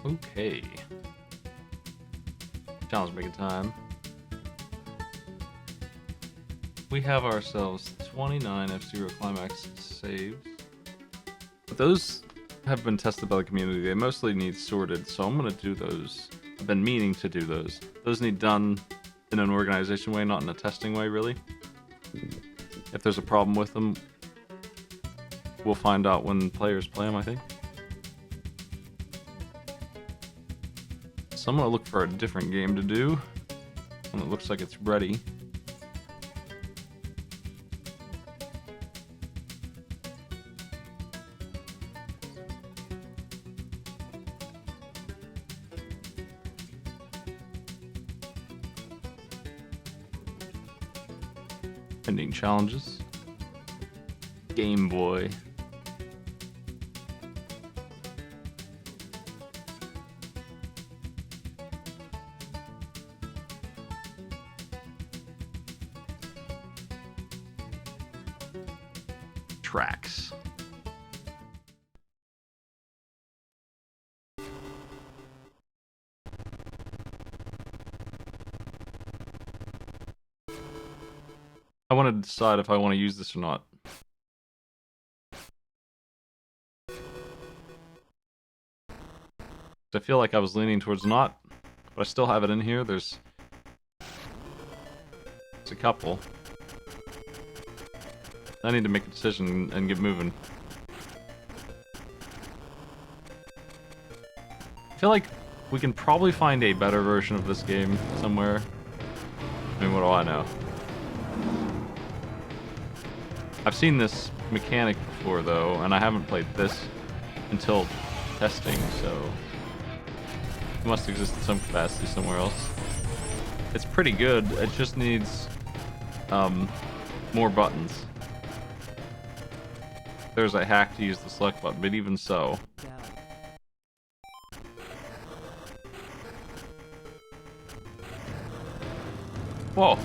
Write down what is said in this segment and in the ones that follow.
Okay. Challenge making time. We have ourselves 29 F-Zero Climax saves. But those have been tested by the community. They mostly need sorted, so I'm gonna do those. I've been meaning to do those. Those need done in an organization way, not in a testing way, really. If there's a problem with them, we'll find out when players play them, I think. So I'm gonna look for a different game to do. And it looks like it's ready. Pending challenges. Game Boy. Tracks. I want to decide if I want to use this or not. I feel like I was leaning towards not, but I still have it in here. There's a couple. I need to make a decision and get moving. I feel like we can probably find a better version of this game somewhere. I mean, what do I know? I've seen this mechanic before, though, and I haven't played this until testing, so it must exist in some capacity somewhere else. It's pretty good. It just needs more buttons. There's a hack to use the select button, but even so. Whoa.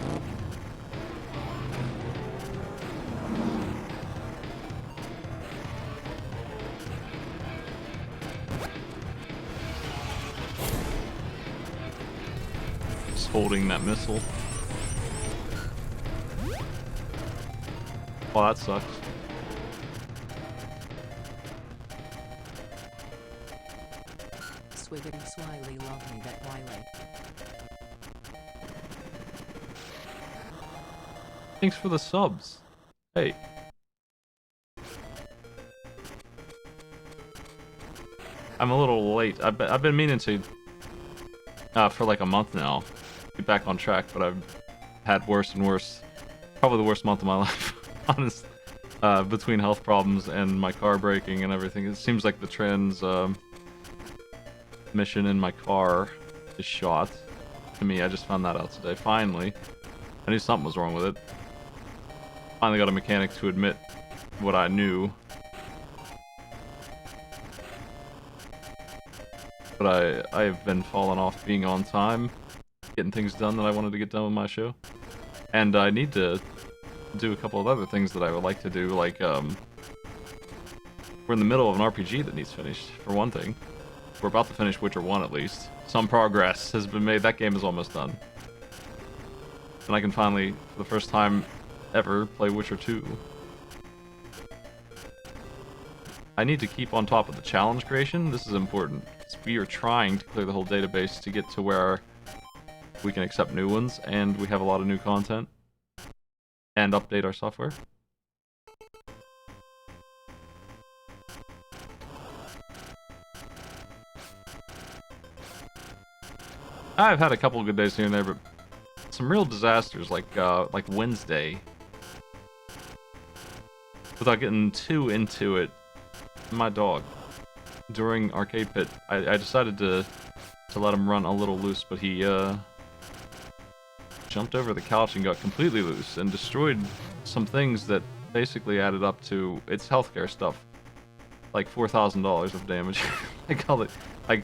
Just holding that missile. Well, that sucks. Swiggity Swiley love me that Wiley. Thanks for the subs. Hey. I'm a little late. I've been meaning to, for like a month now, get back on track, but I've had worse and worse. Probably the worst month of my life, honestly. Between health problems and my car breaking and everything. It seems like the trans mission in my car is shot. To me, I just found that out today. Finally. I knew something was wrong with it. Finally got a mechanic to admit what I knew. But I've been falling off being on time, getting things done that I wanted to get done with my show. And I need to do a couple of other things that I would like to do, like, we're in the middle of an RPG that needs finished, for one thing. We're about to finish Witcher 1 at least. Some progress has been made. That game is almost done. And I can finally, for the first time ever, play Witcher 2. I need to keep on top of the challenge creation. This is important. We are trying to clear the whole database to get to where we can accept new ones, and we have a lot of new content. And update our software. I've had a couple of good days here and there, but some real disasters, like Wednesday. Without getting too into it, my dog, during Arcade Pit, I decided to let him run a little loose, but he jumped over the couch and got completely loose and destroyed some things that basically added up to its healthcare stuff, like $4,000 of damage. I call it like,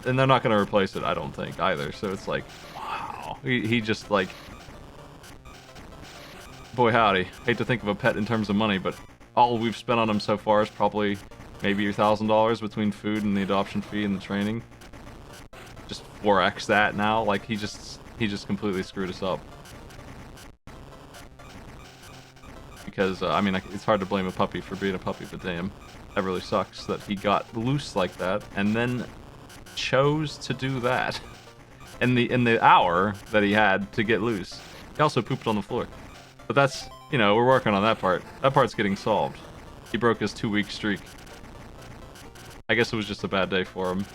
and they're not gonna replace it, I don't think either. So it's like, wow, he just like, boy howdy. Hate to think of a pet in terms of money, but all we've spent on him so far is probably maybe $1,000 between food and the adoption fee and the training. Just 4x that now. Like he just completely screwed us up. Because I mean, it's hard to blame a puppy for being a puppy, but damn, that really sucks that he got loose like that and then chose to do that in the hour that he had to get loose. He also pooped on the floor. But that's, you know, we're working on that part. That part's getting solved. He broke his 2-week streak. I guess it was just a bad day for him.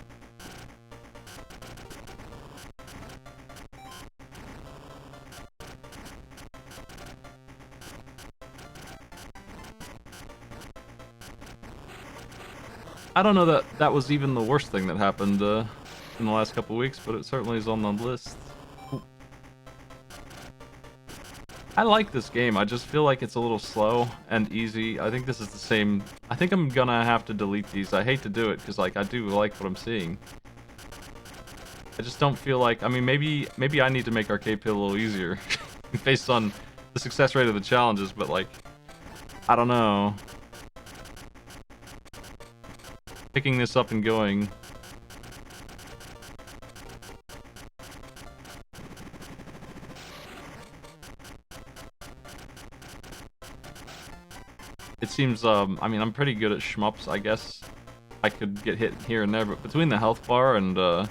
I don't know that that was even the worst thing that happened in the last couple weeks, but it certainly is on the list. I like this game. I just feel like it's a little slow and easy. I think this is the same. I think I'm gonna have to delete these. I hate to do it because like I do like what I'm seeing. I just don't feel like. I mean, maybe I need to make Arcade Pit a little easier based on the success rate of the challenges. But like, I don't know. Picking this up and going. It seems, I mean, I'm pretty good at shmups, I guess. I could get hit here and there, but between the health bar and, the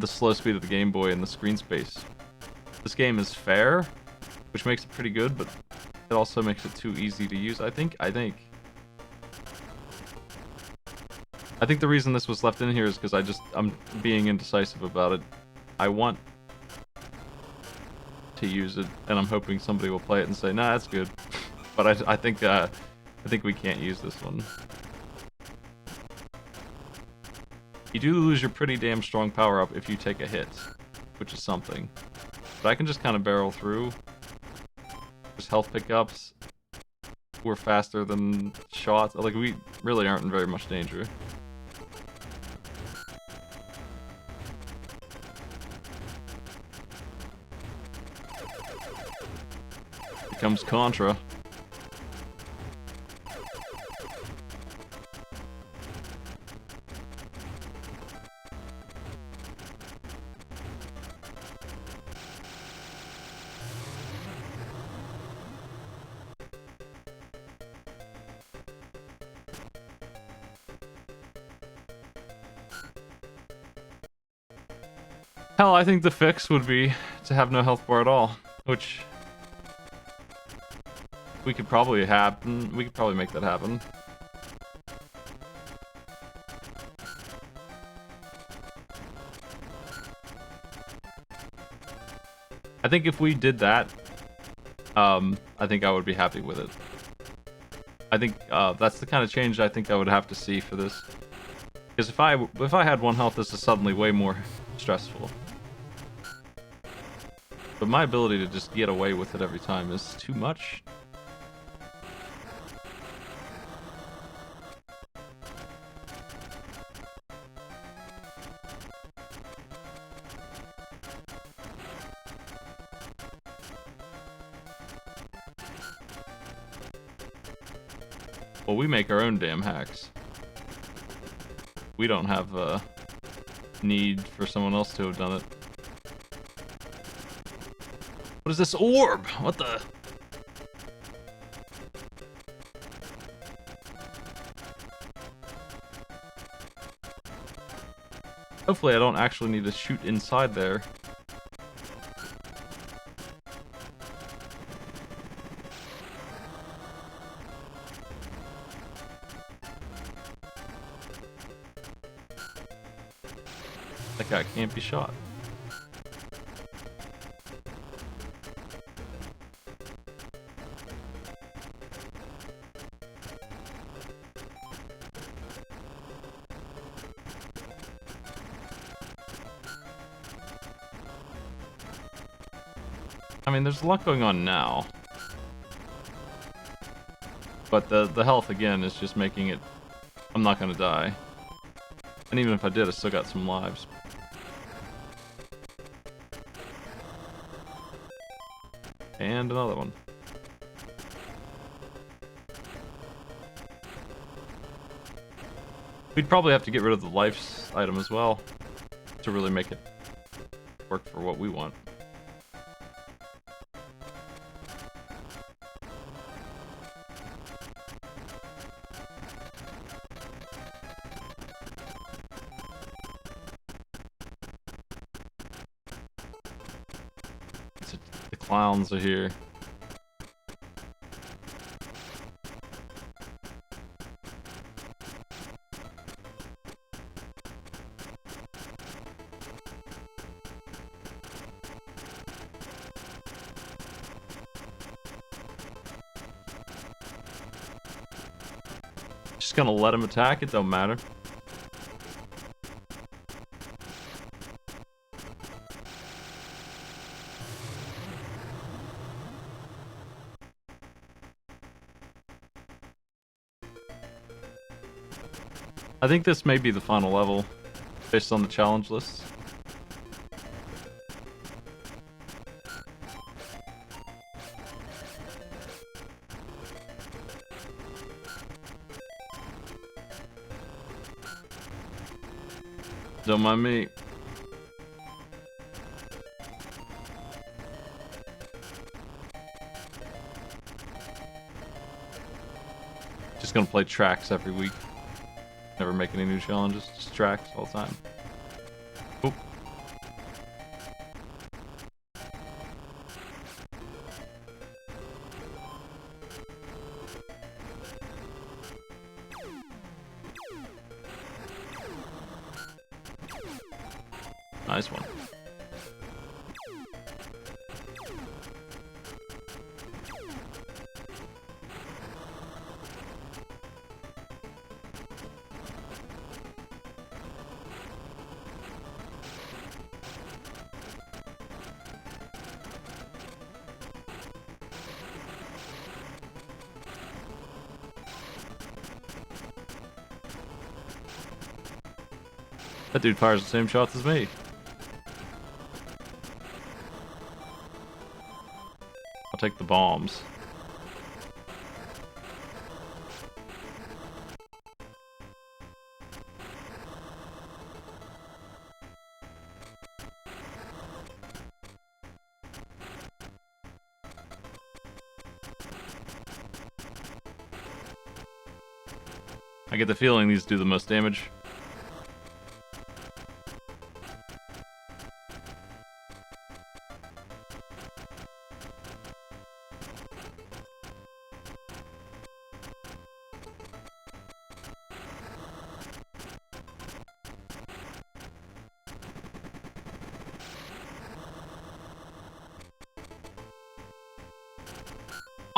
slow speed of the Game Boy and the screen space, this game is fair, which makes it pretty good, but it also makes it too easy to use, I think. I think the reason this was left in here is because I'm being indecisive about it. I want to use it, and I'm hoping somebody will play it and say, nah, that's good. But I think we can't use this one. You do lose your pretty damn strong power-up if you take a hit, which is something. But I can just kind of barrel through. There's health pickups. We're faster than shots. Like, we really aren't in very much danger. Here comes Contra. Hell, I think the fix would be to have no health bar at all, which we could probably make that happen. I think if we did that, I think I would be happy with it. I think that's the kind of change I think I would have to see for this. Because if I had 1 health, this is suddenly way more stressful. But my ability to just get away with it every time is too much. Well, we make our own damn hacks. We don't have a need for someone else to have done it. What is this orb? What the? Hopefully I don't actually need to shoot inside there. That guy can't be shot. I mean, there's a lot going on now. But the health, again, is just making it... I'm not gonna die. And even if I did, I still got some lives. And another one. We'd probably have to get rid of the life item as well to really make it work for what we want. The clowns are here. Just gonna let him attack, it don't matter. I think this may be the final level, based on the challenge list. Don't mind me. Just gonna play tracks every week. Never make any new challenges, just tracks all the time. Oop. Nice one. That dude fires the same shots as me. I'll take the bombs. I get the feeling these do the most damage.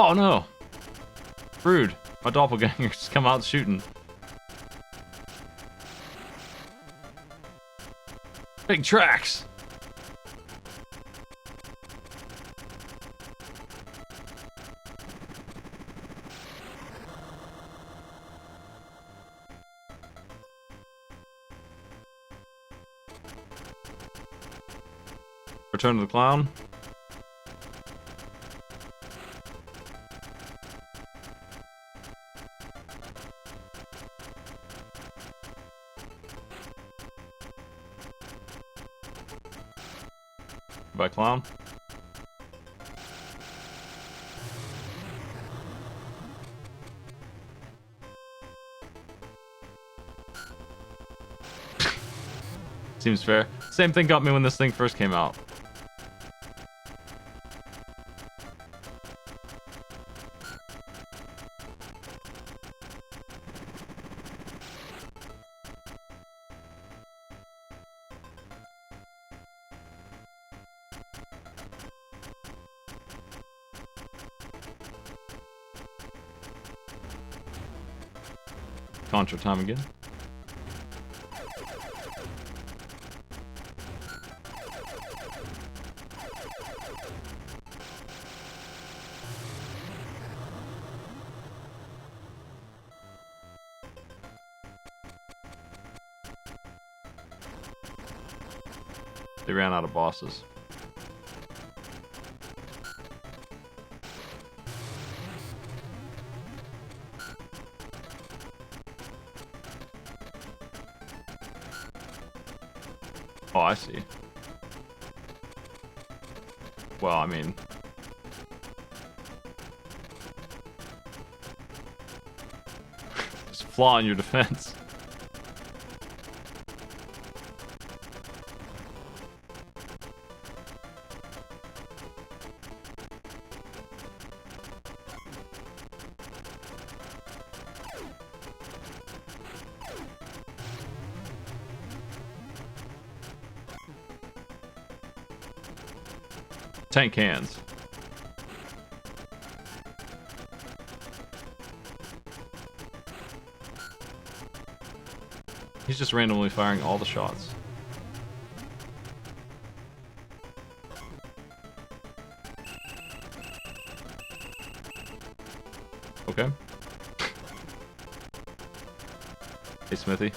Oh no! Rude. My doppelgangers come out shooting. Big tracks! Return to the clown. By clown. Seems fair. Same thing got me when this thing first came out. Contra time again. They ran out of bosses. Oh, I see. Well, I mean... There's a flaw in your defense. Tank cans. He's just randomly firing all the shots. Okay. Hey, Smithy.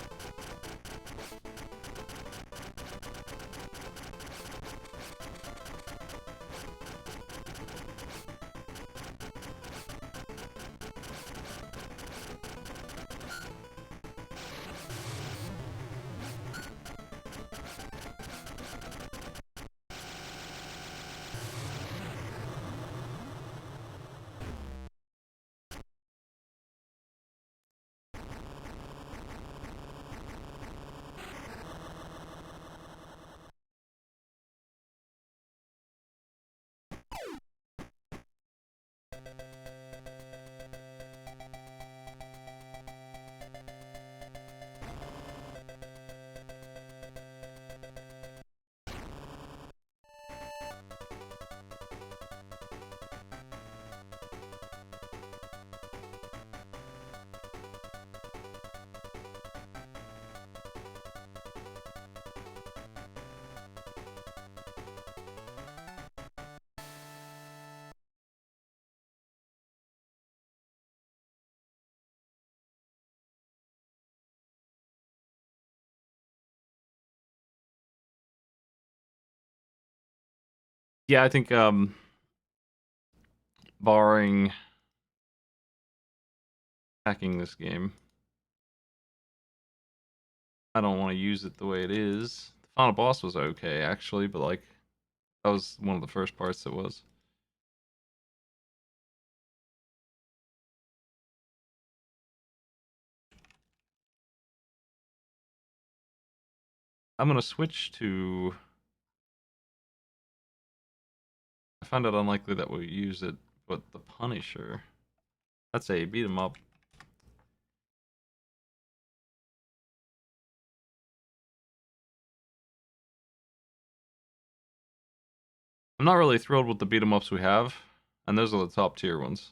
Yeah, I think, barring hacking this game, I don't want to use it the way it is. The final boss was okay, actually, but, like, that was one of the first parts that was. I'm gonna switch to... I find it unlikely that we'll use it, but the Punisher... That's a beat 'em up. I'm not really thrilled with the beat 'em ups we have, and those are the top tier ones.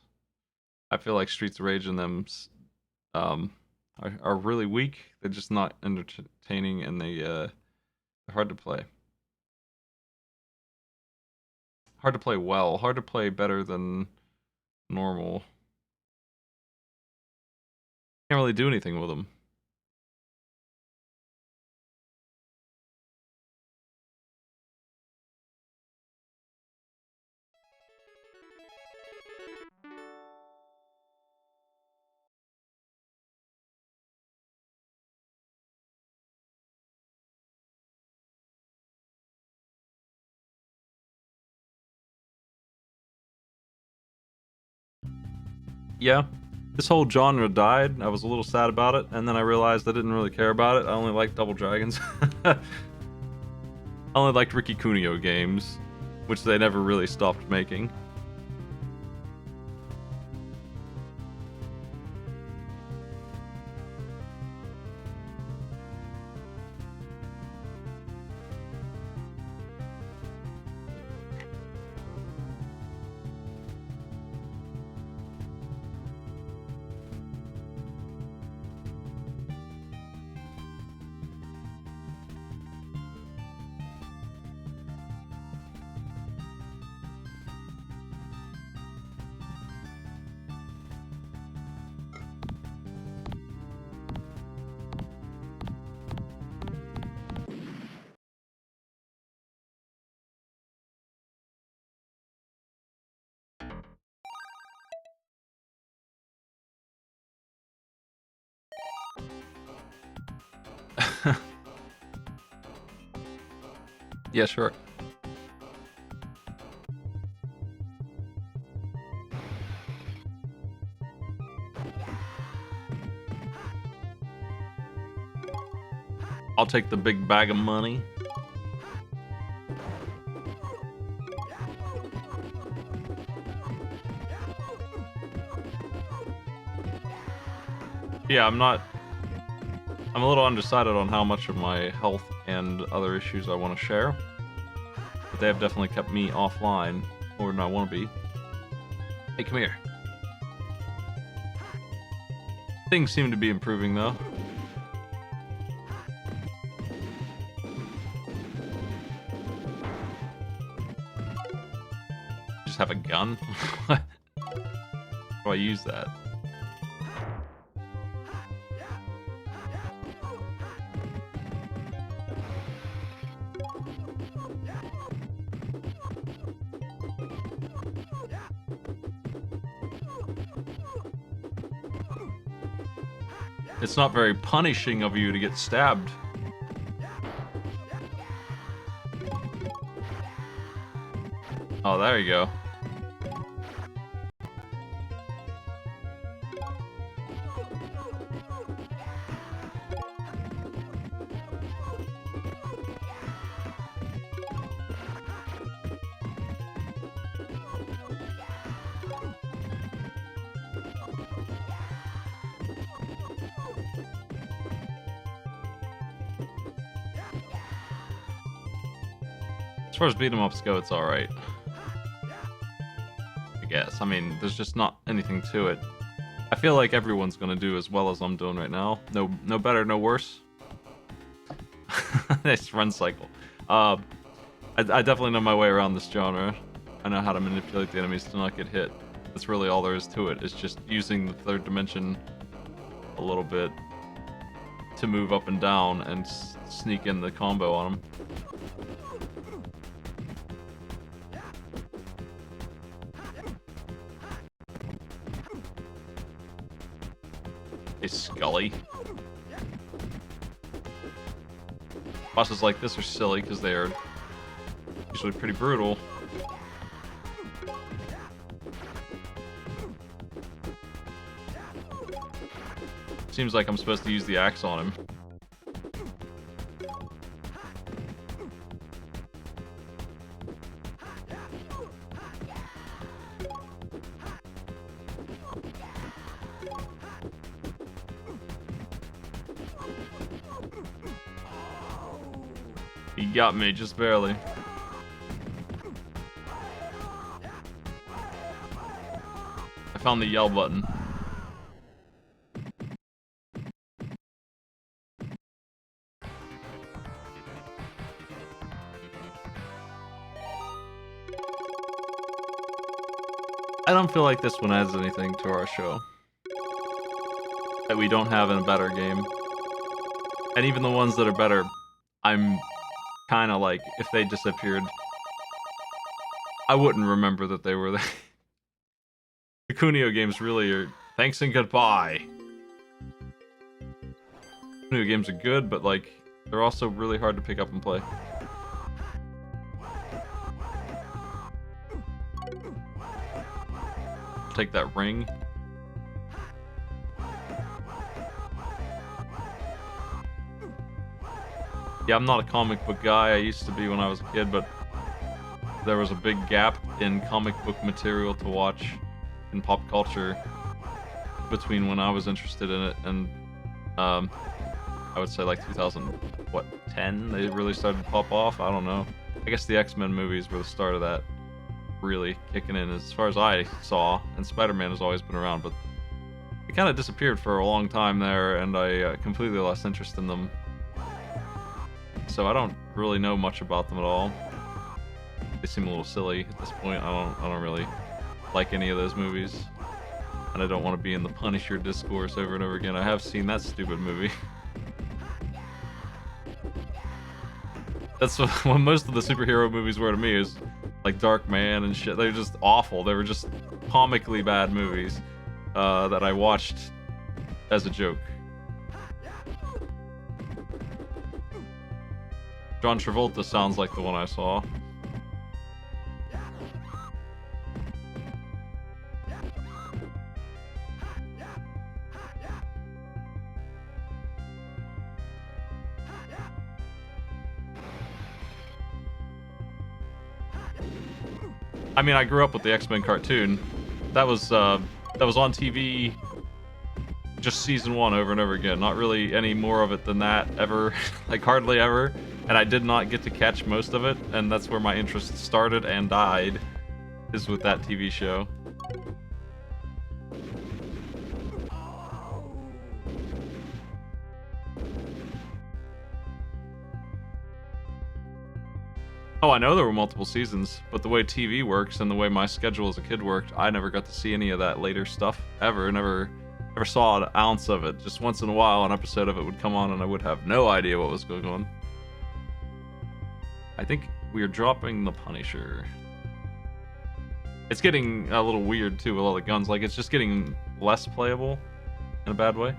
I feel like Streets of Rage and them um, are really weak. They're just not entertaining, and they're hard to play. Hard to play well. Hard to play better than normal. Can't really do anything with them. Yeah, this whole genre died. I was a little sad about it, and then I realized I didn't really care about it. I only liked Double Dragons. I only liked Ricky Kunio games, which they never really stopped making. Yeah, sure. I'll take the big bag of money. Yeah, I'm a little undecided on how much of my health and other issues I want to share. But they have definitely kept me offline more than I want to be. Hey, come here. Things seem to be improving, though. Just have a gun? How do I use that? It's not very punishing of you to get stabbed. Oh, there you go. As far as beat 'em ups go, it's alright. I guess. I mean, there's just not anything to it. I feel like everyone's gonna do as well as I'm doing right now. No better, no worse. Nice run cycle. I definitely know my way around this genre. I know how to manipulate the enemies to not get hit. That's really all there is to it. It's just using the third dimension a little bit to move up and down and sneak in the combo on them. Hey, Scully. Bosses like this are silly because they are usually pretty brutal. Seems like I'm supposed to use the axe on him. He got me, just barely. I found the yell button. I don't feel like this one adds anything to our show that we don't have in a better game. And even the ones that are better, I'm kind of like, if they disappeared, I wouldn't remember that they were there. The Kunio games really are thanks and goodbye. Kunio games are good, but like, they're also really hard to pick up and play. Take that ring. Yeah, I'm not a comic book guy. I used to be when I was a kid, but there was a big gap in comic book material to watch in pop culture between when I was interested in it and I would say like 2010 they really started to pop off. I don't know. I guess the X-Men movies were the start of that really kicking in as far as I saw, and Spider-Man has always been around, but it kind of disappeared for a long time there, and I completely lost interest in them. So I don't really know much about them at all. They seem a little silly at this point. I don't really like any of those movies. And I don't want to be in the Punisher discourse over and over again. I have seen that stupid movie. That's what most of the superhero movies were to me, is like Dark Man and shit. They're just awful. They were just comically bad movies that I watched as a joke. John Travolta sounds like the one I saw. I mean, I grew up with the X-Men cartoon. That was on TV just season 1 over and over again. Not really any more of it than that ever, like hardly ever. And I did not get to catch most of it, and that's where my interest started and died, is with that TV show. Oh, I know there were multiple seasons, but the way TV works and the way my schedule as a kid worked, I never got to see any of that later stuff ever. Never saw an ounce of it. Just once in a while, an episode of it would come on, and I would have no idea what was going on. I think we are dropping the Punisher. It's getting a little weird too with all the guns. Like, it's just getting less playable in a bad way.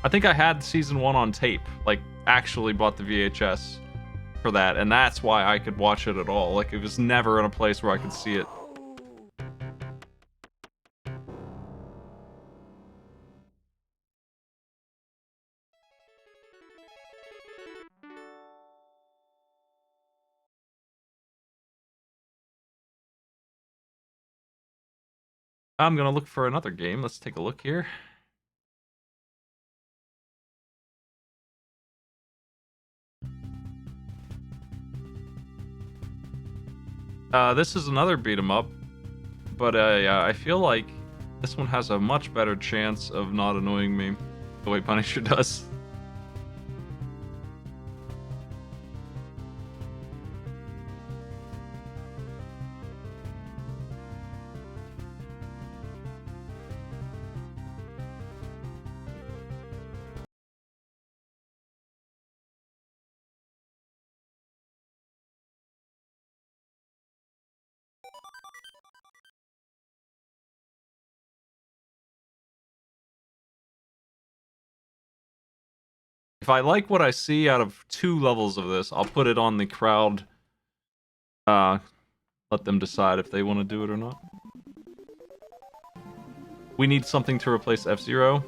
I think I had season 1 on tape, like actually bought the VHS for that, and that's why I could watch it at all. Like, it was never in a place where I could see it. I'm gonna look for another game. Let's take a look here. This is another beat 'em up, but I feel like this one has a much better chance of not annoying me the way Punisher does. If I like what I see out of 2 levels of this, I'll put it on the crowd. Let them decide if they want to do it or not. We need something to replace F-Zero.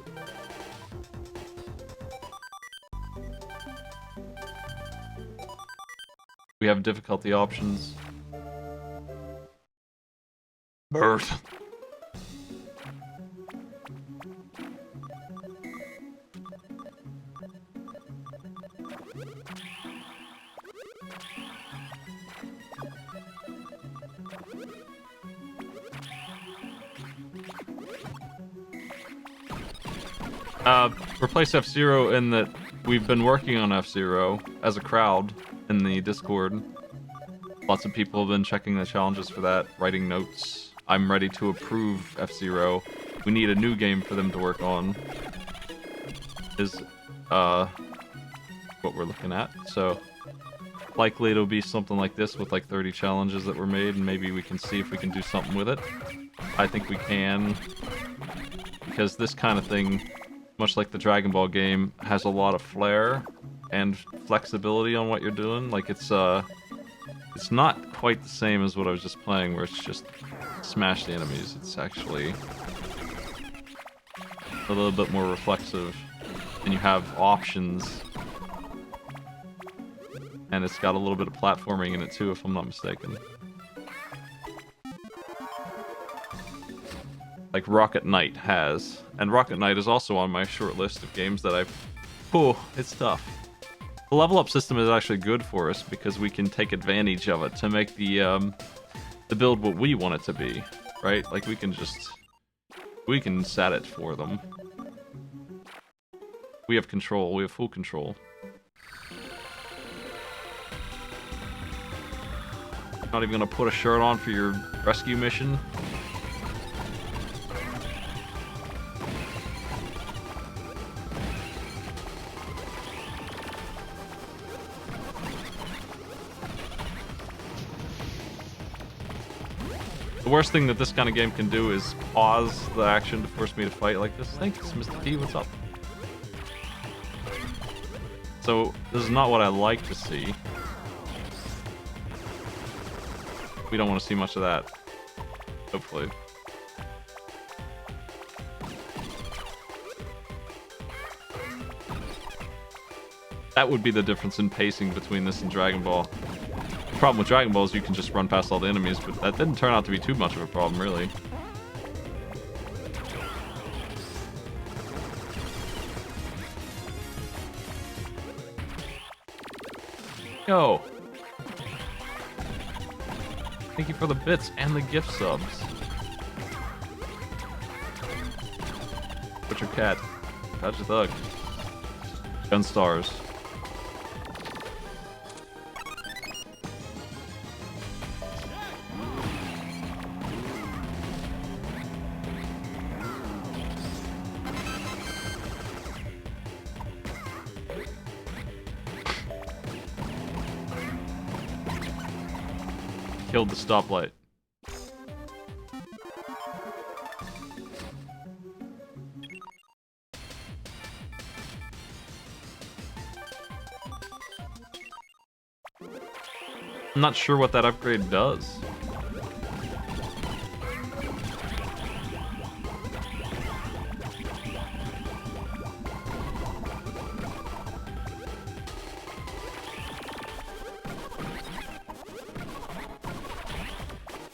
We have difficulty options. Bird. Replace F-Zero in that we've been working on F-Zero as a crowd in the Discord. Lots of people have been checking the challenges for that, writing notes. I'm ready to approve F-Zero. We need a new game for them to work on. Is what we're looking at. So likely it'll be something like this with like 30 challenges that were made, and maybe we can see if we can do something with it. I think we can, because this kind of thing, much like the Dragon Ball game, has a lot of flair and flexibility on what you're doing. Like, it's not quite the same as what I was just playing, where it's just smash the enemies. It's actually a little bit more reflexive, and you have options, and it's got a little bit of platforming in it too, if I'm not mistaken. Like Rocket Knight has. And Rocket Knight is also on my short list of games that I've... Oh, it's tough. The level up system is actually good for us because we can take advantage of it to make the build what we want it to be, right? Like, we can set it for them. We have control. We have full control. Not even gonna put a shirt on for your rescue mission? The worst thing that this kind of game can do is pause the action to force me to fight like this. Thanks, Mr. T, what's up? So, this is not what I like to see. We don't want to see much of that. Hopefully. That would be the difference in pacing between this and Dragon Ball. The problem with Dragon Ball is you can just run past all the enemies, but that didn't turn out to be too much of a problem, really. Yo! Thank you for the bits and the gift subs. Butcher Cat. Gotcha Thug. Gunstars. Killed the stoplight. I'm not sure what that upgrade does.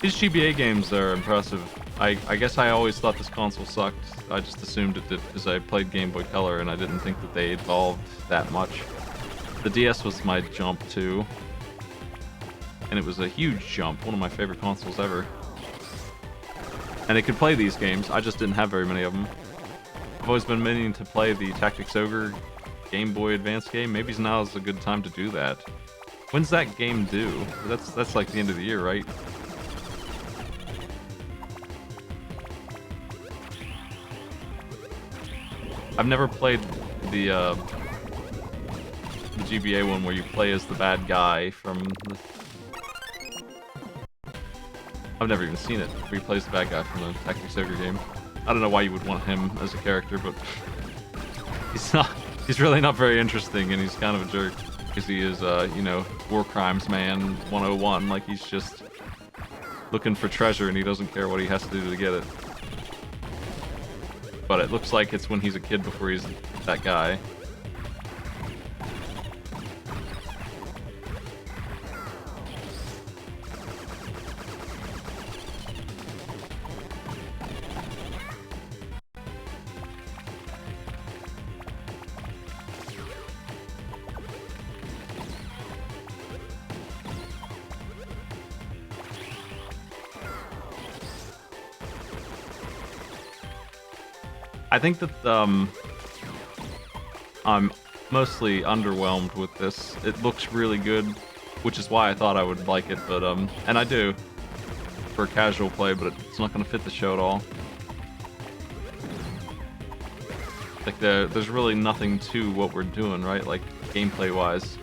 These GBA games are impressive. I guess I always thought this console sucked. I just assumed it did because I played Game Boy Color and I didn't think that they evolved that much. The DS was my jump too. And it was a huge jump, one of my favorite consoles ever. And it could play these games, I just didn't have very many of them. I've always been meaning to play the Tactics Ogre Game Boy Advance game. Maybe now is a good time to do that. When's that game due? That's like the end of the year, right? I've never played the GBA one where you play as the bad guy from the... I've never even seen it, where he plays the bad guy from the Tactics Ogre game. I don't know why you would want him as a character, but he's really not very interesting, and he's kind of a jerk, because he is, you know, war crimes man 101, like he's just looking for treasure and he doesn't care what he has to do to get it. But it looks like it's when he's a kid before he's that guy. I think that I'm mostly underwhelmed with this. It looks really good, which is why I thought I would like it, but and I do for casual play, but it's not going to fit the show at all. Like there's really nothing to what we're doing, right? Like gameplay wise,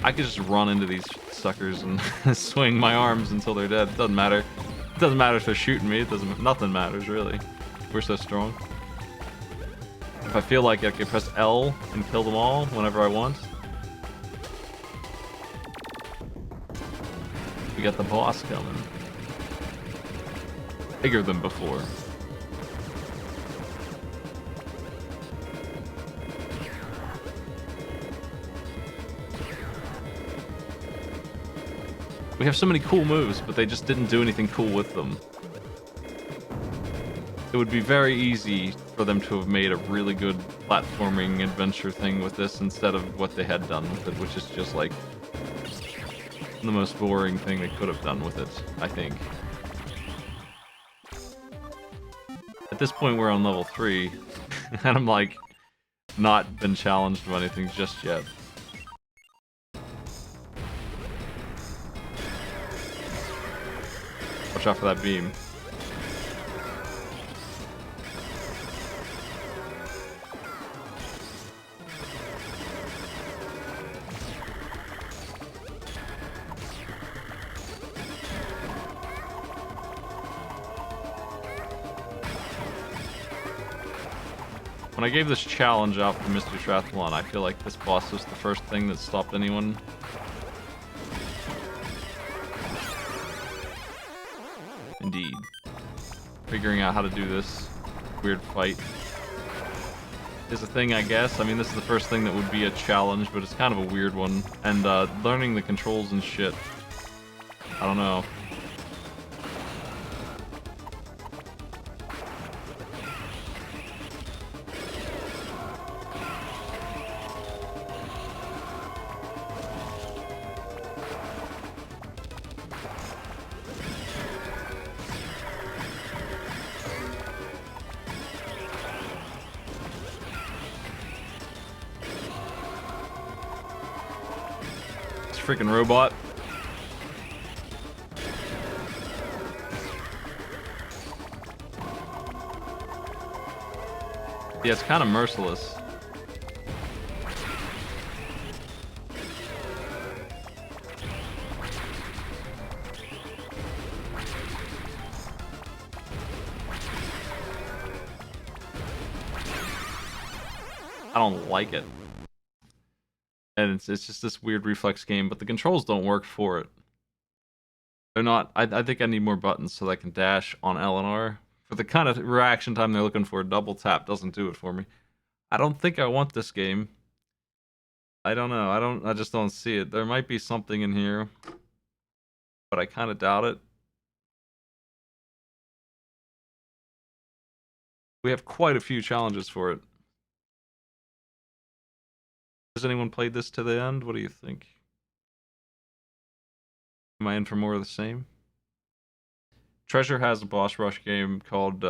I could just run into these suckers and swing my arms until they're dead. It doesn't matter. It doesn't matter if they're shooting me. It doesn't. Nothing matters really. We're so strong. If I feel like I can press L and kill them all whenever I want. We got the boss coming. Bigger than before. We have so many cool moves, but they just didn't do anything cool with them. It would be very easy for them to have made a really good platforming adventure thing with this instead of what they had done with it, which is just like the most boring thing they could have done with it, I think. At this point we're on level 3, and I'm like, not been challenged by anything just yet. Watch out for that beam. When I gave this challenge out for Mr. Triathlon, I feel like this boss was the first thing that stopped anyone. Indeed. Figuring out how to do this weird fight is a thing, I guess. I mean, this is the first thing that would be a challenge, but it's kind of a weird one. And learning the controls and shit, I don't know. Freaking robot. Yeah, it's kind of merciless. I don't like it. And it's just this weird reflex game, but the controls don't work for it. They're not. I think I need more buttons so that I can dash on L and R. For the kind of reaction time they're looking for, double tap doesn't do it for me. I don't think I want this game. I don't know. I just don't see it. There might be something in here, but I kind of doubt it. We have quite a few challenges for it. Has anyone played this to the end? What do you think? Am I in for more of the same? Treasure has a boss rush game called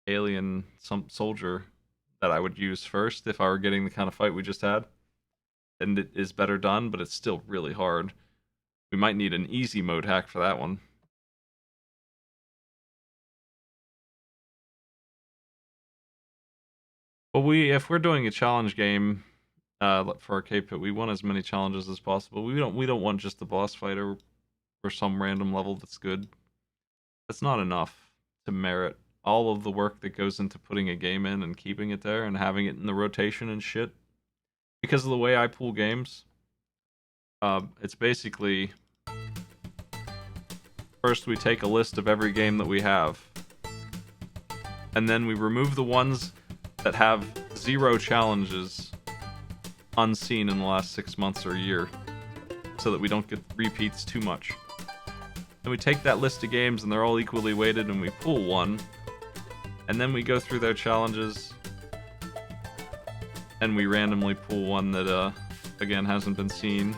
Alien Soldier that I would use first if I were getting the kind of fight we just had. And it is better done, but it's still really hard. We might need an easy mode hack for that one. Well, if we're doing a challenge game for Arcade Pit, we want as many challenges as possible. We don't want just the boss fight or some random level that's good. That's not enough to merit all of the work that goes into putting a game in and keeping it there and having it in the rotation and shit. Because of the way I pool games, it's basically first we take a list of every game that we have, and then we remove the ones that have 0 challenges unseen in the last 6 months or a year, so that we don't get repeats too much. Then we take that list of games and they're all equally weighted and we pull one, and then we go through their challenges and we randomly pull one that again hasn't been seen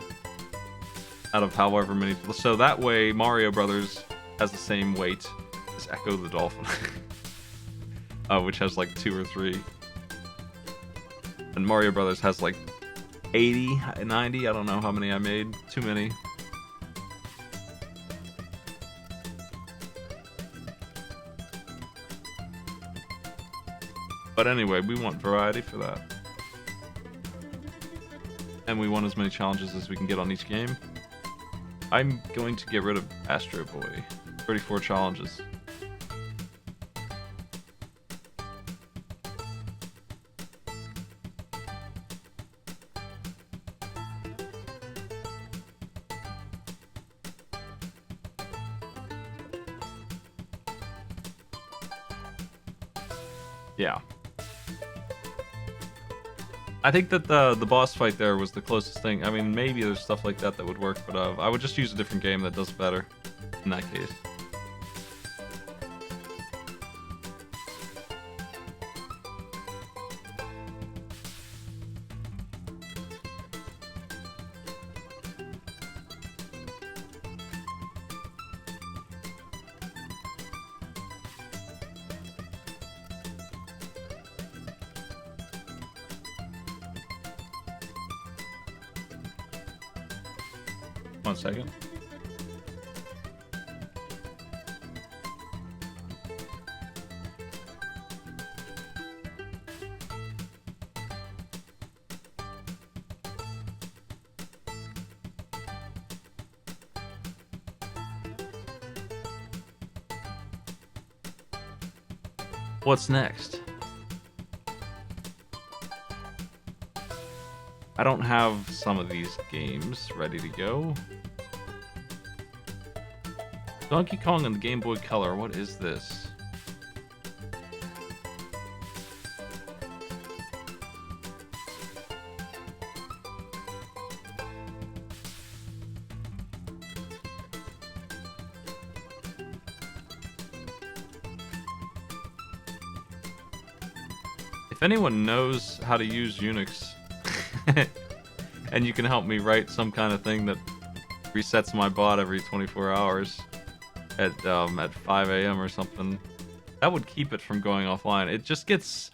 out of however many. So that way Mario Brothers has the same weight as Echo the Dolphin, which has like 2 or 3. And Mario Brothers has like 80, 90, I don't know how many I made. Too many. But anyway, we want variety for that. And we want as many challenges as we can get on each game. I'm going to get rid of Astro Boy. 34 challenges. Yeah. I think that the boss fight there was the closest thing. I mean, maybe there's stuff like that that would work, but I would just use a different game that does better in that case. One second. What's next? I don't have some of these games ready to go. Donkey Kong on the Game Boy Color, what is this? If anyone knows how to use Unix, and you can help me write some kind of thing that resets my bot every 24 hours at 5 a.m. or something, that would keep it from going offline. It just gets...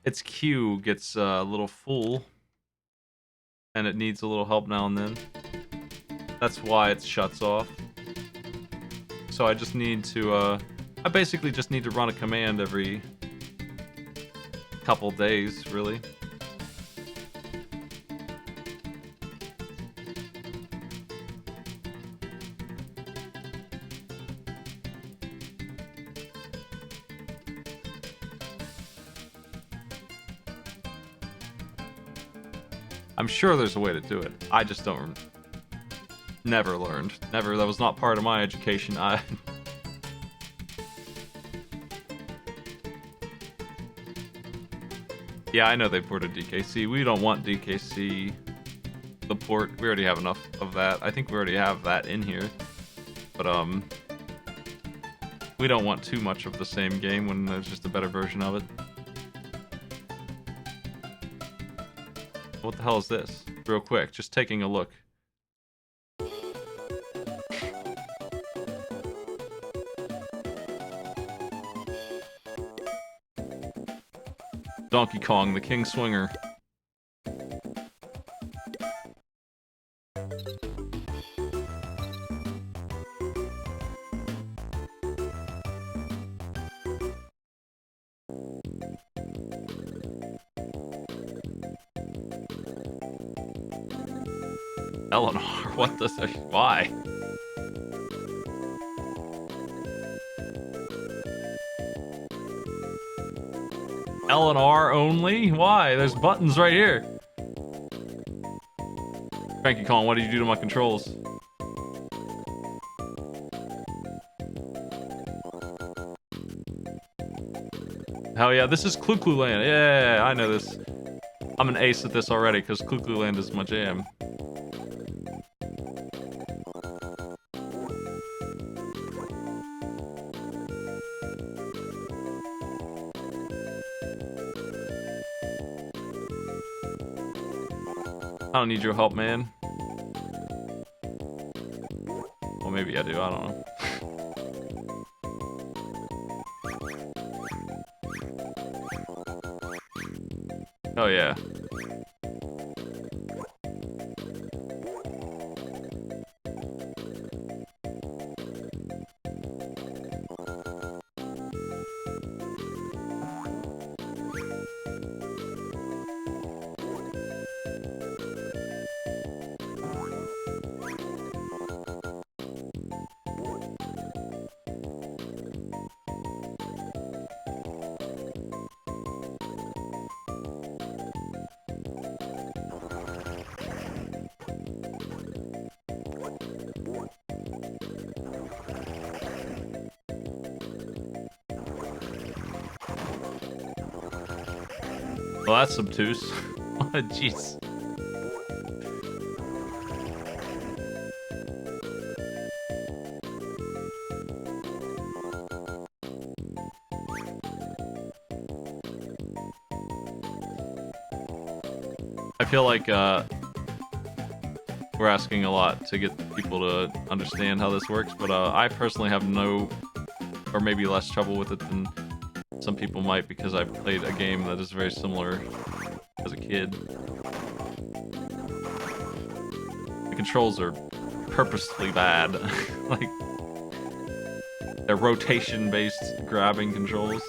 its queue gets a little full, and it needs a little help now and then. That's why it shuts off. So I just need to, I basically just need to run a command every couple days, really. I'm sure there's a way to do it. I just don't... never learned. Never. That was not part of my education. Yeah, I know they ported DKC. We don't want DKC support. We already have enough of that. I think we already have that in here. But, we don't want too much of the same game when there's just a better version of it. What the hell is this? Real quick, just taking a look. Donkey Kong, the King Swinger. Eleanor, what the... why? Eleanor only? Why? There's buttons right here. Cranky Kong, what did you do to my controls? Hell yeah, this is Clu Clu Land. Yeah, I know this. I'm an ace at this already because Clu Clu Land is my jam. I don't need your help, man. Well, maybe I do, I don't know. Oh yeah. Well, that's obtuse. Jeez. I feel like, we're asking a lot to get people to understand how this works, but, I personally have no, or maybe less trouble with it than some people might because I've played a game that is very similar as a kid. The controls are purposefully bad. Like, they're rotation-based grabbing controls.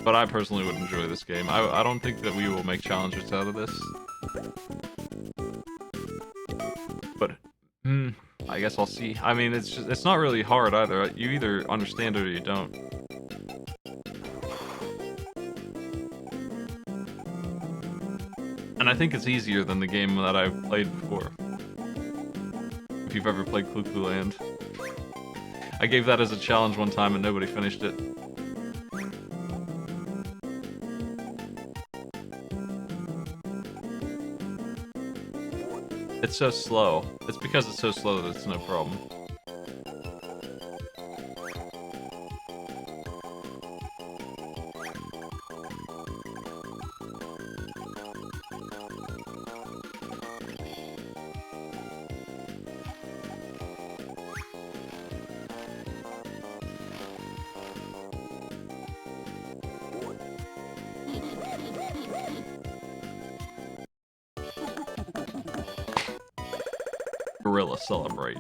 But I personally would enjoy this game. I don't think that we will make challenges out of this. Hmm. I guess I'll see. I mean, it's not really hard either. You either understand it or you don't. And I think it's easier than the game that I've played before. If you've ever played Cuckoo Land. I gave that as a challenge one time and nobody finished it. It's so slow. It's because it's so slow that it's no problem. Gorilla Celebrate.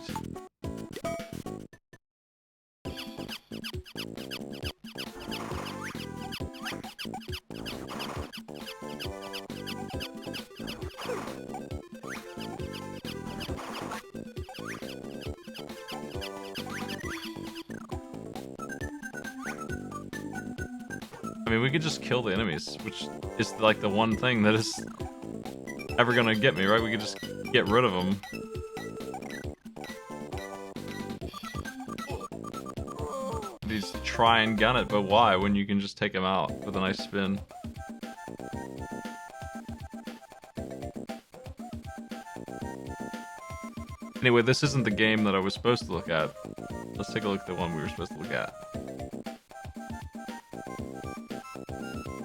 I mean, we could just kill the enemies, which is like the one thing that is ever gonna get me, right? We could just get rid of them. These try and gun it, but why when you can just take them out with a nice spin? Anyway, this isn't the game that I was supposed to look at. Let's take a look at the one we were supposed to look at.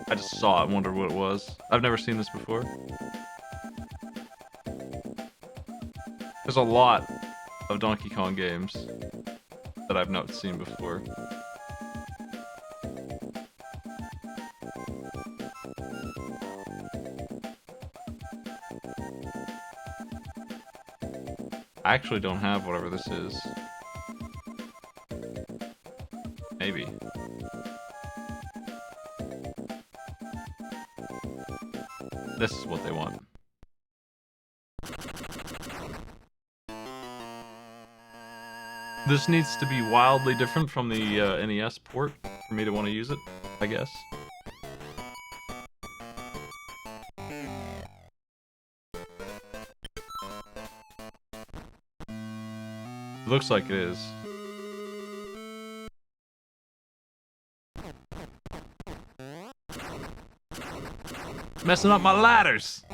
I just saw it and wondered what it was. I've never seen this before. There's a lot of Donkey Kong games that I've not seen before. I actually don't have whatever this is. Maybe. This is what they want. This needs to be wildly different from the NES port for me to want to use it, I guess. Looks like it is. Messing up my ladders!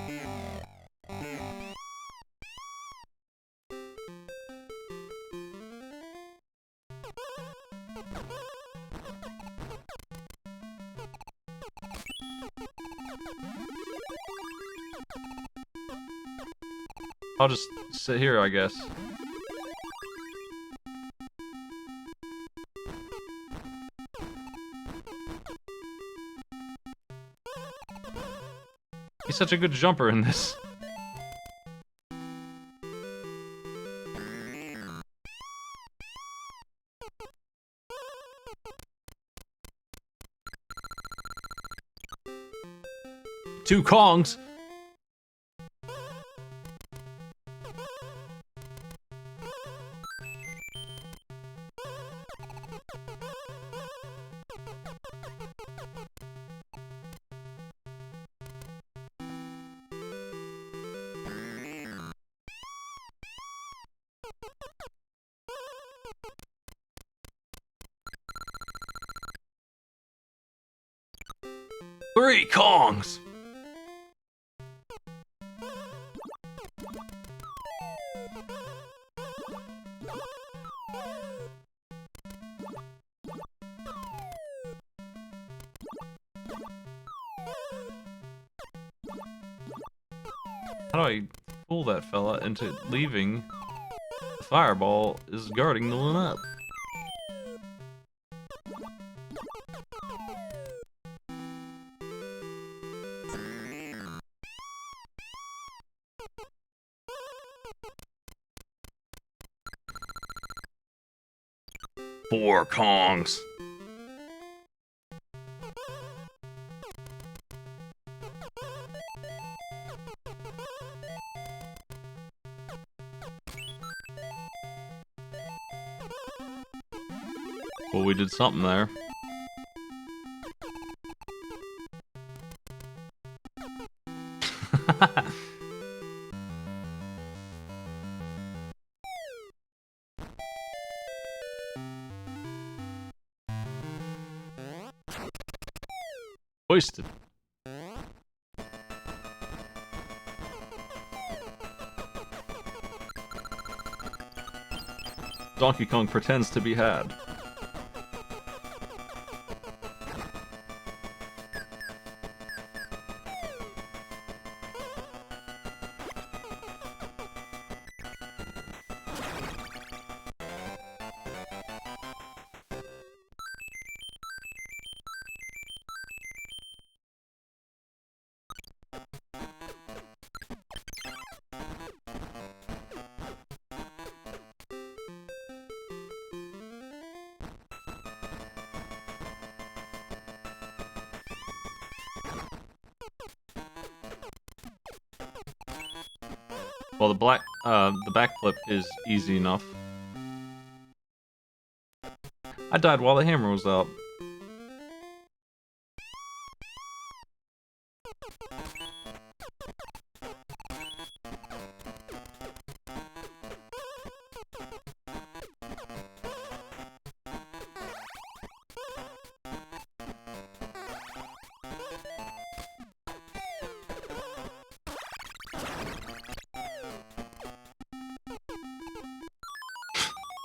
I'll just sit here, I guess. He's such a good jumper in this. Two Kongs! Three Kongs! How do I fool that fella into leaving? The fireball is guarding the one up. Four Kongs. Well, we did something there. Hoisted. Donkey Kong pretends to be had. Well, the backflip is easy enough. I died while the hammer was out.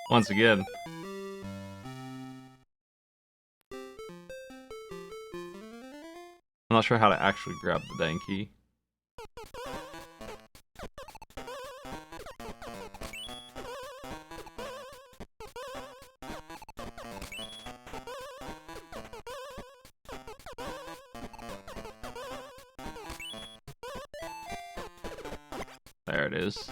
Once again. I'm not sure how to actually grab the dang key. There it is.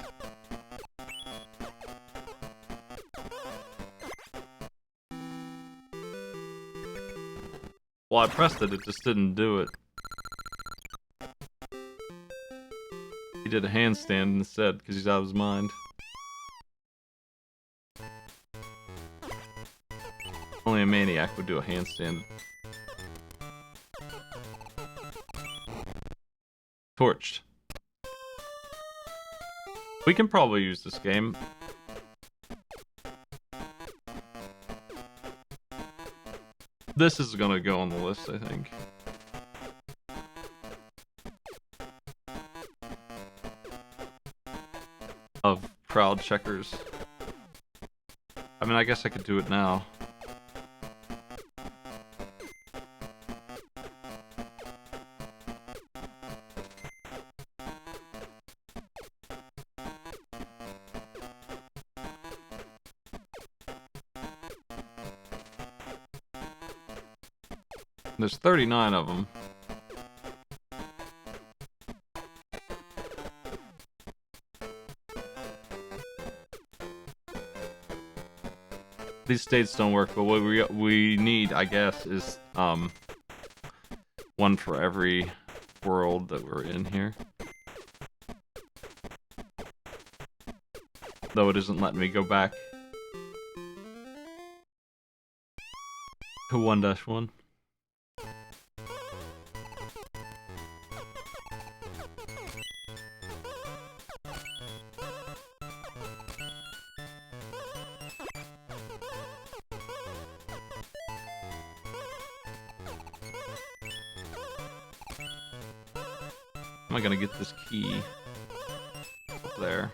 Well, I pressed it, it just didn't do it. He did a handstand instead, because he's out of his mind. Only a maniac would do a handstand. Torched. We can probably use this game. This is gonna go on the list, I think. Of proud checkers. I mean, I guess I could do it now. There's 39 of them. These states don't work, but what we need, I guess, is one for every world that we're in here. Though it isn't letting me go back to 1-1. Am I gonna get this key up there?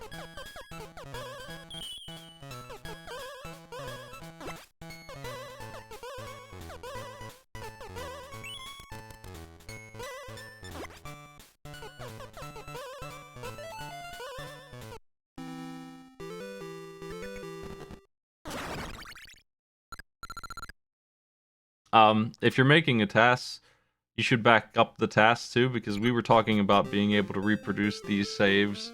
If you're making a task, you should back up the task too, because we were talking about being able to reproduce these saves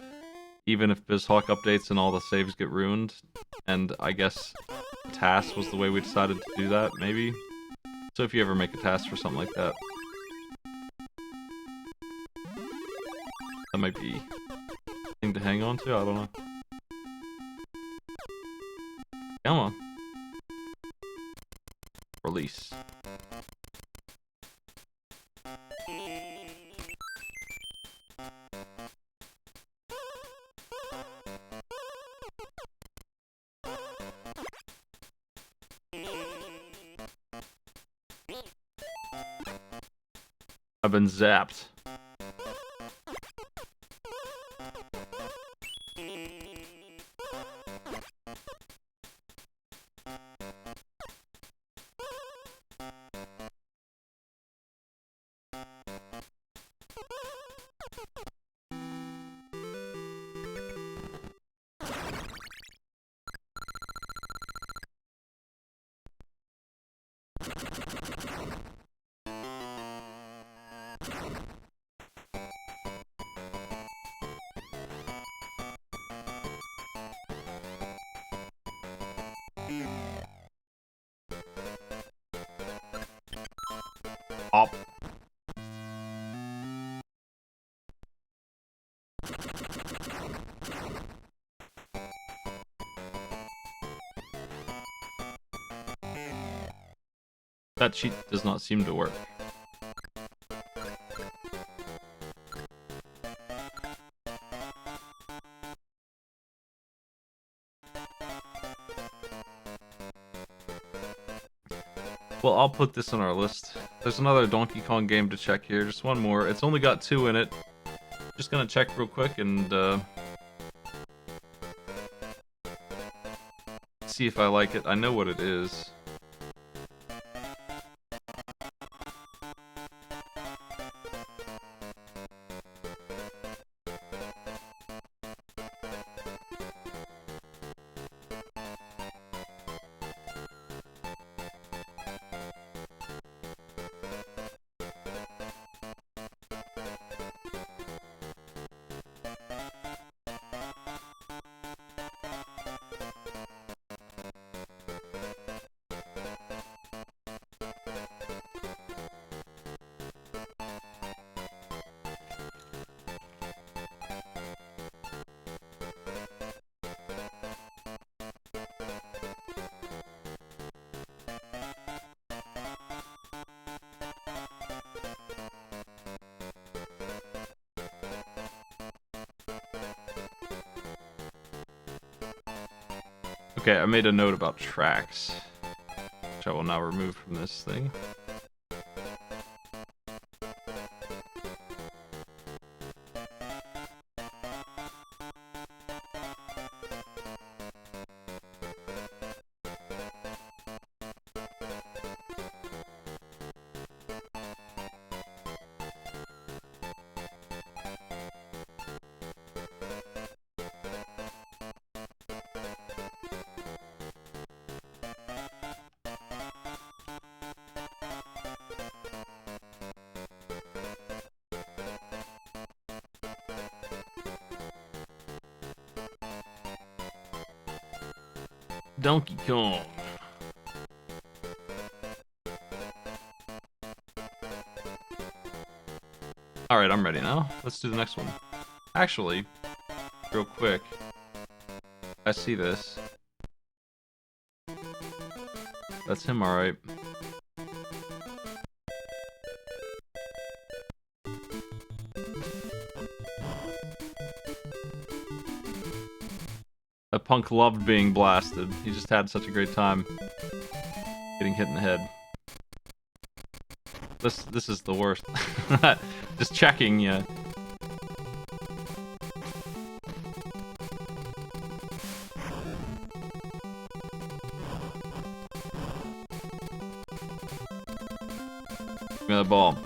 even if BizHawk updates and all the saves get ruined. And I guess task was the way we decided to do that, maybe? So if you ever make a task for something like that, that might be a thing to hang on to, I don't know. Come on. I've been zapped. Op. That cheat does not seem to work. Well, I'll put this on our list. There's another Donkey Kong game to check here. Just one more. It's only got 2 in it. Just gonna check real quick and see if I like it. I know what it is. Okay, I made a note about tracks, which I will now remove from this thing. Donkey Kong. Alright, I'm ready now. Let's do the next one. Actually, real quick, I see this. That's him, alright. That punk loved being blasted. He just had such a great time getting hit in the head. This is the worst. Just checking, yeah. Give me the ball.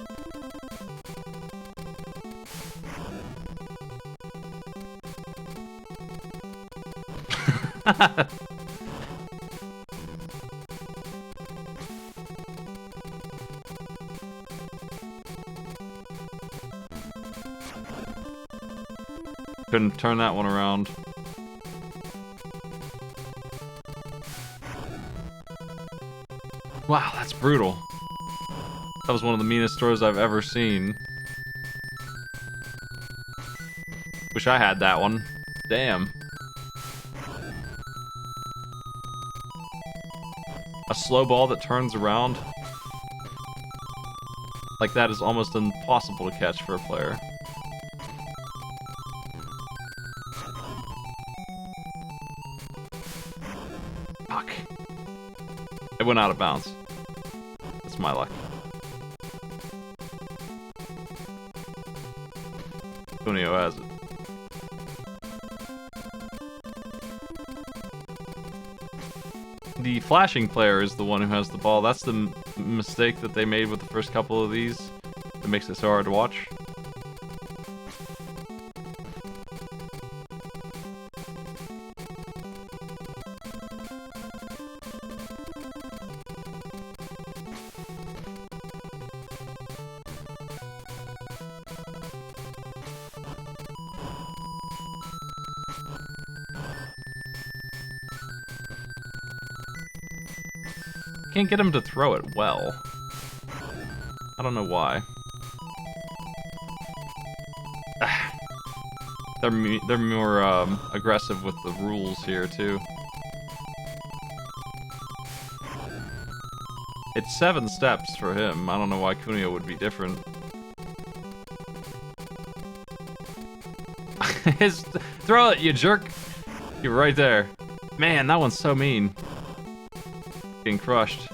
Couldn't turn that one around. Wow, that's brutal. That was one of the meanest throws I've ever seen. Wish I had that one. Damn. A slow ball that turns around like that is almost impossible to catch for a player. Fuck. It went out of bounds. That's my luck. Kunio has it. The flashing player is the one who has the ball. That's the mistake that they made with the first couple of these. That makes it so hard to watch. Can't get him to throw it well. I don't know why. They're more aggressive with the rules here too. It's 7 steps for him. I don't know why Kunio would be different. Throw it, you jerk! You're right there. Man, that one's so mean. Getting crushed.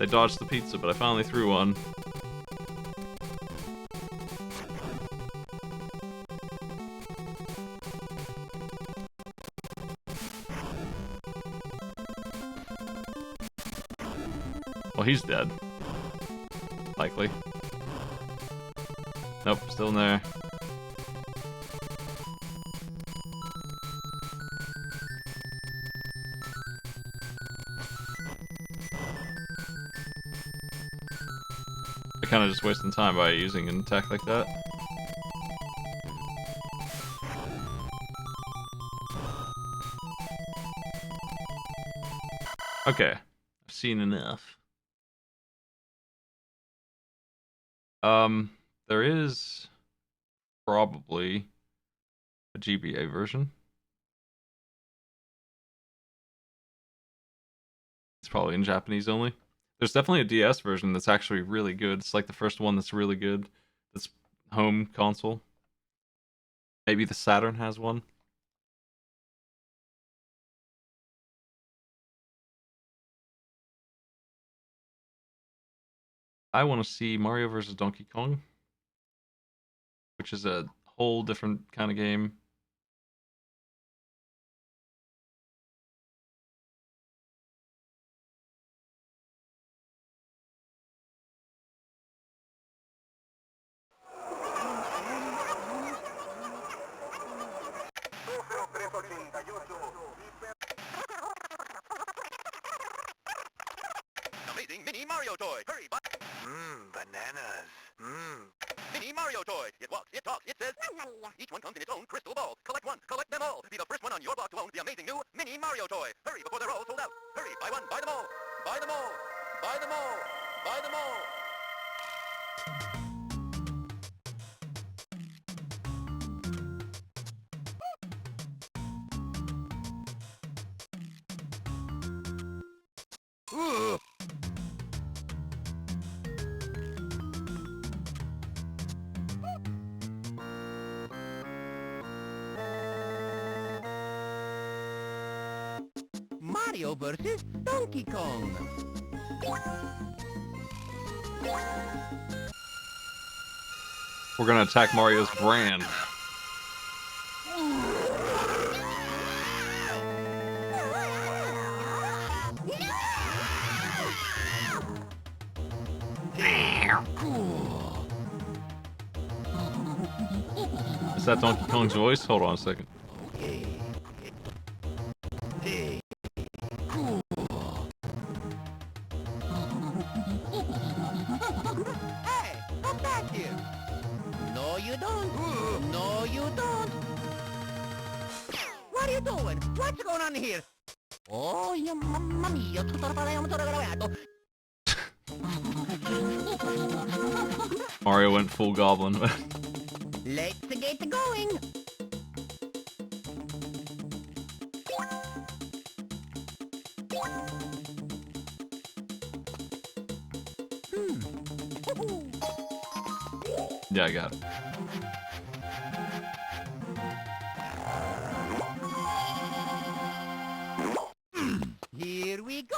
They dodged the pizza, but I finally threw one. Well, he's dead. Likely. Nope, still in there. Kind of just wasting time by using an attack like that. Okay, I've seen enough. There is probably a GBA version. It's probably in Japanese only. There's definitely a DS version that's actually really good. It's like the first one that's really good. That's home console. Maybe the Saturn has one. I want to see Mario vs. Donkey Kong, which is a whole different kind of game. Amazing mini Mario toy. Hurry, buy. Bananas. Mini Mario toy. It walks, it talks, it says. Each one comes in its own crystal ball. Collect one, collect them all. Be the first one on your block to own the amazing new mini Mario toy. Hurry before they're all sold out. Hurry, buy one, buy them all. Buy them all. Buy them all. Buy them all. Mario versus Donkey Kong. We're gonna attack Mario's brand. Is that Donkey Kong's voice? Hold on a second. What's going on here? Oh, mamma mia, tutto regalato. Mario went full goblin. Let's get going. Yeah, I got it. Here we go.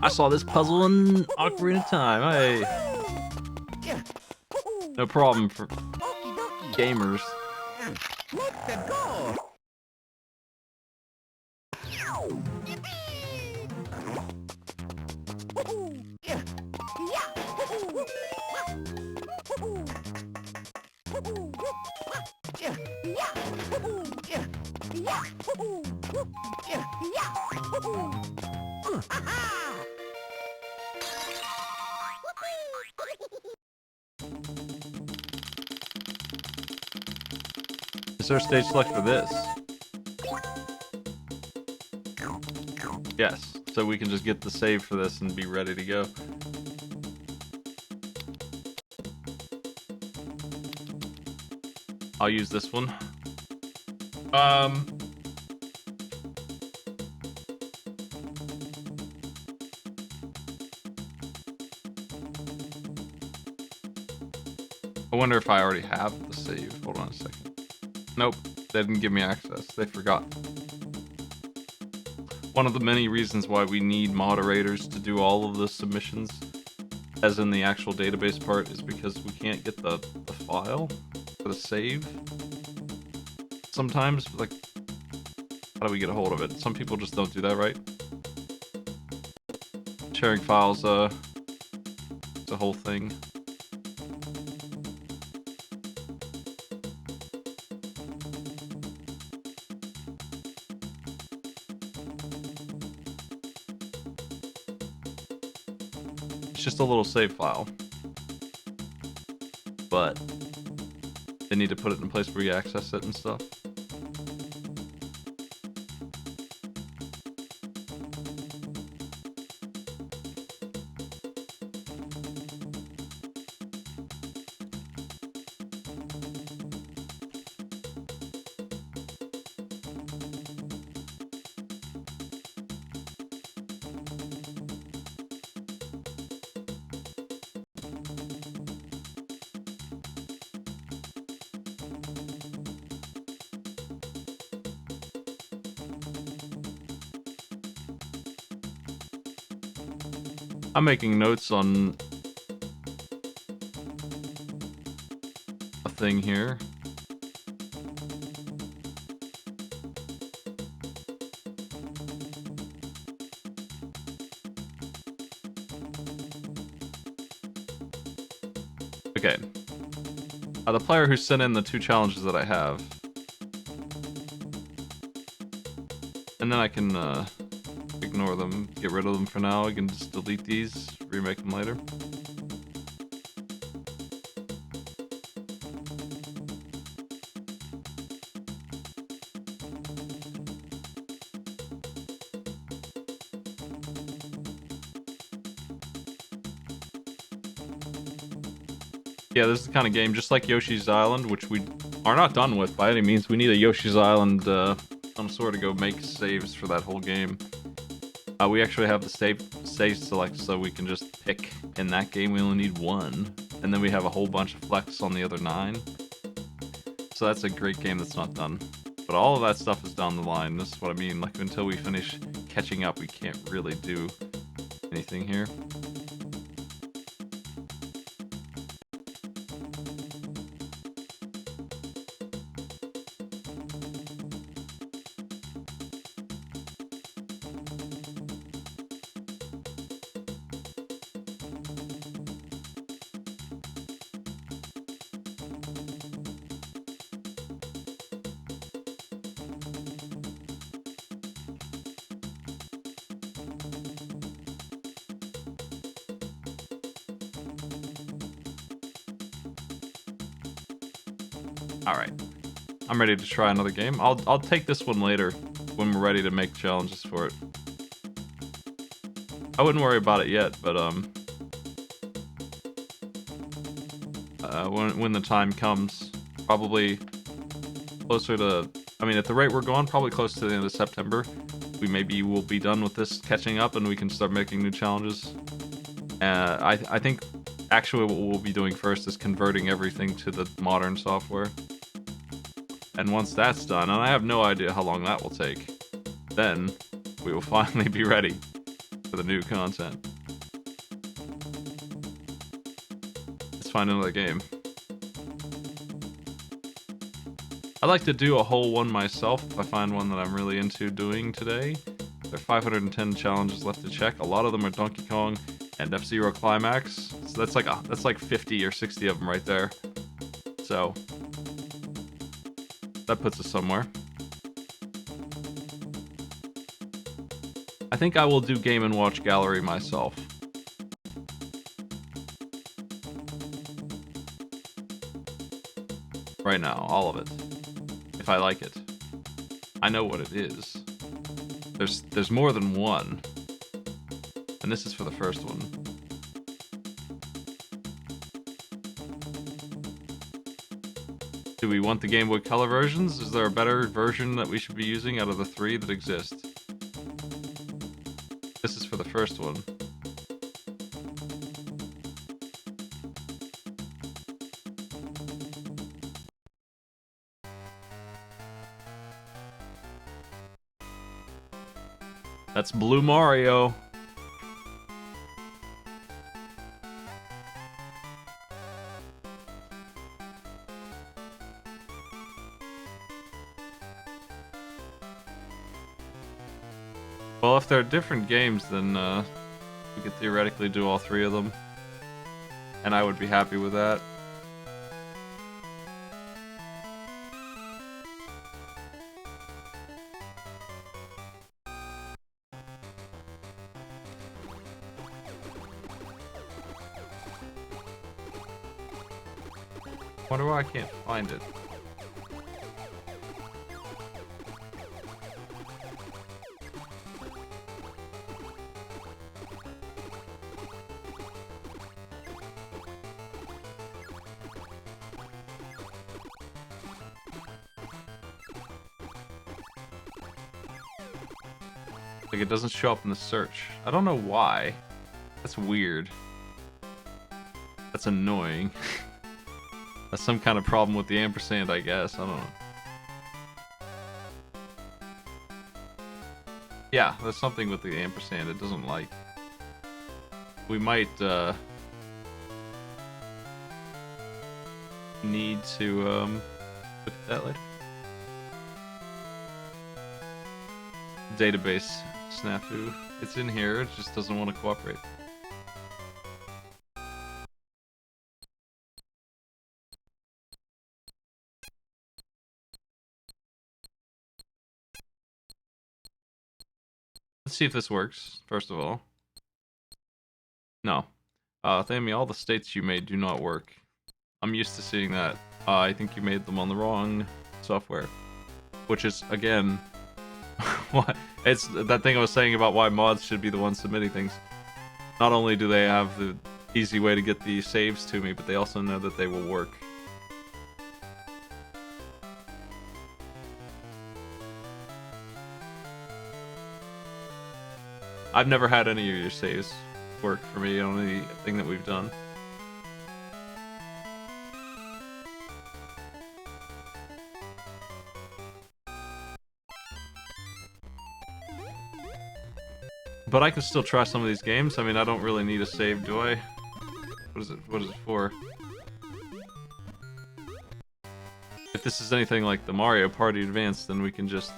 I saw this puzzle in Ocarina of Time. Hey, no problem for gamers. Let's go! Is there a stage select for this? Yes, so we can just get the save for this and be ready to go. I'll use this one. I wonder if I already have the save. Hold on a second. Nope, they didn't give me access. They forgot. One of the many reasons why we need moderators to do all of the submissions, as in the actual database part, is because we can't get the file for the save. Sometimes, like, how do we get a hold of it? Some people just don't do that right. Sharing files, it's a whole thing. It's just a little save file. But they need to put it in a place where you access it and stuff. I'm making notes on a thing here. Okay. The player who sent in the 2 challenges that I have. And then I can ignore them, get rid of them for now. I can just delete these, remake them later. Yeah, this is the kind of game, just like Yoshi's Island, which we are not done with by any means. We need a Yoshi's Island some sort to go make saves for that whole game. We actually have the save select, so we can just pick. In that game, we only need 1, and then we have a whole bunch of flex on the other 9. So that's a great game that's not done. But all of that stuff is down the line. This is what I mean. Like, until we finish catching up, we can't really do anything here. Alright. I'm ready to try another game. I'll take this one later when we're ready to make challenges for it. I wouldn't worry about it yet, but when the time comes, probably closer to, I mean, at the rate we're going, probably close to the end of September, we will be done with this catching up and we can start making new challenges. I think actually what we'll be doing first is converting everything to the modern software. And once that's done, and I have no idea how long that will take, then we will finally be ready. for the new content. Let's find another game. I'd like to do a whole one myself if I find one that I'm really into doing today. There are 510 challenges left to check. A lot of them are Donkey Kong and F-Zero Climax. So that's like 50 or 60 of them right there. So that puts us somewhere. I think I will do Game & Watch Gallery myself. Right now, all of it. If I like it. I know what it is. There's more than one. And this is for the first one. Do we want the Game Boy Color versions? Is there a better version that we should be using out of the 3 that exist? This is for the first one. That's Blue Mario. Well, if they're different games, then we could theoretically do all 3 of them. And I would be happy with that. Wonder why I can't find it. Like, it doesn't show up in the search. I don't know why. That's weird. That's annoying. That's some kind of problem with the ampersand, I guess. I don't know. Yeah, there's something with the ampersand it doesn't like. We might need to look at that later. Database snafu. It's in here, it just doesn't want to cooperate. Let's see if this works, first of all. No. Thammy, all the states you made do not work. I'm used to seeing that. I think you made them on the wrong software. Which is, again... what? It's that thing I was saying about why mods should be the ones submitting things. Not only do they have the easy way to get the saves to me, but they also know that they will work. I've never had any of your saves work for me on anything that we've done. But I can still try some of these games. I mean, I don't really need a save, do I? What is it? What is it for? If this is anything like the Mario Party Advance, then we can just...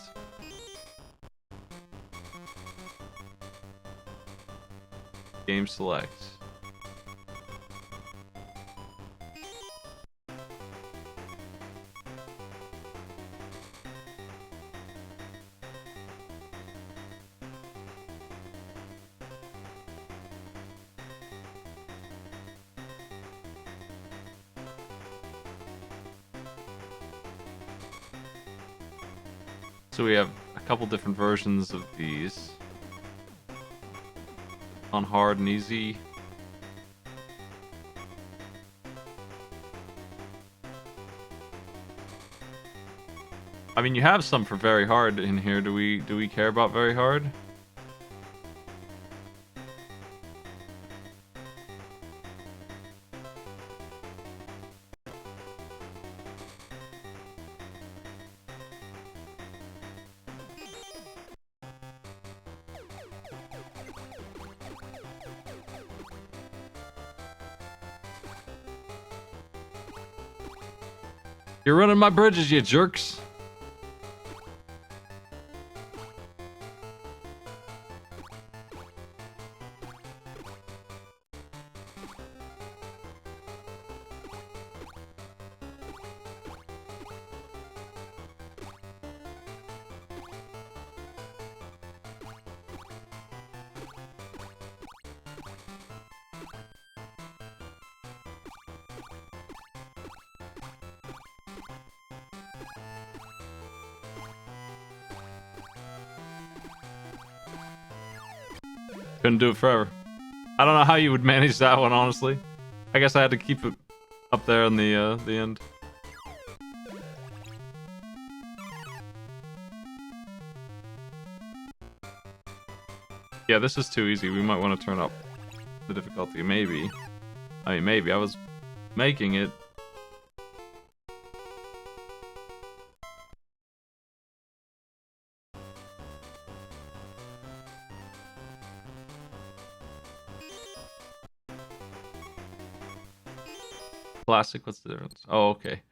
Game select. So we have a couple different versions of these. On hard and easy. I mean, you have some for very hard in here. Do we care about very hard? You're running my bridges, you jerks. Couldn't do it forever. I don't know how you would manage that one, honestly. I guess I had to keep it up there in the end. Yeah, this is too easy. We might want to turn up the difficulty, maybe. I mean, maybe. I was making it. Classic, what's the difference? Oh, okay.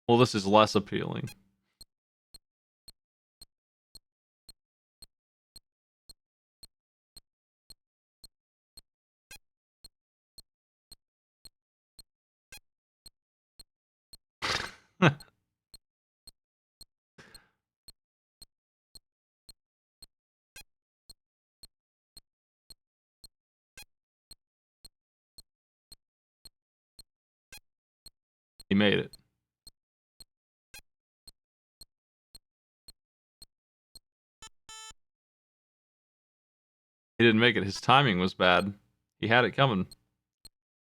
Well, this is less appealing. He made it. He didn't make it. His timing was bad. He had it coming.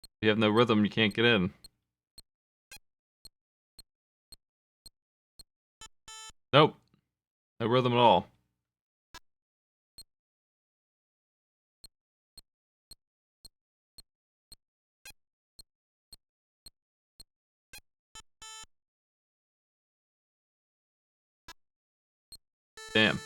If you have no rhythm, you can't get in. Nope. No rhythm at all. Damn.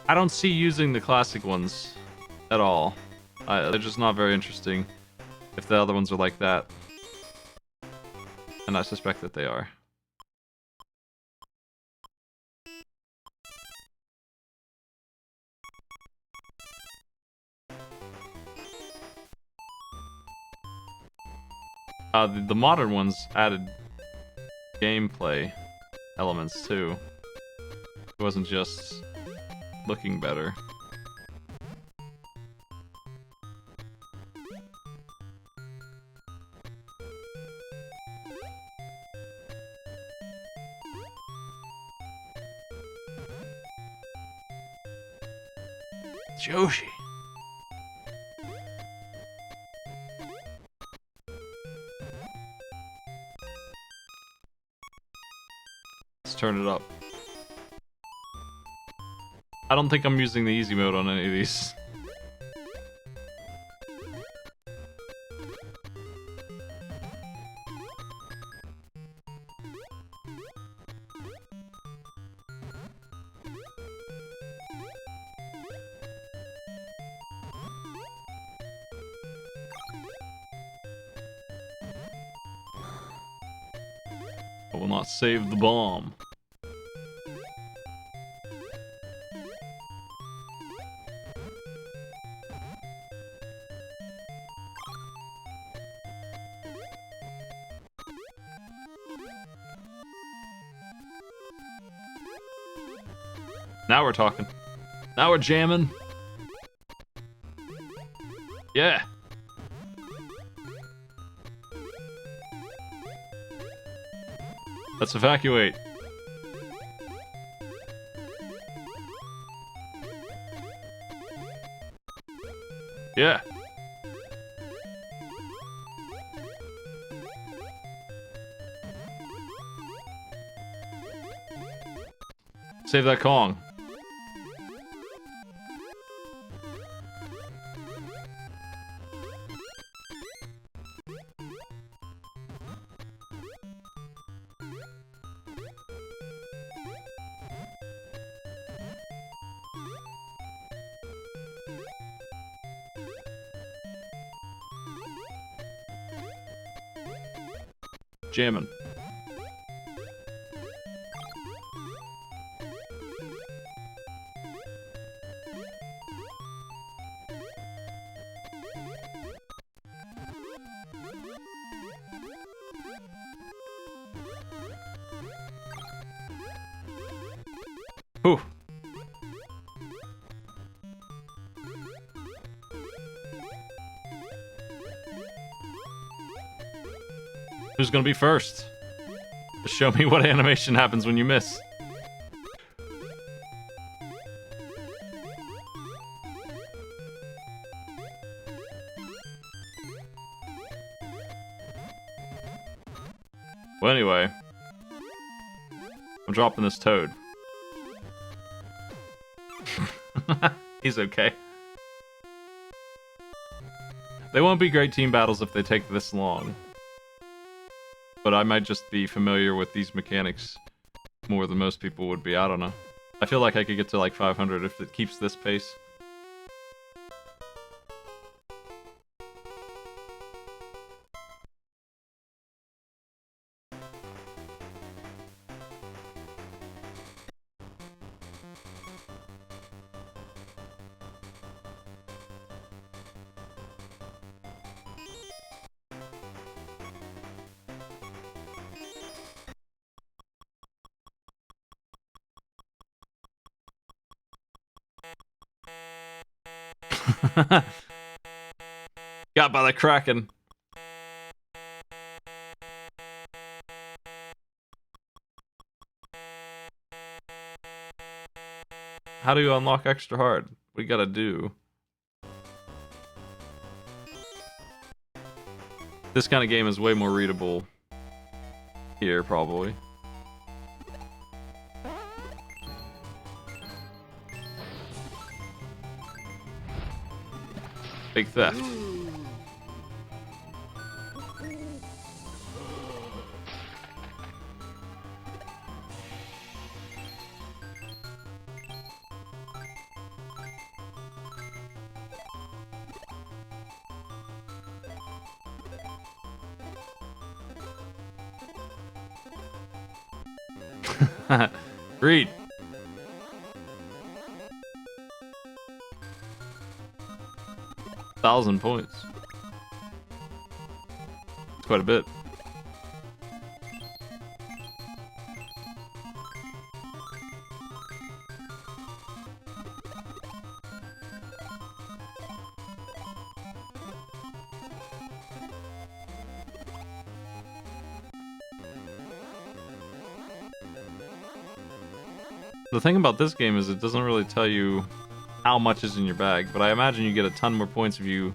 I don't see using the classic ones at all. They're just not very interesting if the other ones are like that. And I suspect that they are. The modern ones added gameplay elements too. It wasn't just looking better. Joshi. Let's turn it up. I don't think I'm using the easy mode on any of these. I will not save the bomb. Now we're talking. Now we're jamming. Yeah. Let's evacuate. Yeah. Save that Kong. jamming. Whew. Who's gonna be first? Just show me what animation happens when you miss. Well, anyway, I'm dropping this toad. He's okay. They won't be great team battles if they take this long. But I might just be familiar with these mechanics more than most people would be. I don't know. I feel like I could get to like 500 if it keeps this pace. Got by the Kraken. How do you unlock extra hard? What do you gotta do? This kind of game is way more readable here, probably. Big theft. Read. $1,000 points. It's quite a bit. The thing about this game is it doesn't really tell you how much is in your bag, but I imagine you get a ton more points if you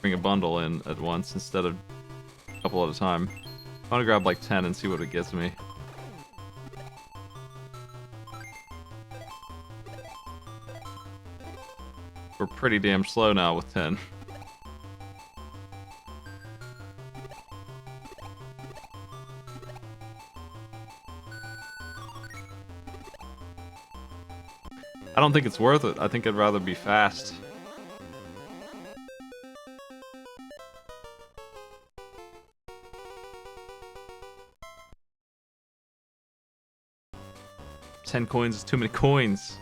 bring a bundle in at once instead of a couple at a time. I want to grab like 10 and see what it gets me. We're pretty damn slow now with 10. I don't think it's worth it. I think I'd rather be fast. $10 is too many coins.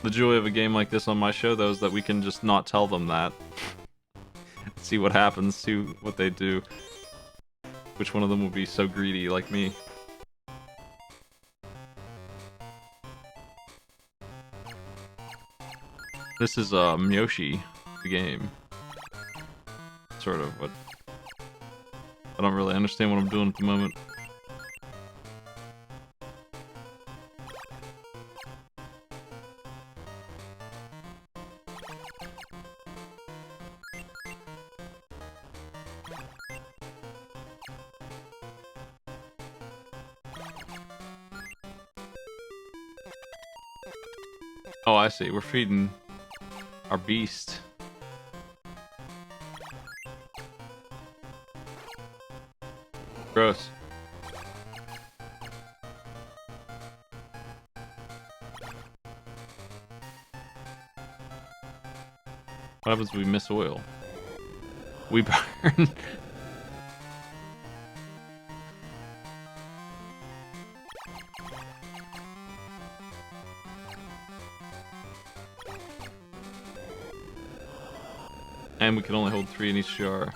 The joy of a game like this on my show, though, is that we can just not tell them that. See what happens, see what they do. Which one of them will be so greedy like me? This is Myoshi, the game. Sort of, but I don't really understand what I'm doing at the moment. Oh, I see. We're feeding our beast. Gross. What happens if we miss oil? We burn. And we can only hold 3 in each jar.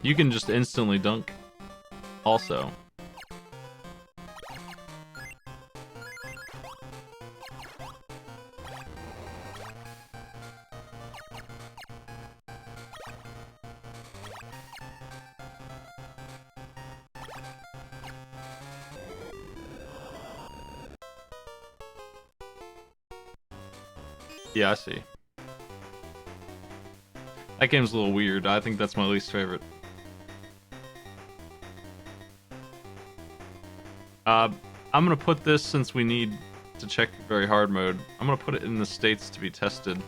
You can just instantly dunk also. Yeah, I see. That game's a little weird. I think that's my least favorite. I'm gonna put this, since we need to check very hard mode, I'm gonna put it in the states to be tested.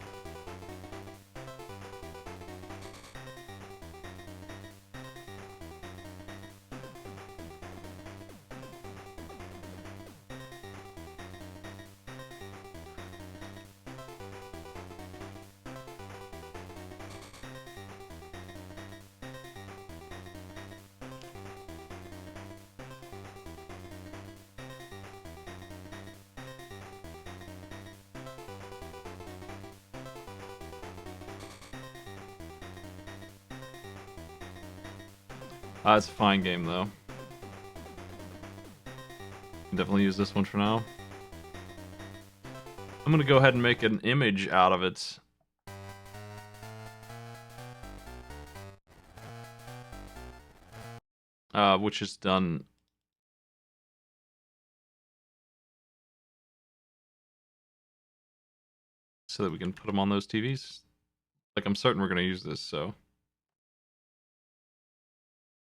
It's a fine game, though. Can definitely use this one for now. I'm gonna go ahead and make an image out of it. Which is done. So that we can put them on those TVs. Like, I'm certain we're gonna use this, so.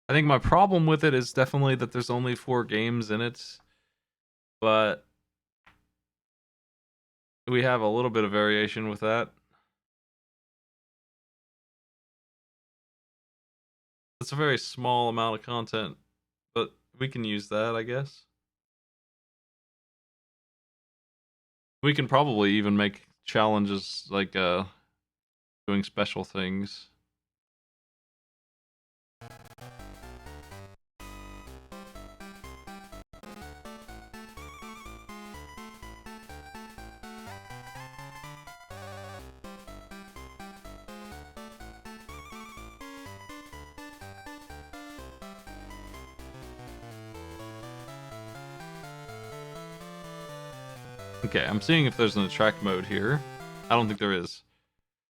I think my problem with it is definitely that there's only 4 games in it, but we have a little bit of variation with that. It's a very small amount of content, but we can use that, I guess. We can probably even make challenges like doing special things. Okay, I'm seeing if there's an attract mode here. I don't think there is.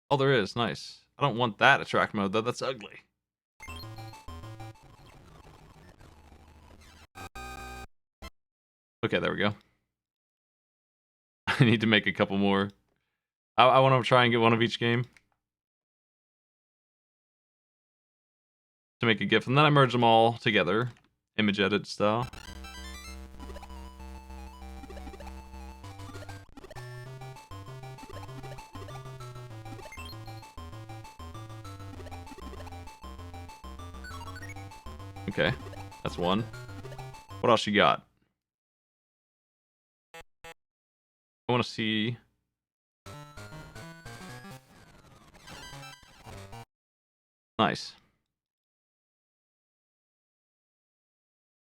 Oh, there is. Nice. I don't want that attract mode, though. That's ugly. Okay, there we go. I need to make a couple more. I want to try and get one of each game to make a GIF, and then I merge them all together, image edit style. Okay, that's one. What else you got? I want to see. Nice.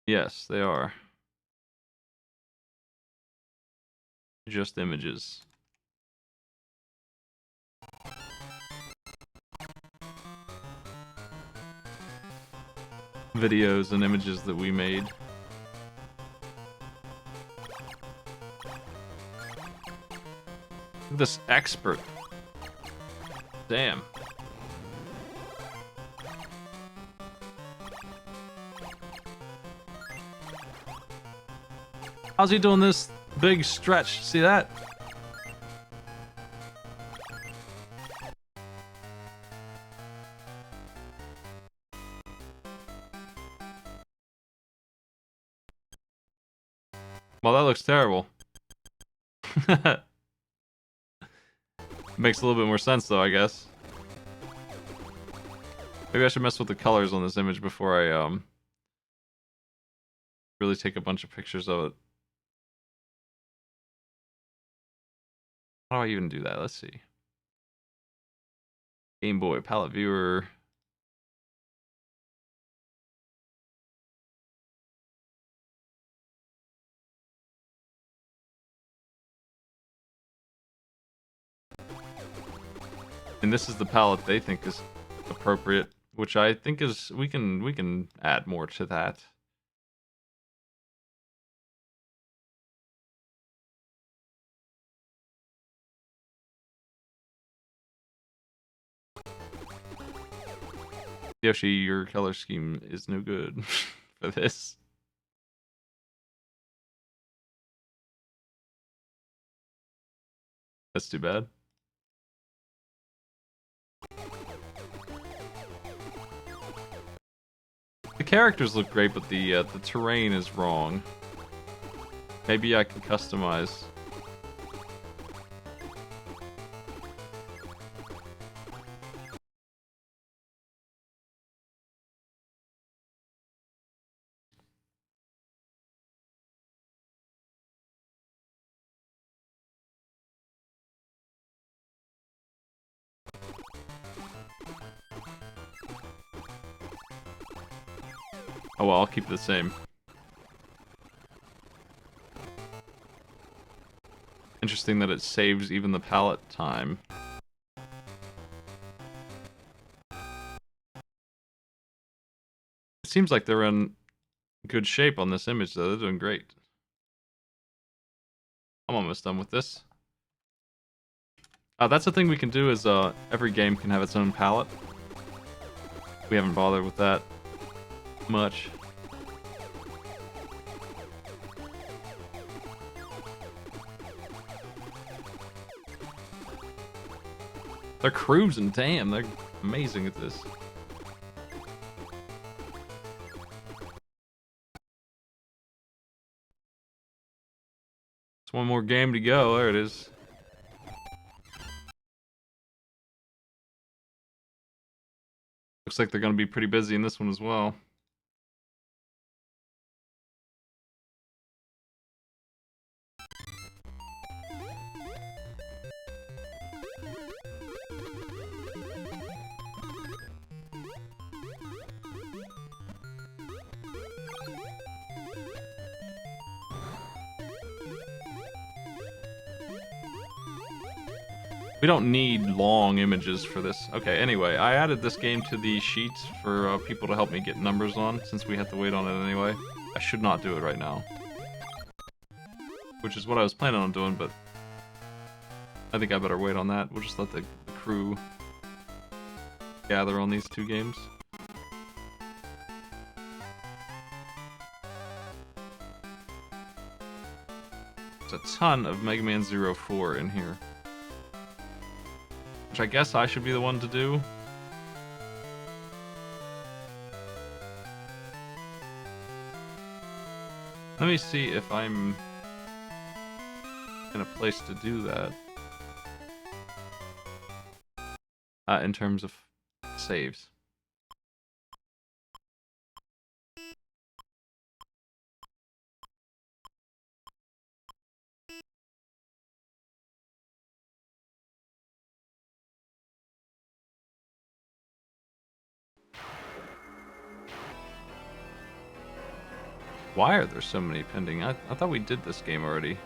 Yes, they are. Just images. Videos and images that we made. This expert. Damn. How's he doing this big stretch? See that? Well, that looks terrible. Makes a little bit more sense, though, I guess. Maybe I should mess with the colors on this image before I really take a bunch of pictures of it. How do I even do that? Let's see. Game Boy, palette viewer. And this is the palette they think is appropriate, which I think is we can add more to that. Yoshi, your color scheme is no good for this. That's too bad. The characters look great, but the terrain is wrong. Maybe I can customize. Oh well, I'll keep it the same. Interesting that it saves even the palette time. It seems like they're in good shape on this image, though. They're doing great. I'm almost done with this. That's the thing we can do is every game can have its own palette. We haven't bothered with that much. They're cruising, damn, they're amazing at this. It's one more game to go, there it is. Looks like they're gonna be pretty busy in this one as well. We don't need long images for this. Okay, anyway, I added this game to the sheets for people to help me get numbers on, since we have to wait on it anyway. I should not do it right now. Which is what I was planning on doing, but I think I better wait on that. We'll just let the crew gather on these two games. There's a ton of Mega Man 04 in here. Which I guess I should be the one to do. Let me see if I'm in a place to do that. In terms of saves. Why are there so many pending? I thought we did this game already.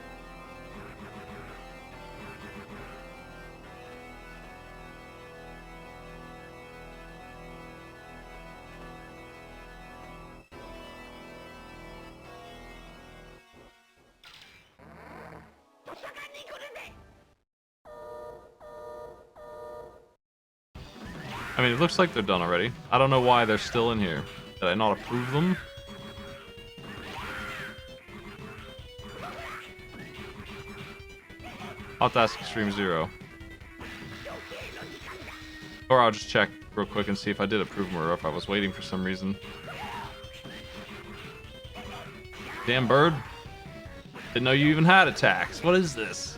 I mean, it looks like they're done already. I don't know why they're still in here. Did I not approve them? I'll have to ask Extreme Zero. Or I'll just check real quick and see if I did approve them or if I was waiting for some reason. Damn bird. Didn't know you even had attacks. What is this?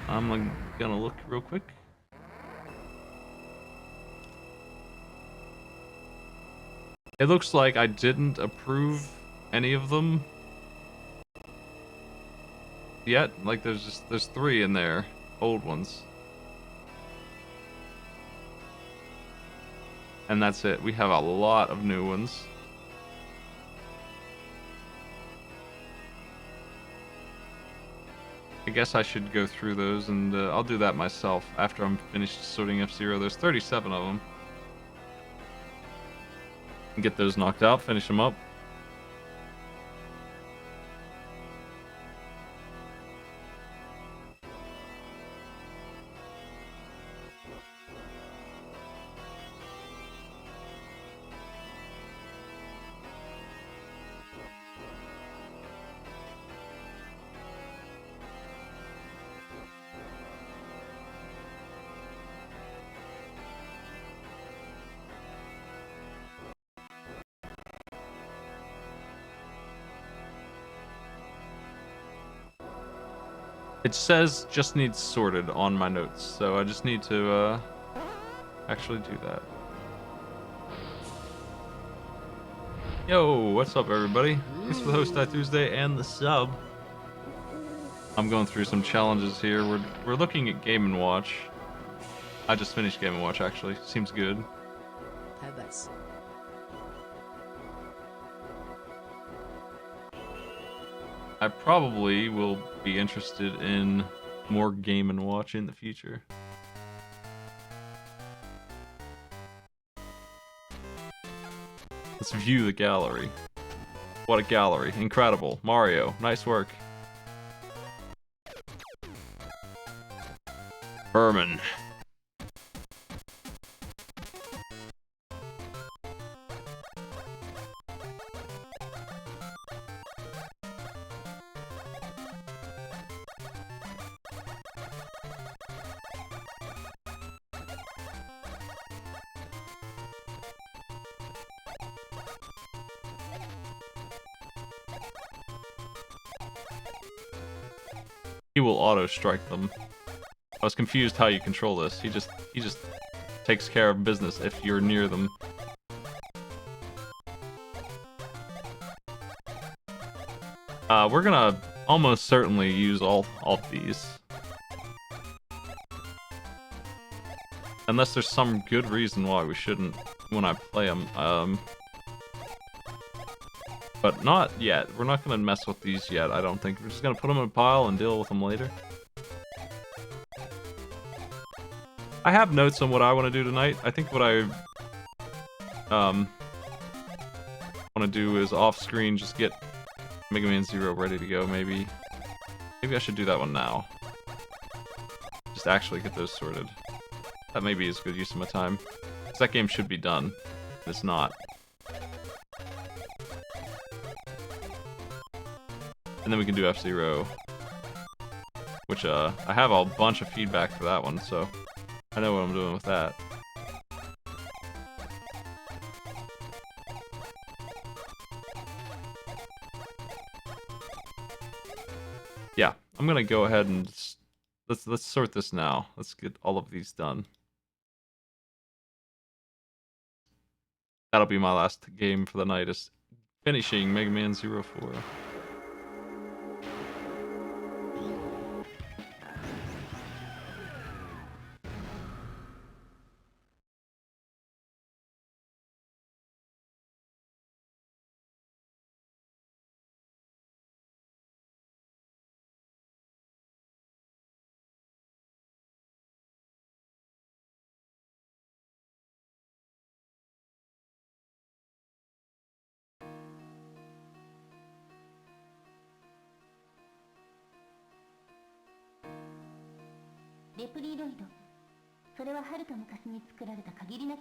I'm gonna look real quick. It looks like I didn't approve any of them yet. Like there's 3 in there, old ones. And that's it. We have a lot of new ones. I guess I should go through those, and I'll do that myself after I'm finished sorting F-Zero. There's 37 of them. Get those knocked out, finish them up. It says just needs sorted on my notes, so I just need to actually do that. Yo, what's up everybody? Thanks for the host Tuesday and the sub. I'm going through some challenges here. We're looking at Game & Watch. I just finished Game & Watch actually. Seems good. Pebas. I probably will be interested in more Game & Watch in the future. Let's view the gallery. What a gallery. Incredible. Mario, nice work. Herman. He will auto strike them. I was confused how you control this. He just takes care of business if you're near them. We're gonna almost certainly use all of these. Unless there's some good reason why we shouldn't when I play them. But not yet. We're not gonna mess with these yet, I don't think. We're just gonna put them in a pile and deal with them later. I have notes on what I want to do tonight. I think what I want to do is off-screen just get Mega Man Zero ready to go, maybe. Maybe I should do that one now. Just actually get those sorted. That maybe is good use of my time. Because that game should be done. It's not. And then we can do F-Zero. Which, I have a bunch of feedback for that one, so I know what I'm doing with that. Yeah, I'm gonna go ahead and let's sort this now. Let's get all of these done. That'll be my last game for the night, is finishing Mega Man 04.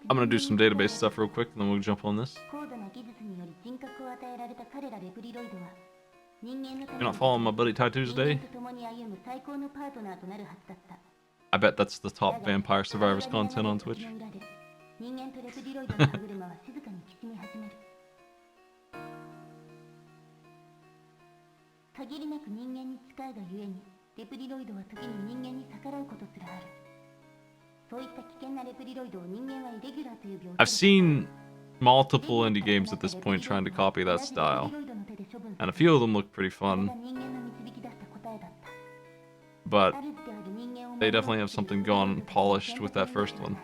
I'm gonna do some database stuff real quick, and then we'll jump on this. You're not following my buddy Ty Tuesday? I bet that's the top Vampire Survivors content on Twitch. レプリロイドは時に人間に逆らうことすらある。そういった危険なレプリロイドを人間はイレギュラーという病気 I've seen multiple indie games at this point trying to copy that style, and a few of them look pretty fun, but they definitely have something gone polished with that first one.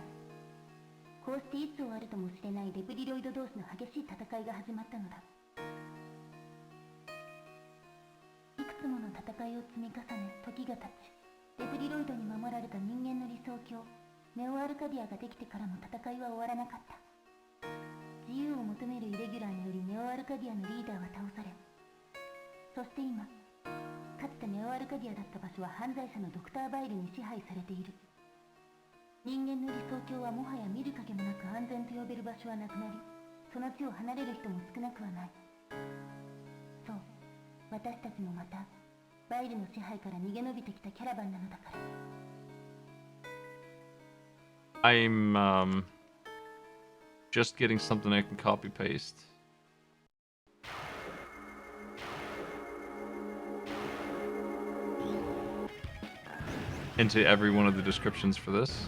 こうしていつ終わるともしれないレプリロイド同士の激しい戦いが始まったのだ。いくつもの戦いを積み重ね、時が経ち、レプリロイドに守られた人間の理想郷、ネオアルカディアができてからも戦いは終わらなかった。自由を求めるイレギュラーによりネオアルカディアのリーダーは倒され、そして今、かつてネオアルカディアだった場所は犯罪者のドクター・バイルに支配されている。人間の理想郷はもはや見る影もなく安全と呼べる場所はなくなり、その地を離れる人も少なくはない。そう、私たちもまたバイルの支配から逃げ延びてきたキャラバンなのだから。I'm just getting something I can copy paste into every one of the descriptions for this.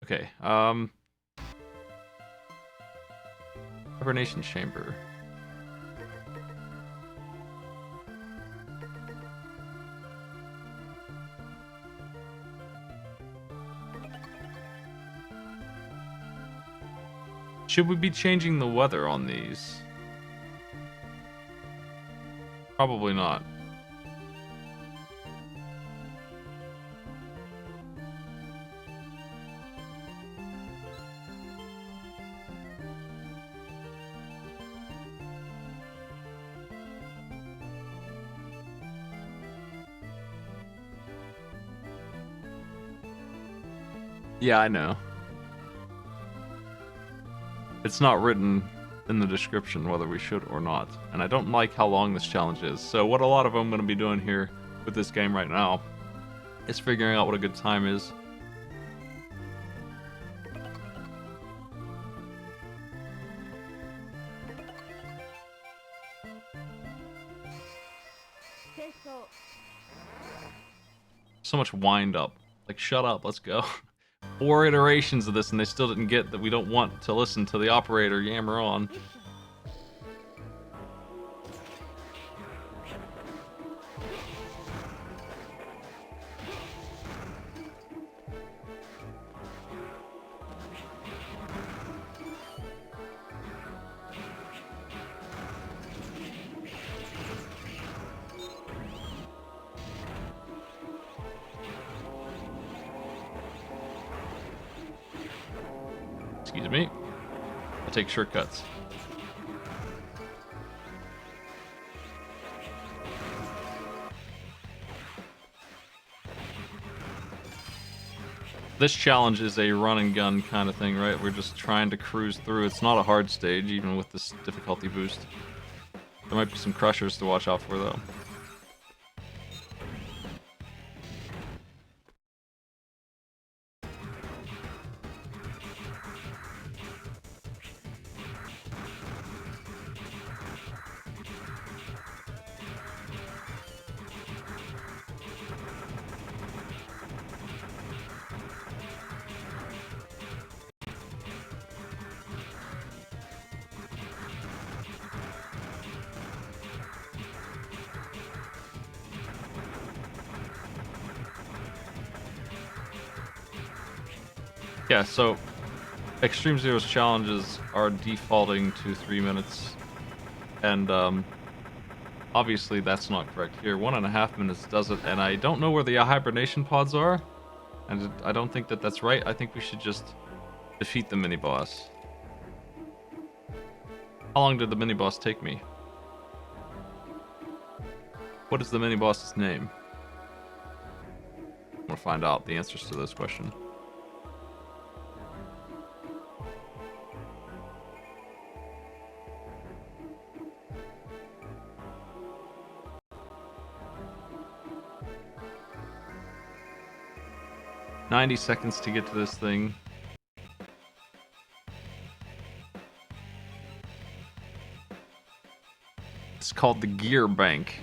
Okay, hibernation chamber. Should we be changing the weather on these? Probably not. Yeah, I know. It's not written in the description whether we should or not, and I don't like how long this challenge is. So what a lot of I'm going to be doing here with this game right now is figuring out what a good time is. So much wind up. Like, shut up, let's go. 4 iterations of this and they still didn't get that we don't want to listen to the operator yammer on. Excuse me. I take shortcuts. This challenge is a run and gun kind of thing, right? We're just trying to cruise through. It's not a hard stage, even with this difficulty boost. There might be some crushers to watch out for, though. Yeah, so Extreme Zero's challenges are defaulting to 3 minutes, and obviously that's not correct here. 1.5 minutes does it, and I don't know where the hibernation pods are, and I don't think that that's right. I think we should just defeat the mini-boss. How long did the mini-boss take me? What is the mini-boss's name? I'm gonna find out the answers to this question. 90 seconds to get to this thing. It's called the Gear Bank.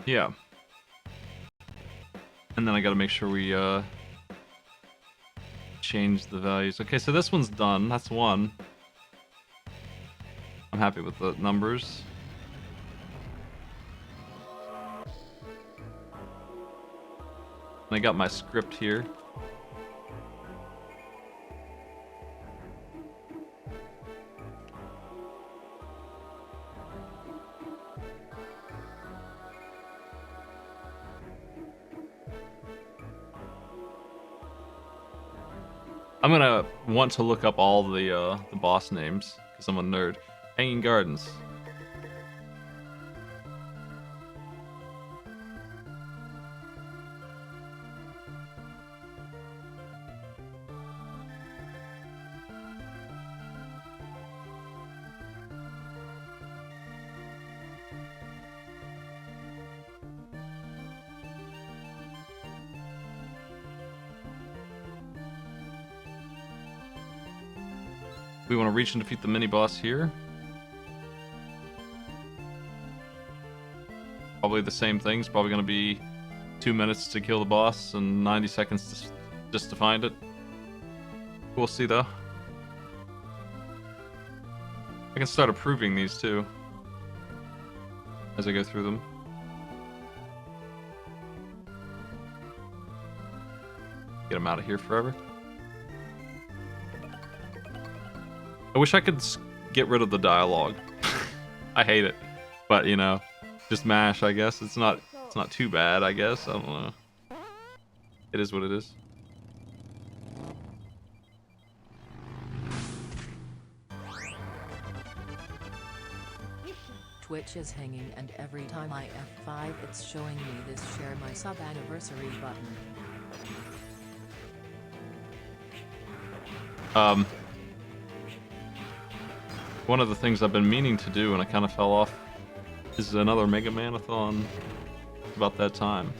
Yeah. And then I gotta make sure we change the values. Okay, so this one's done. That's one. I'm happy with the numbers. And I got my script here. I'm gonna want to look up all the boss names because I'm a nerd. Hanging Gardens. We want to reach and defeat the mini boss here. Probably the same things. Probably going to be 2 minutes to kill the boss and 90 seconds just to find it. We'll see though. I can start approving these too as I go through them. Get them out of here forever. I wish I could get rid of the dialogue. I hate it, but you know, just mash. I guess it's not too bad. I guess I don't know. It is what it is. Twitch is hanging, and every time I F5 it's showing me this share my sub anniversary button. One of the things I've been meaning to do, and I kind of fell off, is another Mega Man-a-thon about that time.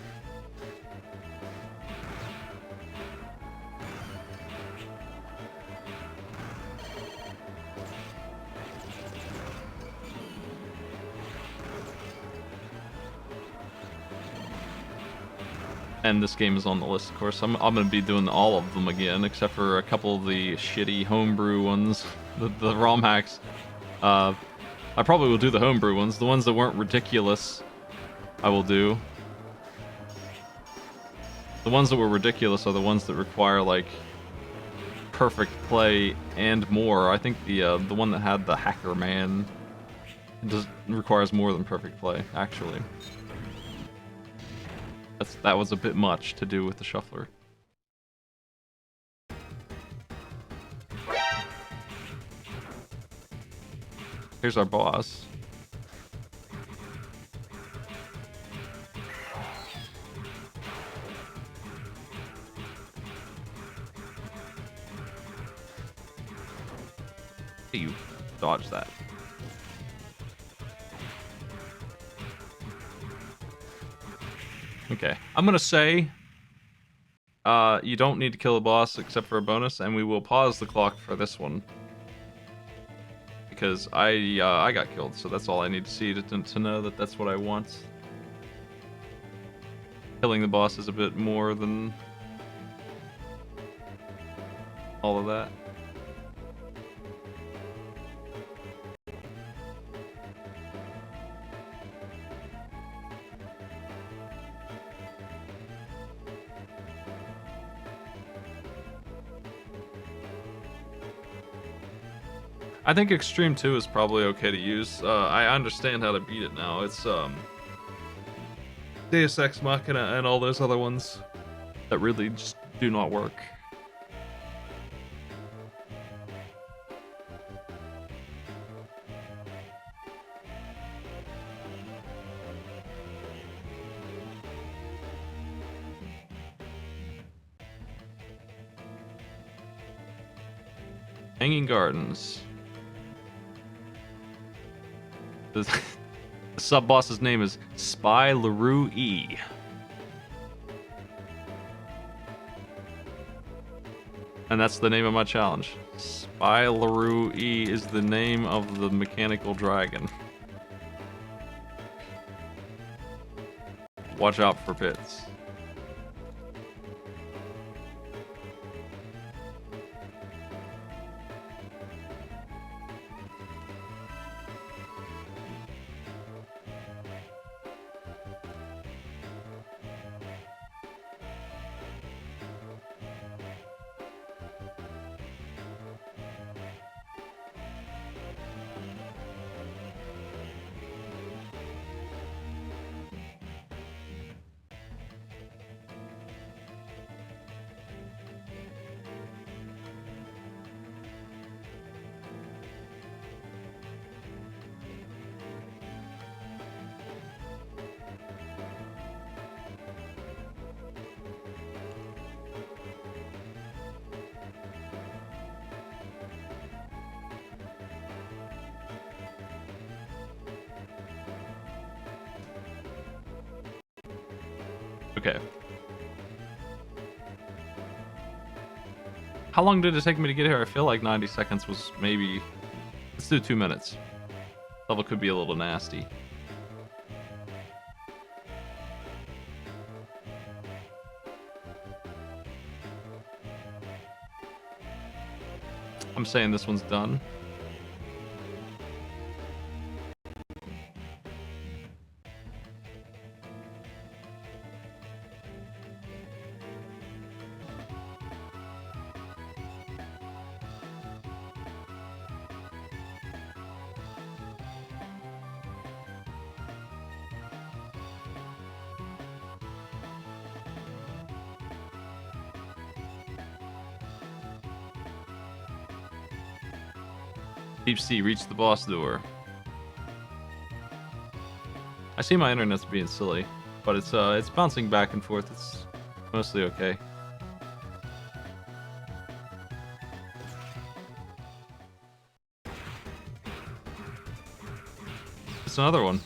And this game is on the list, of course. I'm going to be doing all of them again, except for a couple of the shitty homebrew ones, the ROM hacks. I probably will do the homebrew ones. The ones that weren't ridiculous, I will do. The ones that were ridiculous are the ones that require, like, perfect play and more. I think the one that had the Hacker Man requires more than perfect play, actually. That was a bit much to do with the shuffler. Here's our boss. Hey, you dodge that. Okay, I'm gonna say you don't need to kill a boss except for a bonus, and we will pause the clock for this one because I got killed, so that's all I need to see to know that that's what I want. Killing the boss is a bit more than all of that. I think Extreme 2 is probably okay to use. I understand how to beat it now. It's Deus Ex Machina and all those other ones that really just do not work. Hanging Gardens. The sub-boss's name is Spy LaRue E. And that's the name of my challenge. Spy LaRue E is the name of the mechanical dragon. Watch out for pits. Okay. How long did it take me to get here? I feel like 90 seconds was maybe... Let's do 2 minutes. Level could be a little nasty. I'm saying this one's done. Deep Sea, reach the boss door. I see my internet's being silly, but it's bouncing back and forth. It's mostly okay. It's another one.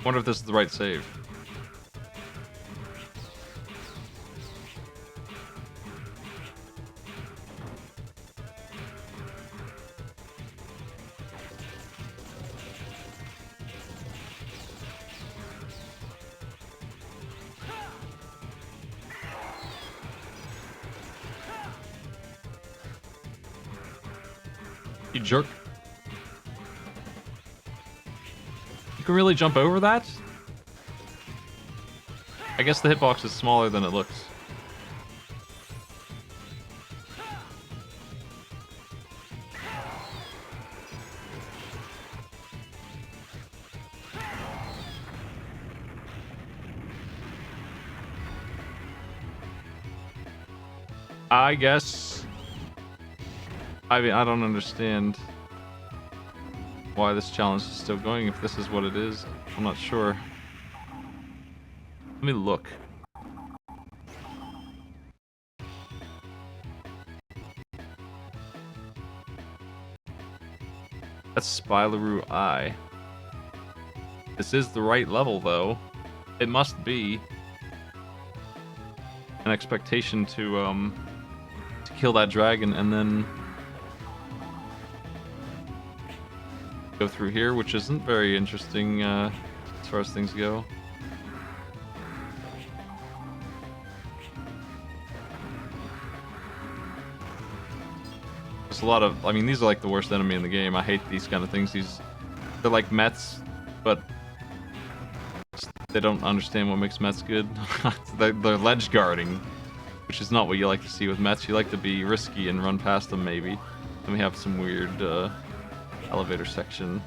Wonder if this is the right save. You jerk. You can really jump over that? I guess the hitbox is smaller than it looks. I guess... I mean, I don't understand why this challenge is still going if this is what it is. I'm not sure. Let me look. That's Spy LaRue I. This is the right level, though. It must be an expectation to kill that dragon and then go through here, which isn't very interesting as far as things go. There's a lot of... I mean, these are like the worst enemy in the game. I hate these kind of things. They're like Mets, but they don't understand what makes Mets good. They're ledge guarding. which is not what you like to see with Mets. You like to be risky and run past them, maybe. Then we have some weird elevator section.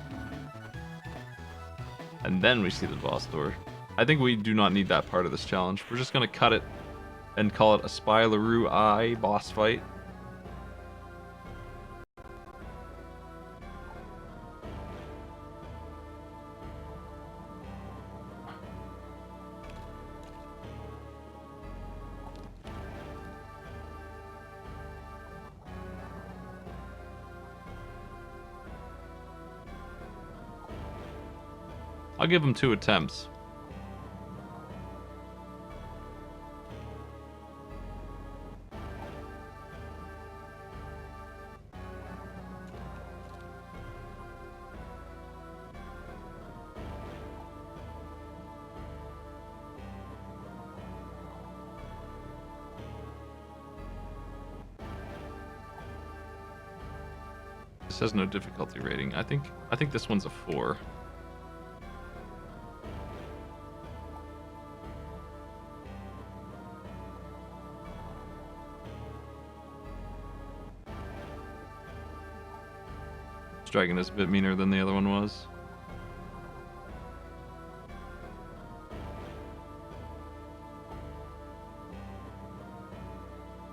And then we see the boss door. I think we do not need that part of this challenge. We're just going to cut it and call it a Spylaroo Eye boss fight. I'll give him 2 attempts. This has no difficulty rating. I think this one's a 4. This dragon is a bit meaner than the other one was.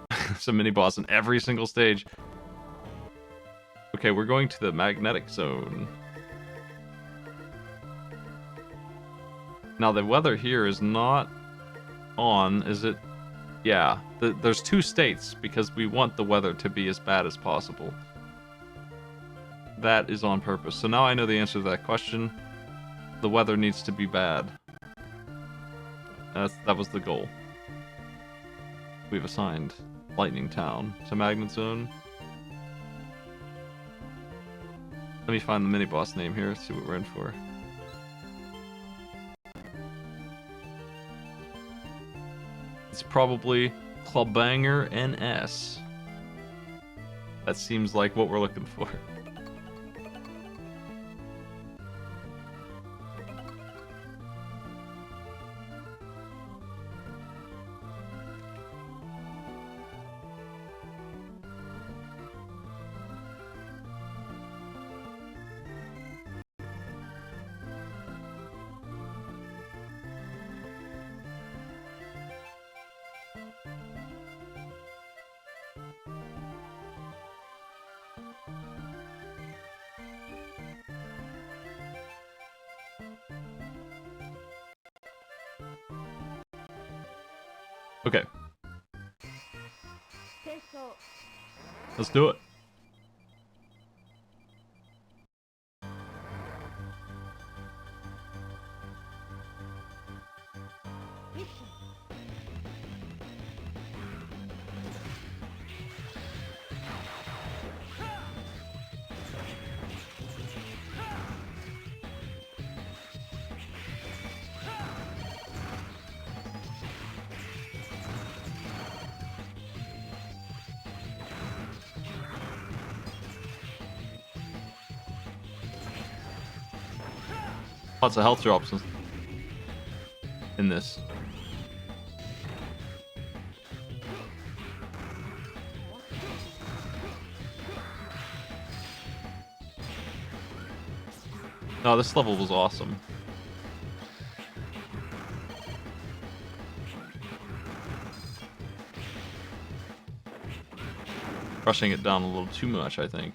There's a mini boss in every single stage. Okay, we're going to the magnetic zone. Now the weather here is not on, is it? Yeah, there's 2 states because we want the weather to be as bad as possible. That is on purpose. So now I know the answer to that question. The weather needs to be bad. That was the goal. We've assigned Lightning Town to Magnet Zone. Let me find the mini-boss name here, see what we're in for. It's probably Clubbanger NS. That seems like what we're looking for. Okay. Let's do it. Lots of health drops in this. No, this level was awesome. Rushing it down a little too much, I think.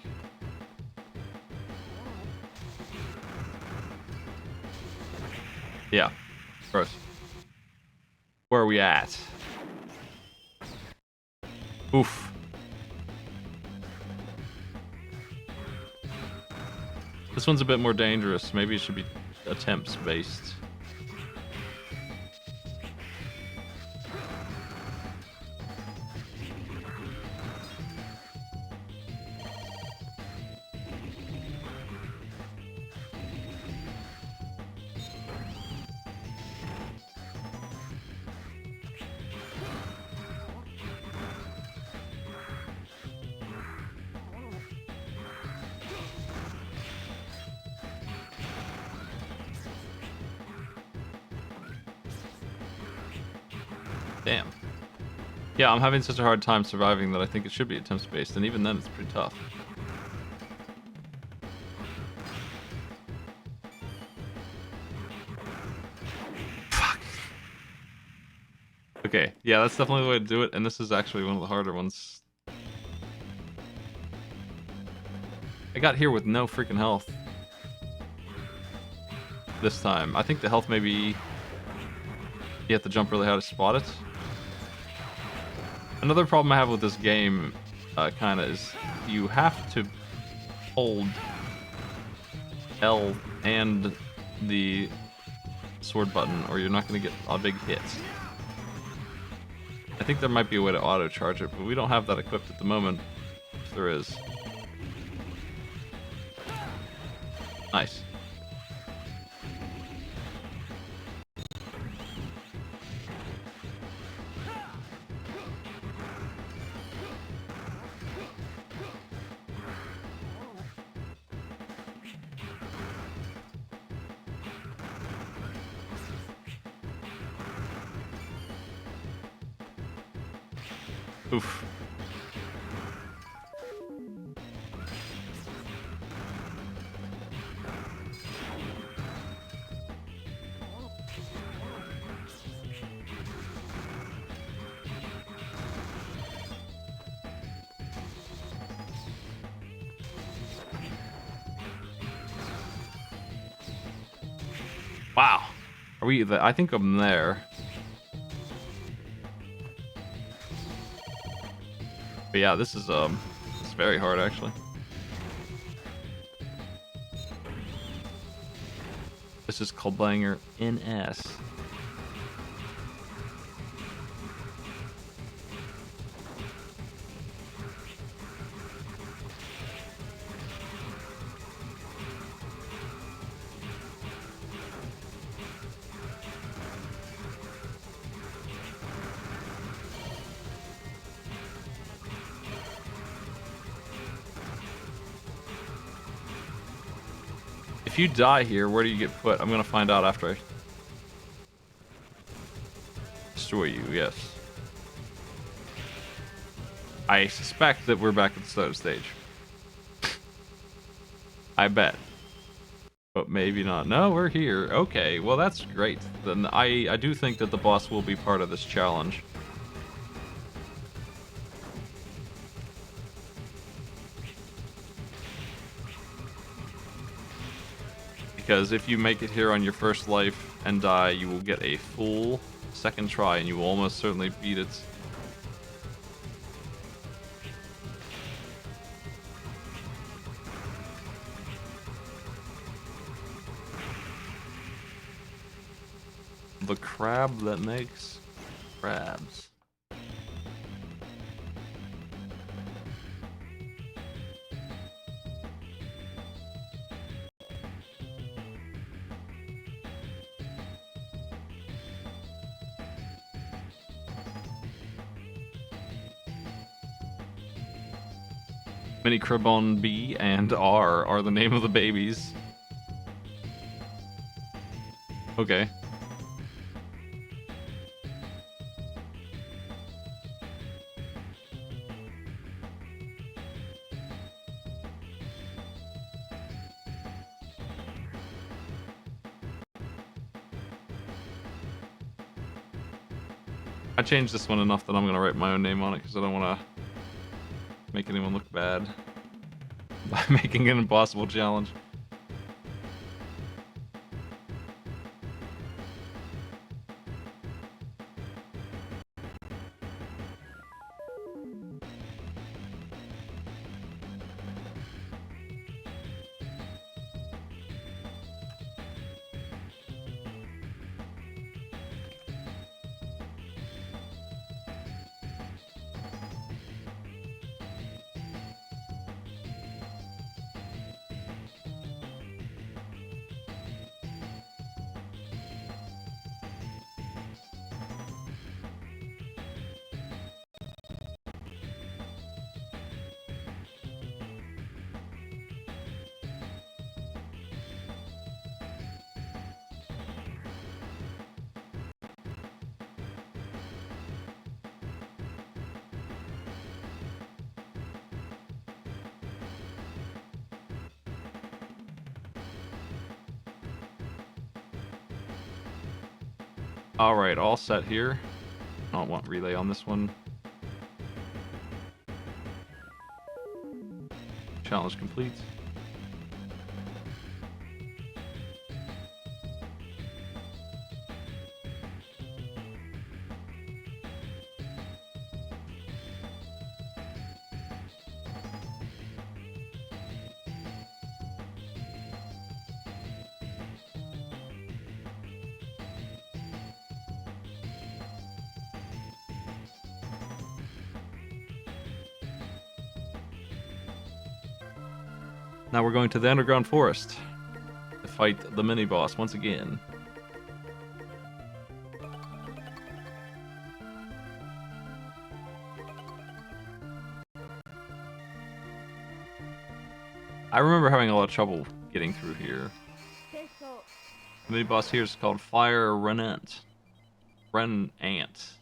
Yeah, gross. Where are we at? Oof. This one's a bit more dangerous. Maybe it should be attempts based. Damn. Yeah, I'm having such a hard time surviving that I think it should be attempts-based, and even then it's pretty tough. Fuck. Okay, yeah, that's definitely the way to do it, and this is actually one of the harder ones. I got here with no freaking health. This time. I think the health maybe... You have to jump really high to spot it. Another problem I have with this game, kinda, is you have to hold L and the sword button, or you're not gonna get a big hit. I think there might be a way to auto-charge it, but we don't have that equipped at the moment. If there is. Nice. Oof. Wow. Are we... I think I'm there. But yeah, this is it's very hard actually. This is Kullbanger NS. If you die here, where do you get put? I'm gonna find out after I destroy you, yes. I suspect that we're back at the start of the stage. I bet. But maybe not. No, we're here. Okay, well that's great. Then I do think that the boss will be part of this challenge. Because if you make it here on your first life and die, you will get a full second try and you will almost certainly beat it. The crab that makes crabs. Mini Cribon B and R are the name of the babies. Okay. I changed this one enough that I'm gonna write my own name on it because I don't want to make anyone look bad by making an impossible challenge. Alright, all set here. I don't want relay on this one. Challenge complete. Now we're going to the underground forest to fight the mini boss once again. I remember having a lot of trouble getting through here. The mini boss here is called Fire Renant. Renant.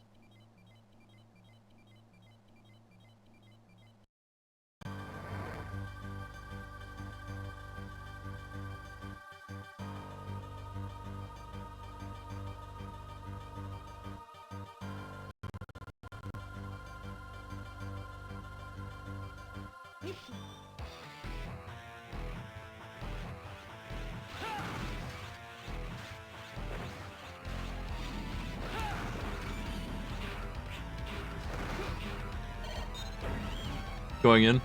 Going in.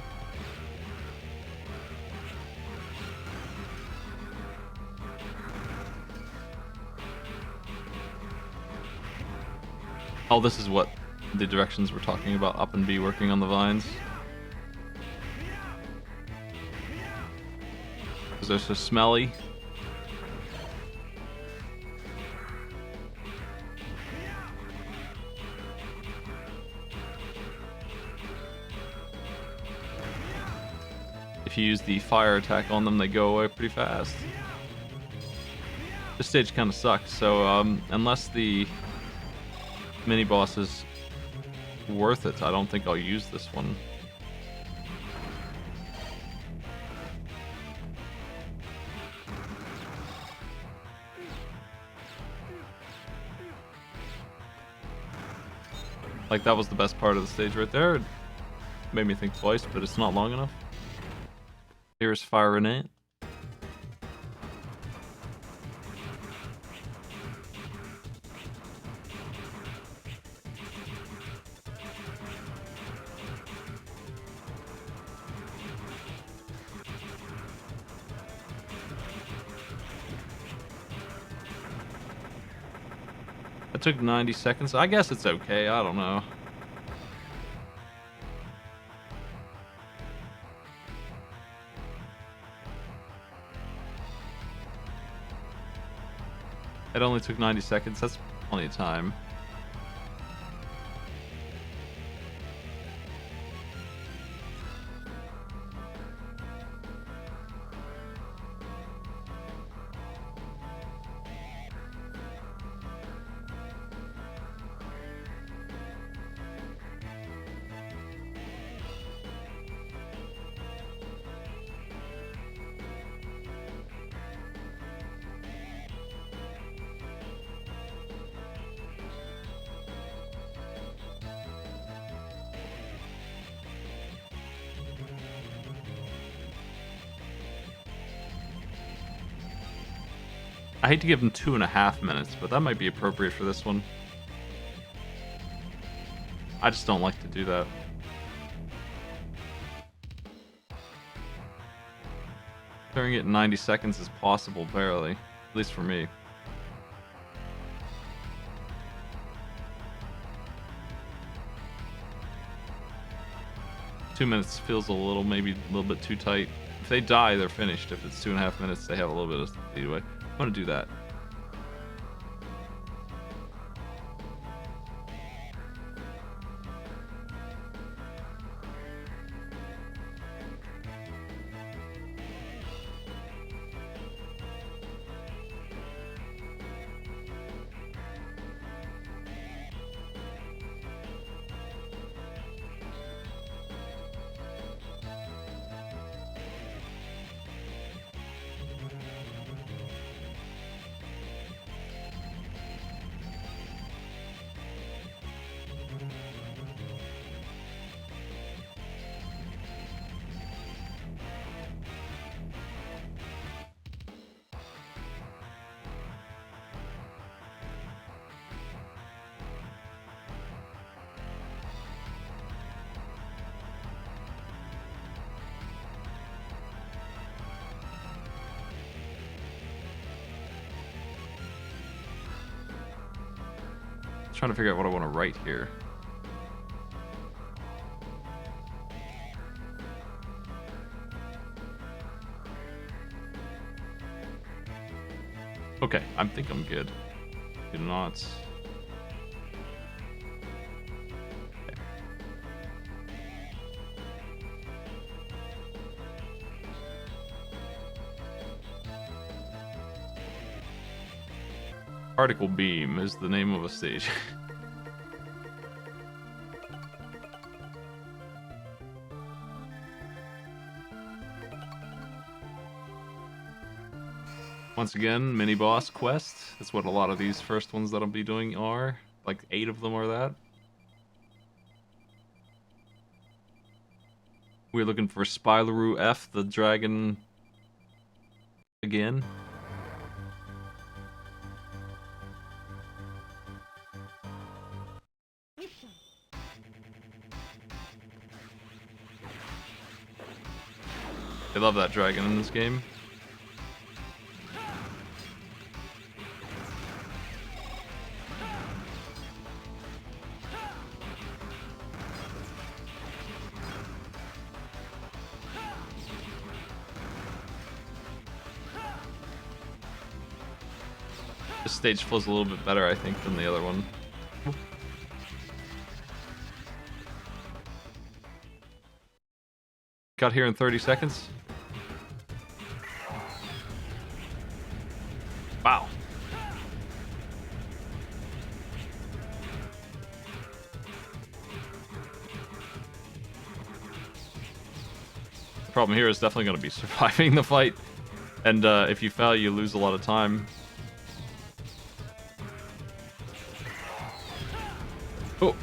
Oh, this is what the directions we're talking about. Up and B working on the vines. Because they're so smelly. If you use the fire attack on them, they go away pretty fast. This stage kind of sucks, so unless the mini boss is worth it, I don't think I'll use this one. Like, that was the best part of the stage right there. It made me think twice, but it's not long enough. Here's Fire Renate. It took 90 seconds. I guess it's okay. I don't know. It only took 90 seconds. That's plenty of time. I hate to give them 2.5 minutes, but that might be appropriate for this one. I just don't like to do that. Clearing it in 90 seconds is possible, barely. At least for me. Two minutes feels maybe a little bit too tight. If they die, they're finished. If it's 2.5 minutes, they have a little bit of leeway. I'm gonna do that. Trying to figure out what I want to write here. Okay, I think I'm good. Do not. Okay. Particle beam is the name of a stage. Once again, mini boss quest. That's what a lot of these first ones that I'll be doing are. Like 8 of them are that. We're looking for Spylaroo F, the dragon again. I love that dragon in this game. This stage feels a little bit better, I think, than the other one. Got here in 30 seconds. Wow. The problem here is definitely going to be surviving the fight. And if you fail, you lose a lot of time. Oh.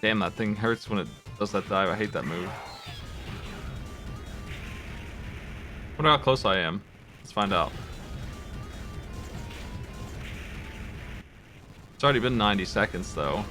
Damn, that thing hurts when it does that dive. I hate that move. Wonder how close I am. Let's find out. It's already been 90 seconds, though.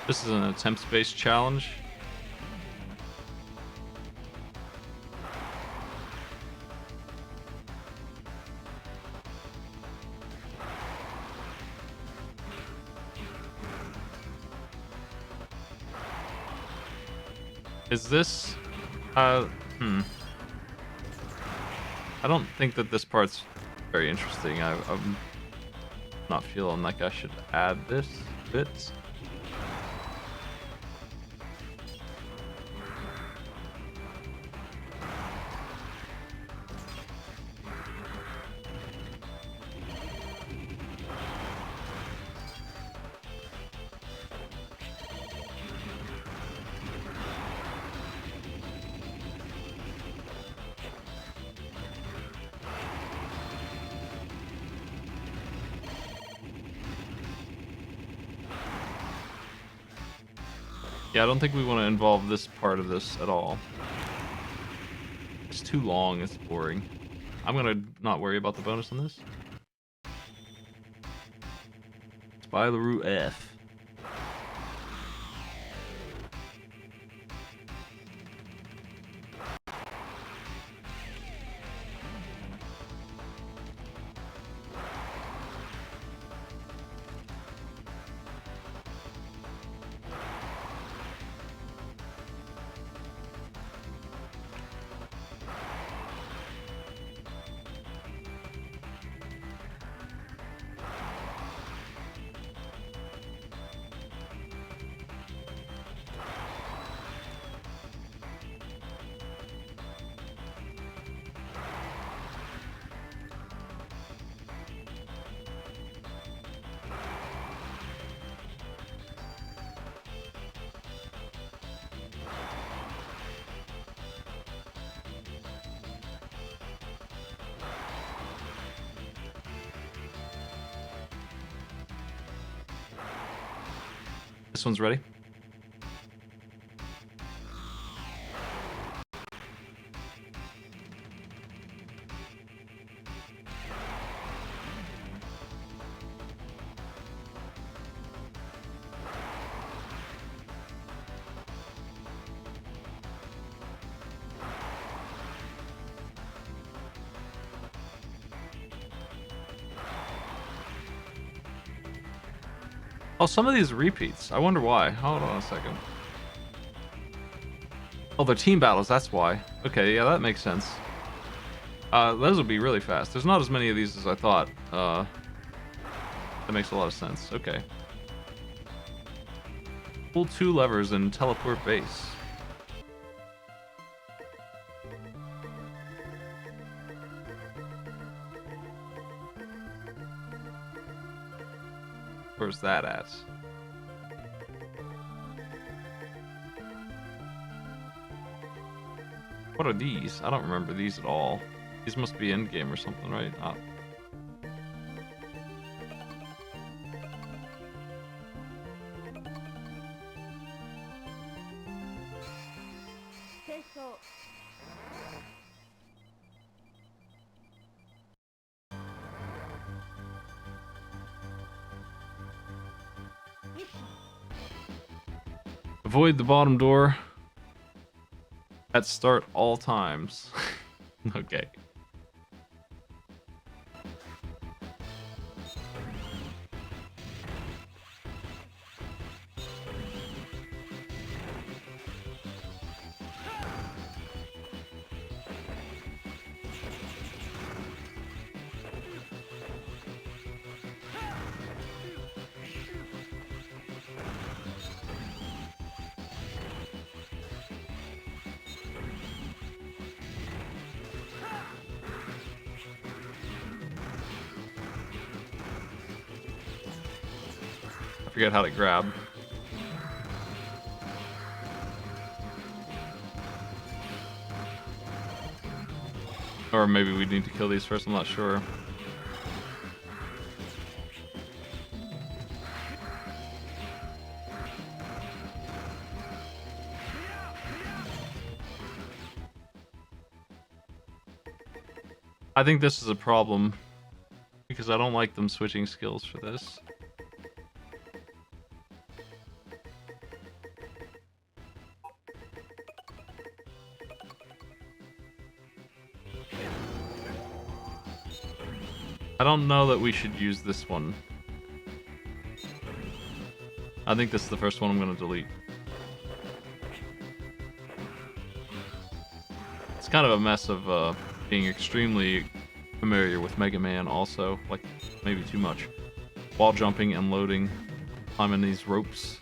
This is an attempt-based challenge. Is this... I don't think that this part's very interesting. I'm not feeling like I should add this bit. Yeah, I don't think we want to involve this part of this at all. It's too long, it's boring. I'm gonna not worry about the bonus on this. Spylaroo F. This one's ready. Oh, some of these repeats. I wonder why. Hold on a second. Oh, they're team battles, that's why. Okay, yeah, that makes sense. Those will be really fast. There's not as many of these as I thought. That makes a lot of sense. Okay. Pull 2 levers and teleport base. Where's that at? What are these? I don't remember these at all. These must be in-game or something, right? Oh. Avoid the bottom door at start all times. Okay. I forget how to grab. Or maybe we need to kill these first, I'm not sure. I think this is a problem, because I don't like them switching skills for this. I don't know that we should use this one. I think this is the first one I'm going to delete. It's kind of a mess of being extremely familiar with Mega Man also, like maybe too much. Wall jumping and loading, climbing these ropes.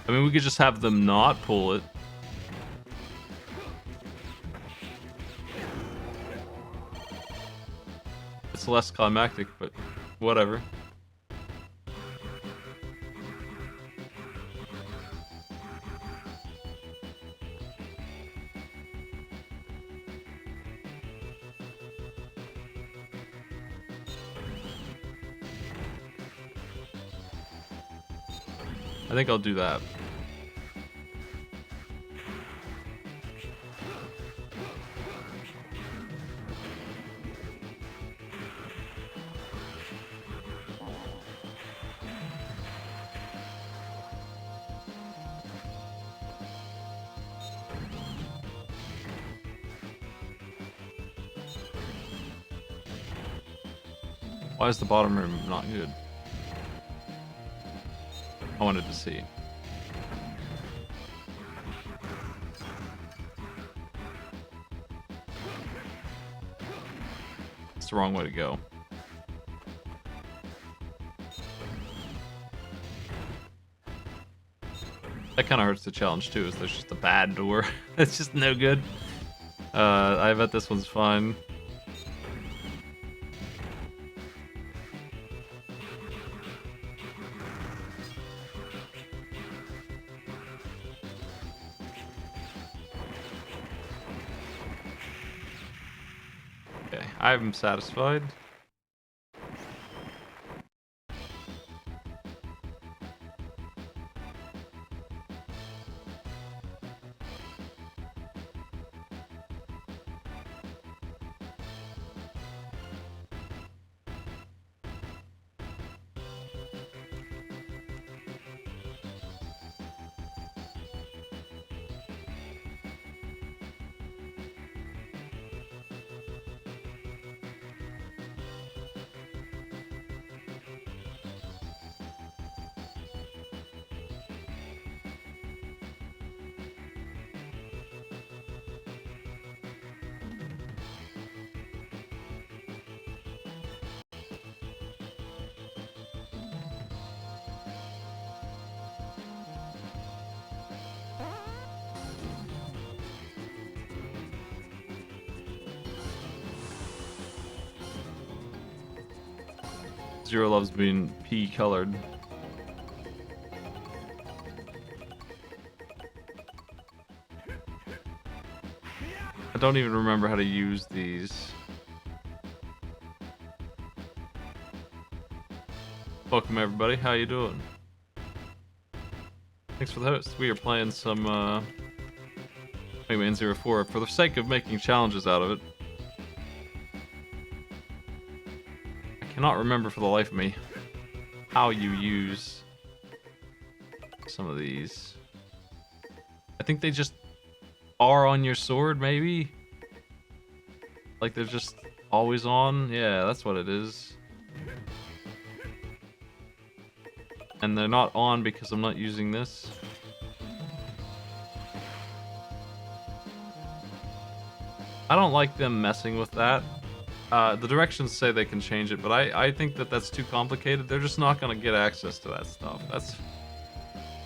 I mean, we could just have them not pull it. It's less climactic, but whatever. I think I'll do that. Why is the bottom room not good? I wanted to see. It's the wrong way to go. That kind of hurts the challenge too, is there's just a bad door. It's just no good. I bet this one's fine. Okay, I'm satisfied. Zero loves being pea colored. I don't even remember how to use these. Welcome everybody, how you doing? Thanks for the host. We are playing some Mega Man 04 for the sake of making challenges out of it. I cannot remember for the life of me how you use some of these. I think they just are on your sword, maybe? Like they're just always on? Yeah, that's what it is. And they're not on because I'm not using this. I don't like them messing with that. The directions say they can change it, but I think that that's too complicated. They're just not going to get access to that stuff. That's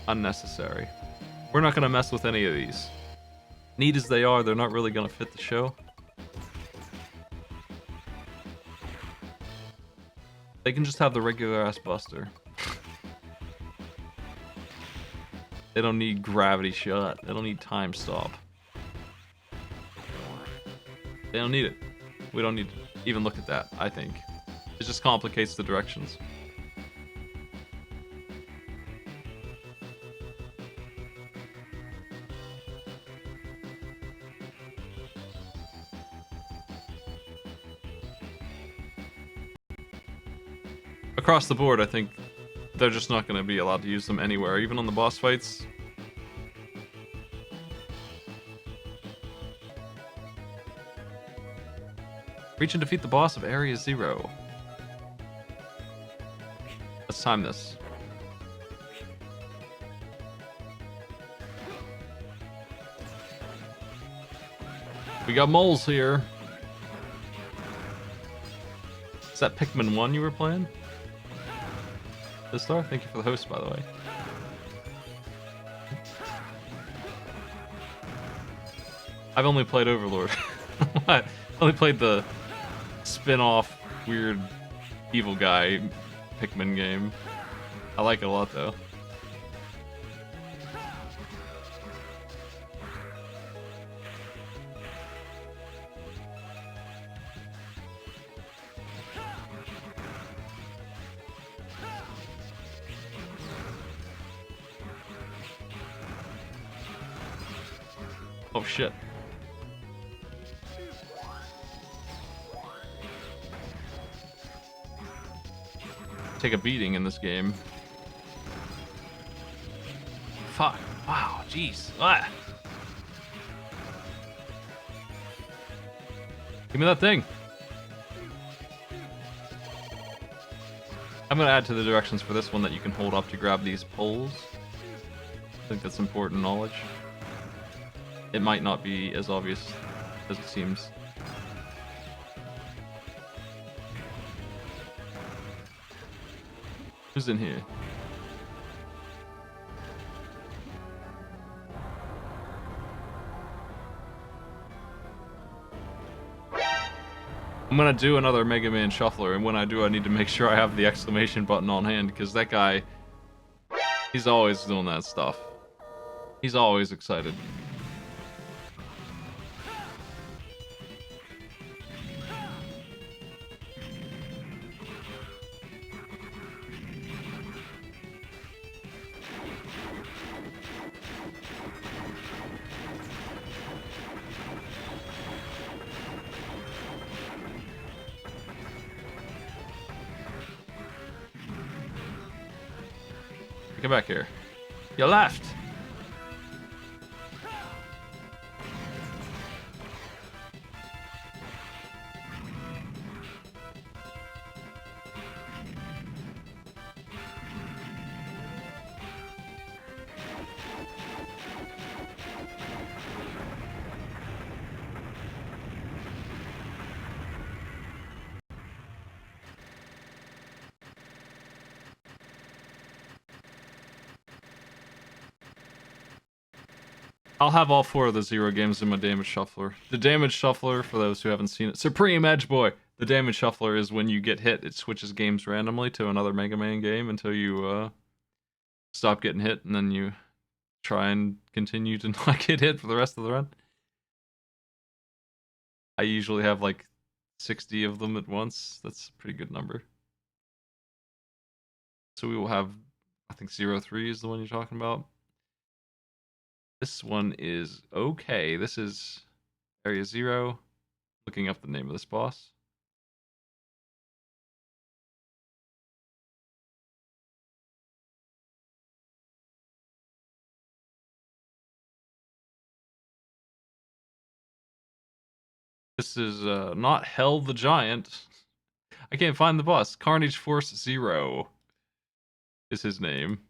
unnecessary. We're not going to mess with any of these. Neat as they are, they're not really going to fit the show. They can just have the regular ass buster. They don't need gravity shot. They don't need time stop. They don't need it. We don't need to even look at that, I think. It just complicates the directions. Across the board, I think they're just not going to be allowed to use them anywhere, even on the boss fights. Reach and defeat the boss of Area 0. Let's time this. We got moles here. Is that Pikmin 1 you were playing? This star? Thank you for the host, by the way. I've only played Overlord. What? I only played the spin-off weird evil guy Pikmin game. I like it a lot though. Oh shit. Take a beating in this game. Fuck. Wow, jeez. Ah. Give me that thing. I'm gonna add to the directions for this one that you can hold up to grab these poles. I think that's important knowledge. It might not be as obvious as it seems. Who's in here? I'm gonna do another Mega Man Shuffler, and when I do, I need to make sure I have the exclamation button on hand, because that guy, he's always doing that stuff. He's always excited. Get back here. You left! I'll have all 4 of the Zero games in my Damage Shuffler. The Damage Shuffler, for those who haven't seen it, Supreme Edge Boy! The Damage Shuffler is when you get hit, it switches games randomly to another Mega Man game until you stop getting hit, and then you try and continue to not get hit for the rest of the run. I usually have like 60 of them at once. That's a pretty good number. So we will have, I think 03 is the one you're talking about. This one is okay. This is Area 0. Looking up the name of this boss. This is not Hell the Giant. I can't find the boss. Carnage Force 0 is his name.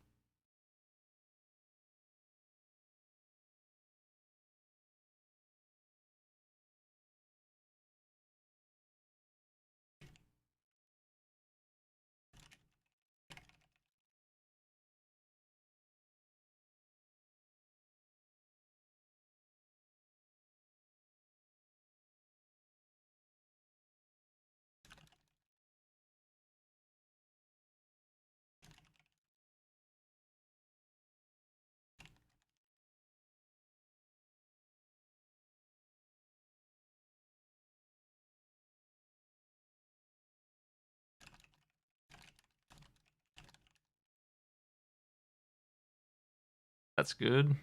That's good.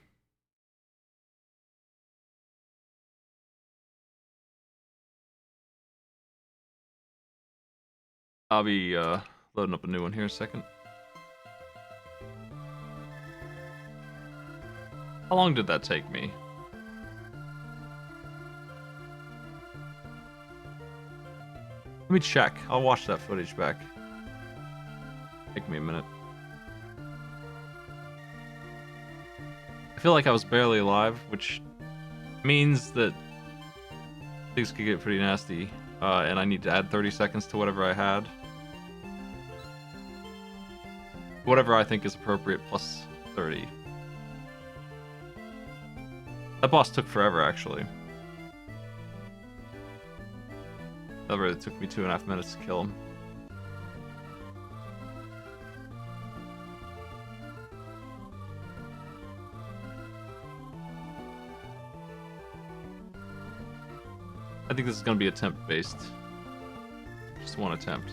I'll be loading up a new one here in a second. How long did that take me? Let me check. I'll watch that footage back. Take me a minute. I feel like I was barely alive, which means that things could get pretty nasty, and I need to add 30 seconds to whatever I had. Whatever I think is appropriate plus 30. That boss took forever, actually. It took me 2.5 minutes to kill him. I think this is going to be attempt-based. Just one attempt.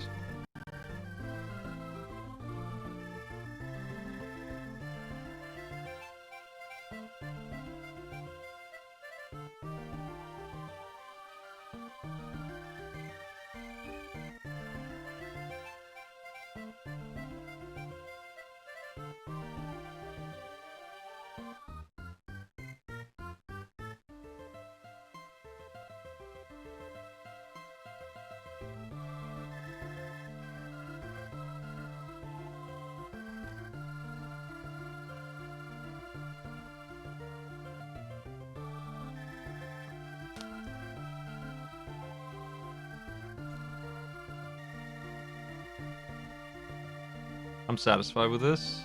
I'm satisfied with this.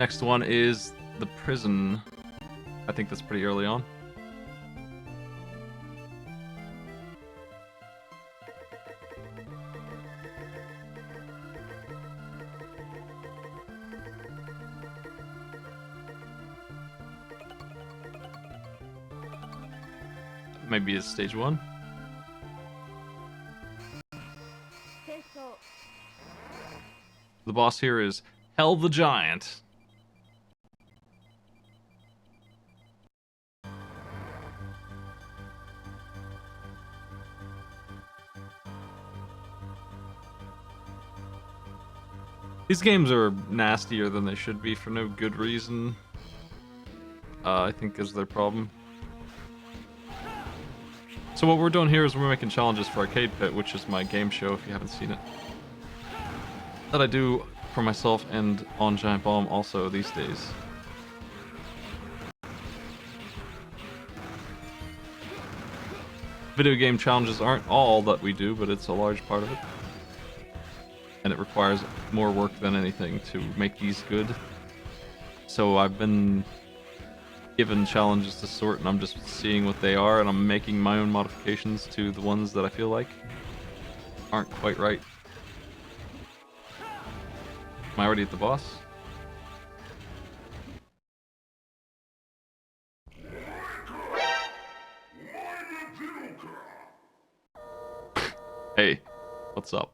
Next one is the prison. I think that's pretty early on. Maybe it's stage 1. The boss here is Hell the Giant. These games are nastier than they should be for no good reason. I think is their problem. So what we're doing here is we're making challenges for Arcade Pit, which is my game show if you haven't seen it. That I do for myself and on Giant Bomb also these days. Video game challenges aren't all that we do, but it's a large part of it. And it requires more work than anything to make these good. So I've been given challenges to sort, and I'm just seeing what they are, and I'm making my own modifications to the ones that I feel like aren't quite right. Am I already at the boss? Hey, what's up?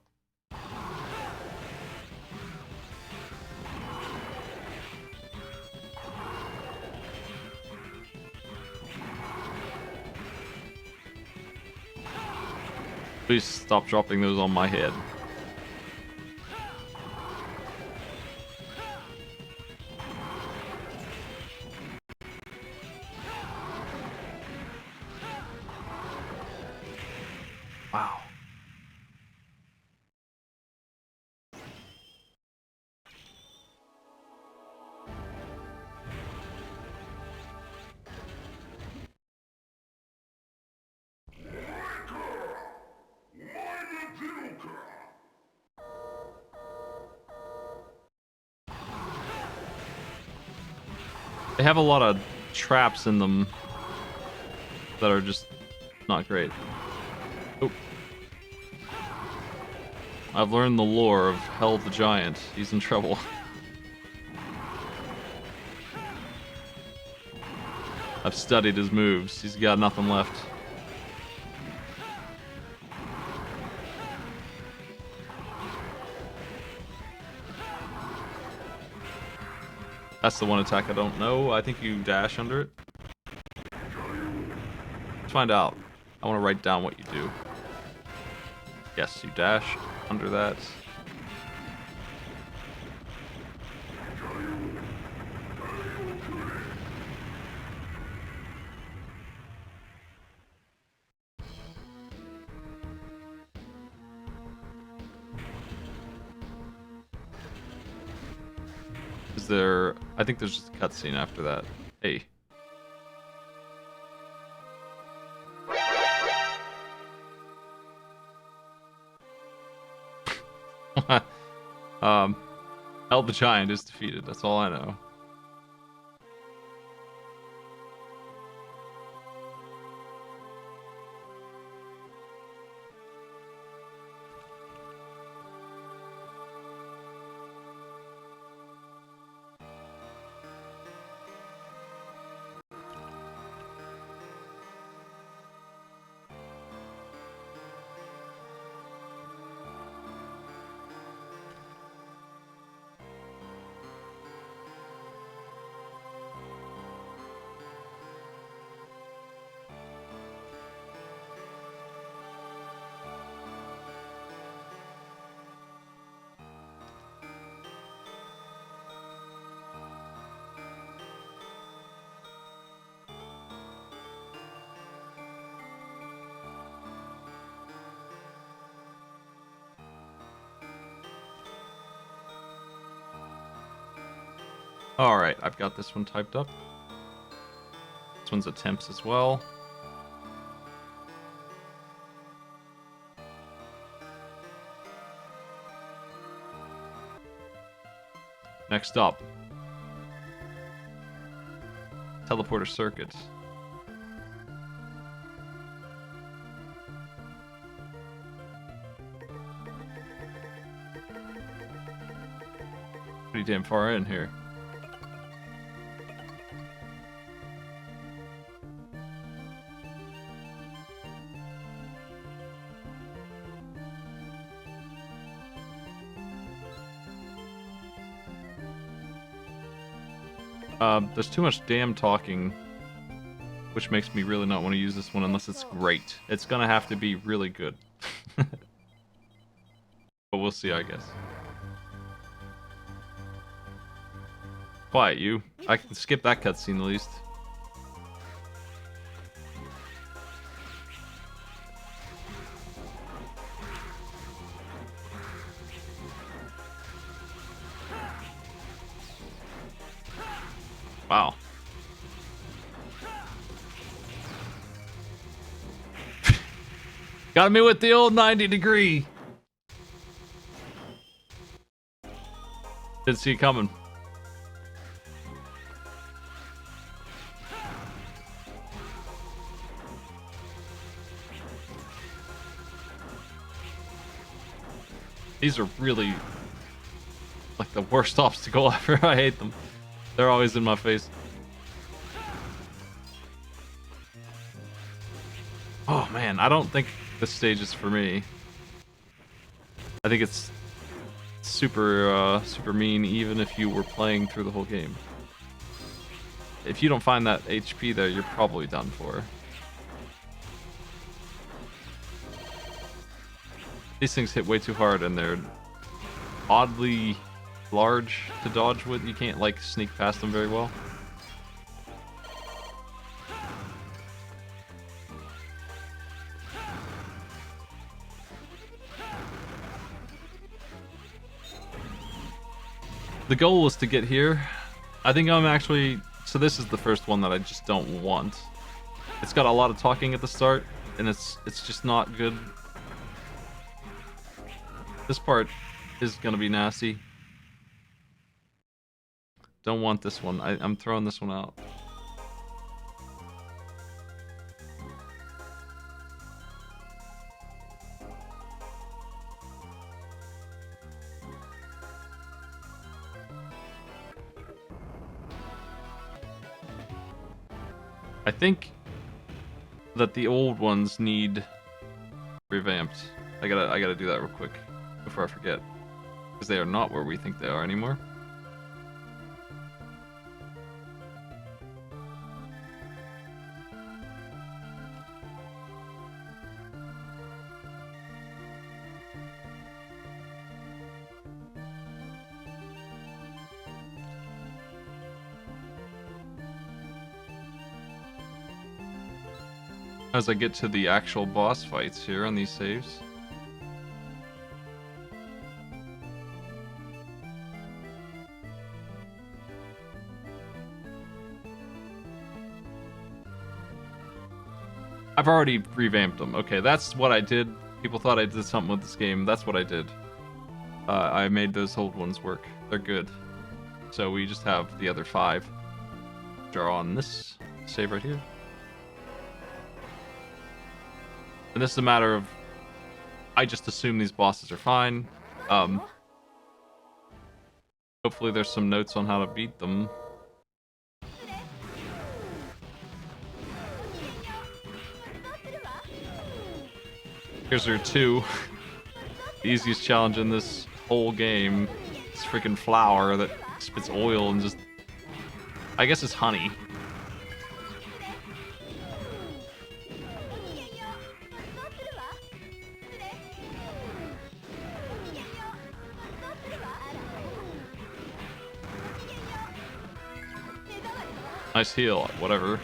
Please stop dropping those on my head. Wow. They have a lot of traps in them that are just not great. Oh. I've learned the lore of Hell the Giant. He's in trouble. I've studied his moves. He's got nothing left. That's the one attack I don't know. I think you dash under it. Let's find out. I want to write down what you do. Yes, you dash under that. Is there... I think there's just a cutscene after that. Hey. Hell the Giant is defeated. That's all I know. Alright, I've got this one typed up. This one's attempts as well. Next up, teleporter circuit. Pretty damn far in here. There's too much damn talking, which makes me really not want to use this one unless it's great. It's gonna have to be really good. But we'll see, I guess. Quiet, you. I can skip that cutscene at least. Wow. Got me with the old 90-degree. Didn't see it coming. These are really like the worst obstacle ever. I hate them. They're always in my face. Oh man, I don't think this stage is for me. I think it's super super mean even if you were playing through the whole game. If you don't find that HP there, you're probably done for. These things hit way too hard and they're oddly large to dodge with. You can't like sneak past them very well. The goal was to get here. I think I'm actually... So this is the first one that I just don't want. It's got a lot of talking at the start, and it's just not good. This part is gonna be nasty. Don't want this one. I'm throwing this one out. I think that the old ones need revamped. I gotta do that real quick before I forget, because they are not where we think they are anymore. As I get to the actual boss fights here on these saves. I've already revamped them. Okay, that's what I did. People thought I did something with this game. That's what I did. I made those old ones work. They're good. So we just have the other 5. Which are on this save right here. And this is a matter of, I just assume these bosses are fine. Hopefully there's some notes on how to beat them. Here's her 2. The easiest challenge in this whole game. This freaking flower that spits oil and just... I guess it's honey. Nice heal, whatever.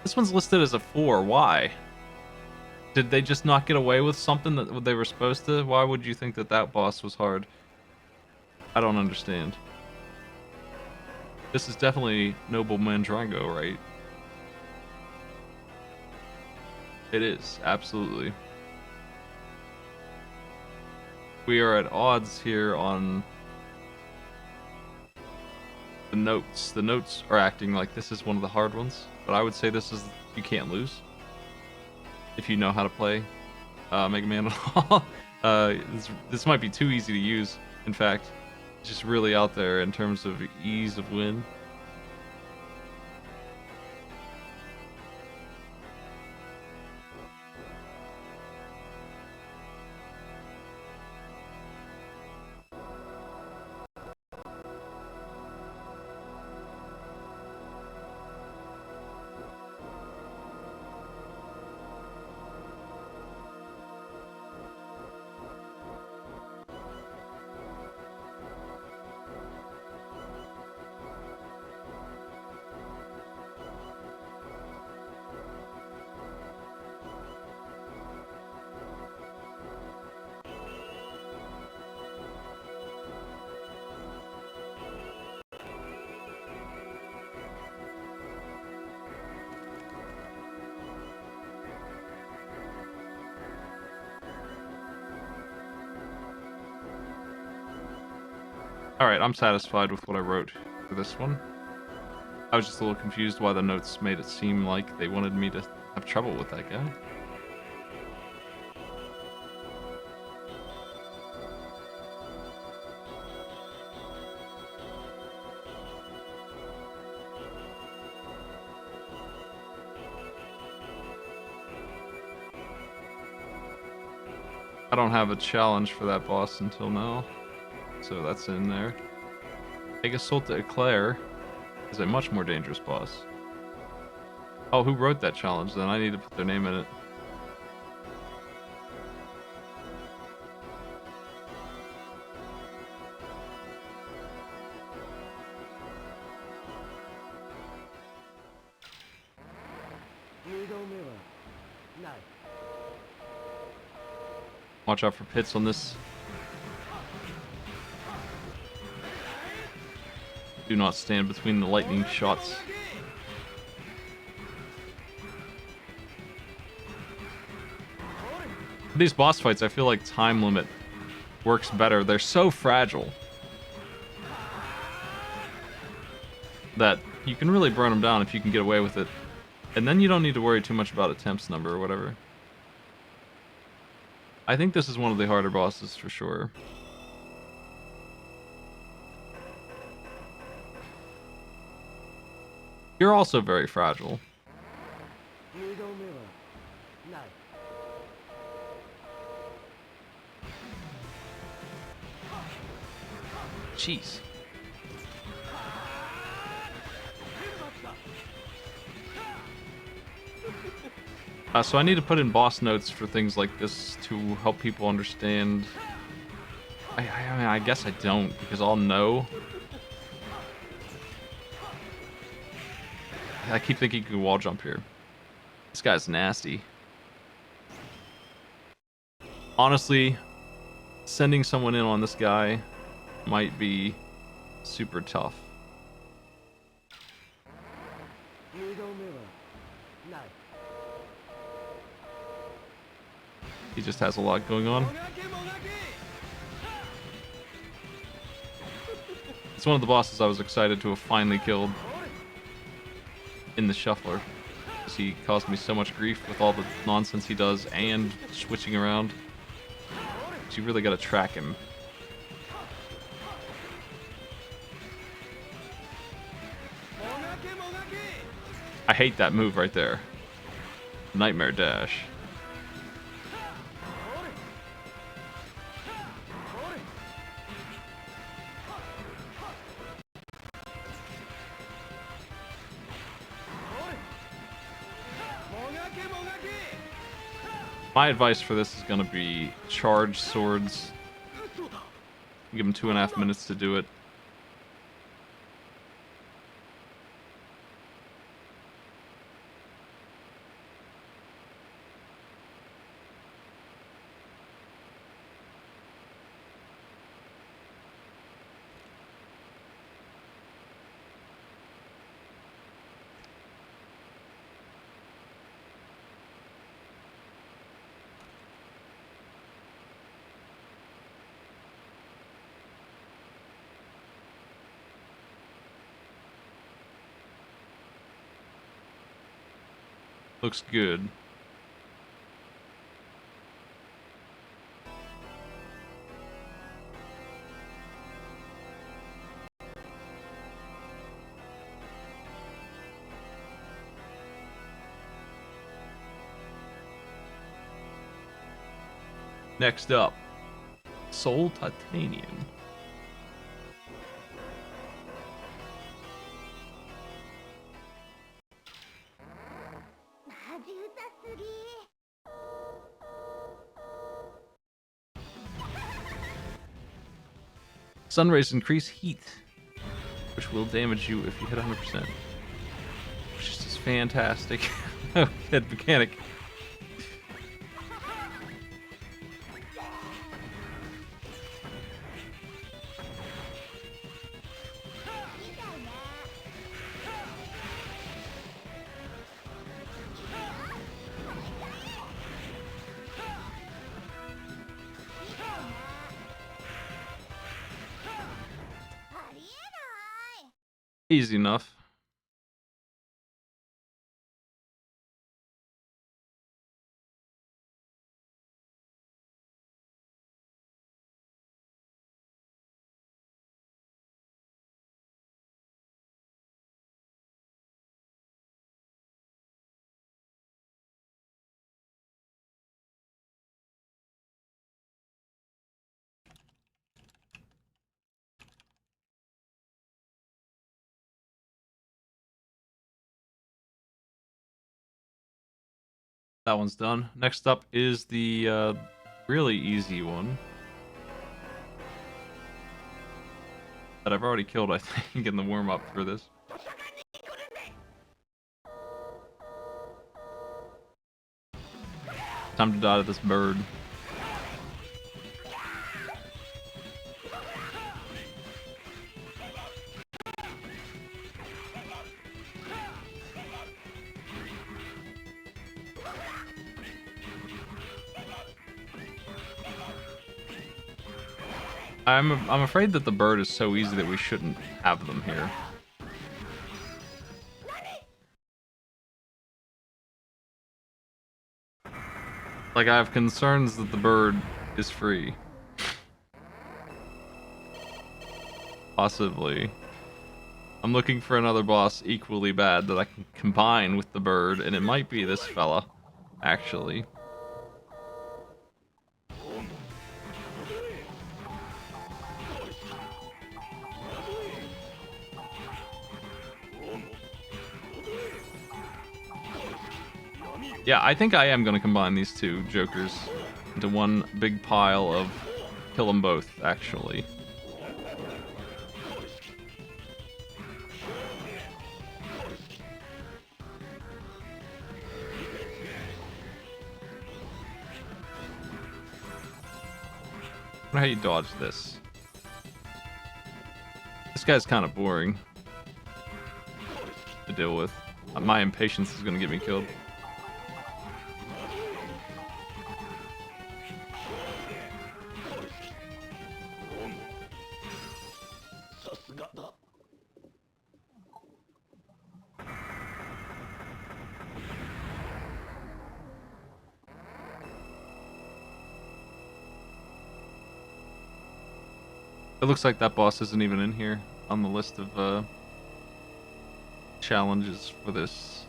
This one's listed as a 4. Why? Did they just not get away with something that they were supposed to? Why would you think that that boss was hard? I don't understand. This is definitely Noble Mandrango, right? It is, absolutely. We are at odds here on the notes. The notes are acting like this is one of the hard ones, but I would say this is, you can't lose if you know how to play Mega Man at all. This might be too easy to use. In fact, it's just really out there in terms of ease of win. Alright, I'm satisfied with what I wrote for this one. I was just a little confused why the notes made it seem like they wanted me to have trouble with that guy. I don't have a challenge for that boss until now, so that's in there. Agasolta Eclair is a much more dangerous boss. Oh, who wrote that challenge then? I need to put their name in it. Watch out for pits on this. Do not stand between the lightning shots. For these boss fights, I feel like time limit works better. They're so fragile that you can really burn them down if you can get away with it. And then you don't need to worry too much about attempts number or whatever. I think this is one of the harder bosses for sure. You're also very fragile. Jeez. So I need to put in boss notes for things like this to help people understand. I mean, I guess I don't, because I'll know. I keep thinking you can wall jump here. This guy's nasty. Honestly, sending someone in on this guy might be super tough. He just has a lot going on. It's one of the bosses I was excited to have finally killed in the shuffler, because he caused me so much grief with all the nonsense he does and switching around. So you really gotta track him. I hate that move right there. Nightmare Dash. My advice for this is going to be charge swords. Give him 2.5 minutes to do it. Looks good. Next up, Soul Titanium. Sun rays increase heat, which will damage you if you hit 100%. Which is just fantastic. Head mechanic. Easy enough. That one's done. Next up is the really easy one that I've already killed, I think, in the warm-up for this. Time to die to this bird. I'm afraid that the bird is so easy that we shouldn't have them here. Like, I have concerns that the bird is free. Possibly. I'm looking for another boss equally bad that I can combine with the bird, and it might be this fella, actually. Yeah, I think I am going to combine these two jokers into one big pile of kill them both, actually. I wonder how you dodge this. This guy's kind of boring to deal with. My impatience is going to get me killed. It looks like that boss isn't even in here on the list of challenges for this.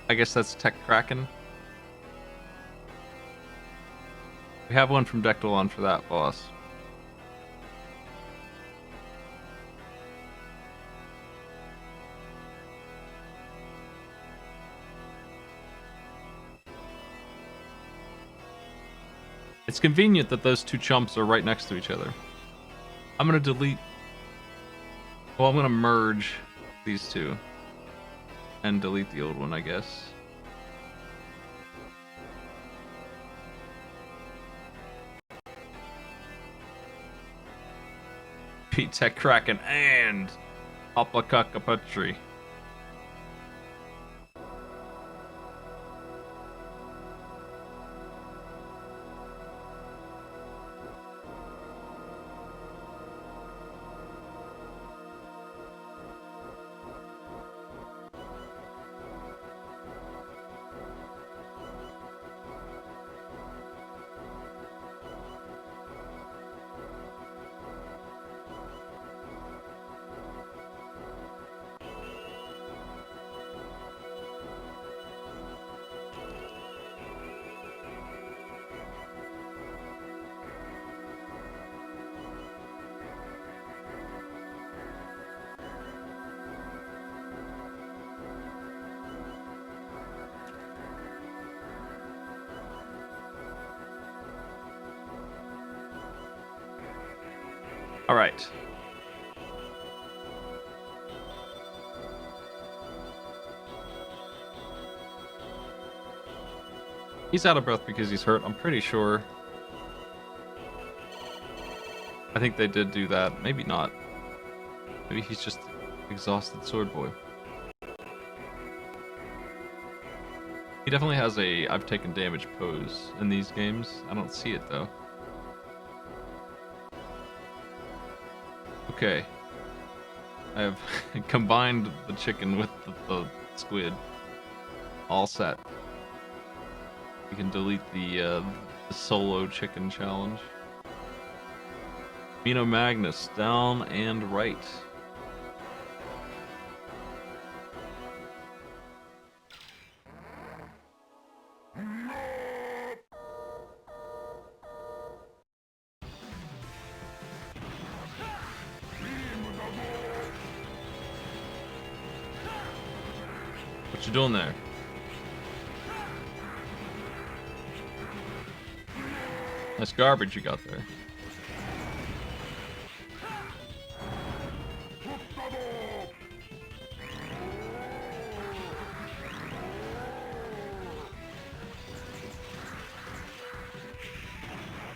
I guess that's Tech Kraken. We have one from Dectalon for that boss. It's convenient that those two chumps are right next to each other. I'm gonna delete... Well, I'm gonna merge these two. And delete the old one, I guess. Pete Tech Kraken and Apakakapatri. All right. He's out of breath because he's hurt, I'm pretty sure. I think they did do that. Maybe not. Maybe he's just exhausted sword boy. He definitely has a I've taken damage pose in these games. I don't see it though. Okay. I have combined the chicken with the squid. All set. You can delete the solo chicken challenge. Mino Magnus, down and right. What you doing there? That's garbage you got there.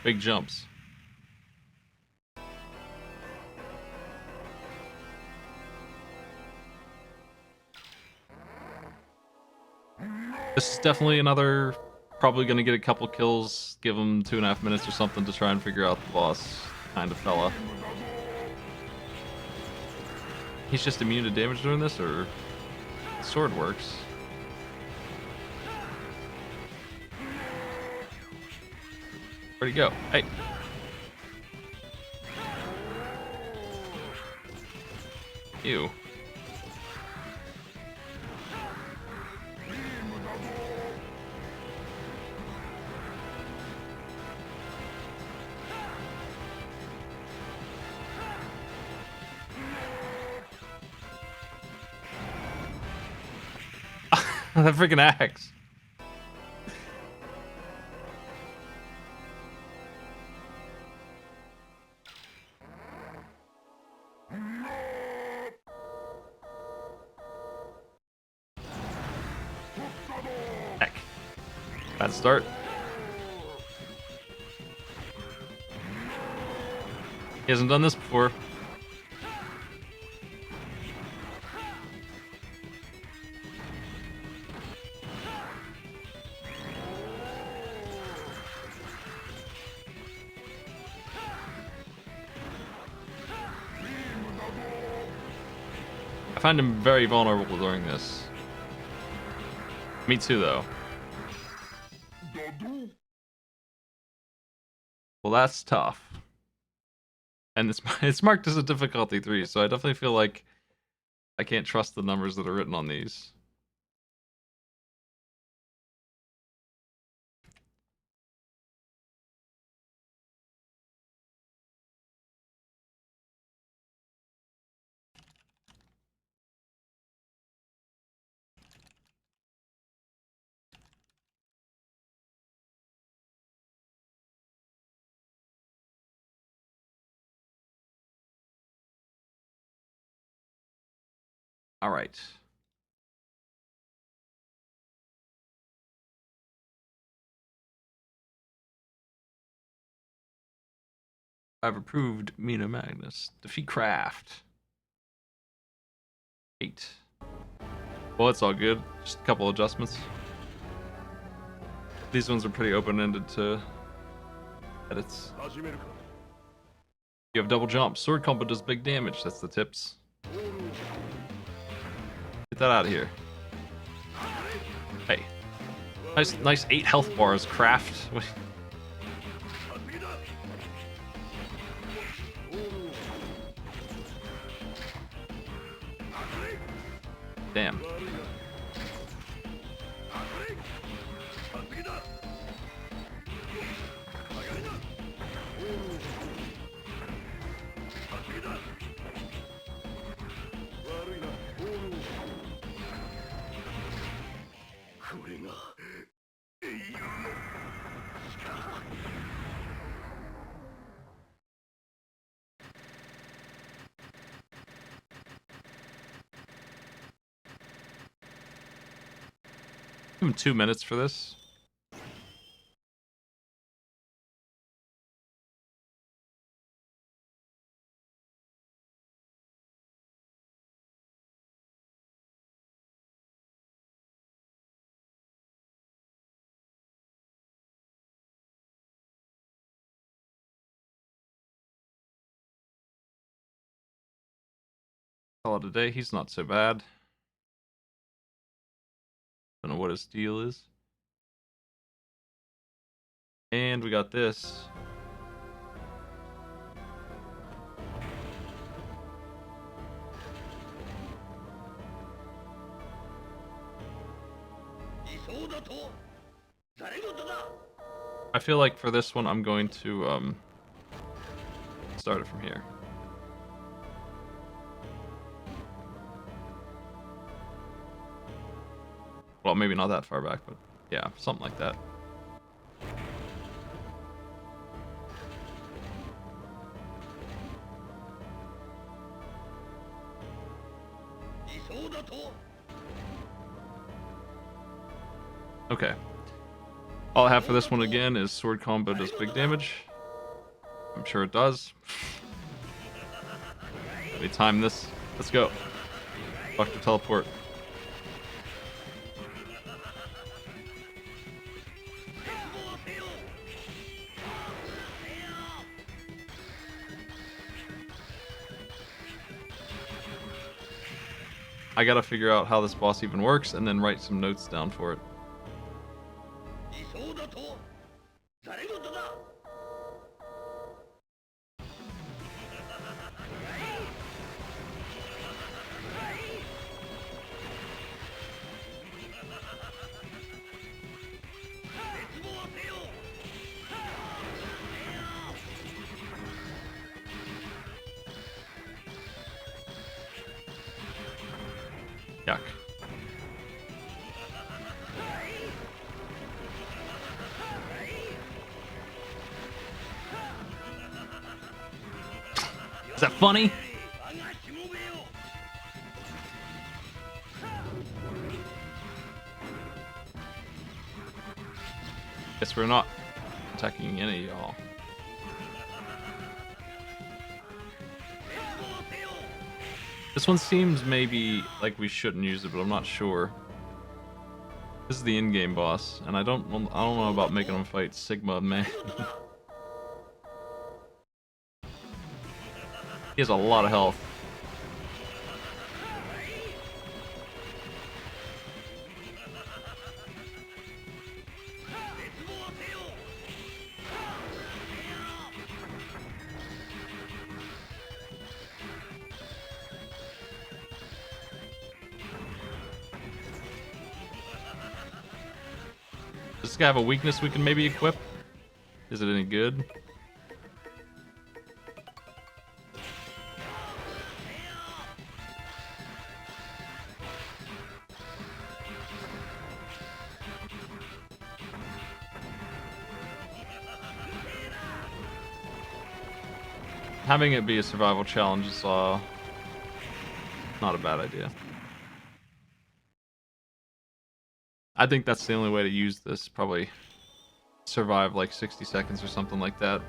Big jumps. This is definitely another, probably gonna get a couple kills, give him 2.5 minutes or something to try and figure out the boss kind of fella. He's just immune to damage during this, or sword works. Where'd he go? Hey. Ew. That freaking axe. Heck. Bad start. He hasn't done this before. I find him very vulnerable during this. Me too, though. Well, that's tough. And it's marked as a difficulty 3, so I definitely feel like I can't trust the numbers that are written on these. All right. I've approved Mina Magnus. Defeat Craft. 8. Well, it's all good. Just a couple adjustments. These ones are pretty open-ended to edits. You have double jump. Sword combo does big damage. That's the tips. Get that out of here. Hey. Nice 8 health bars, Craft. Damn. Give him 2 minutes for this. Call it a day. He's not so bad. Don't know what his deal is. And we got this. I feel like for this one, I'm going to start it from here. Well, maybe not that far back, but yeah, something like that. Okay. All I have for this one again is sword combo does big damage. I'm sure it does. Let me time this. Let's go. Fuck the teleport. I gotta figure out how this boss even works and then write some notes down for it. Yuck. Is that funny? Guess we're not attacking any of y'all. This one seems maybe like we shouldn't use it, but I'm not sure. This is the in-game boss, and I don't know about making him fight Sigma Man. He has a lot of health. Does this guy have a weakness we can maybe equip? Is it any good? Having it be a survival challenge is not a bad idea. I think that's the only way to use this. Probably survive like 60 seconds or something like that.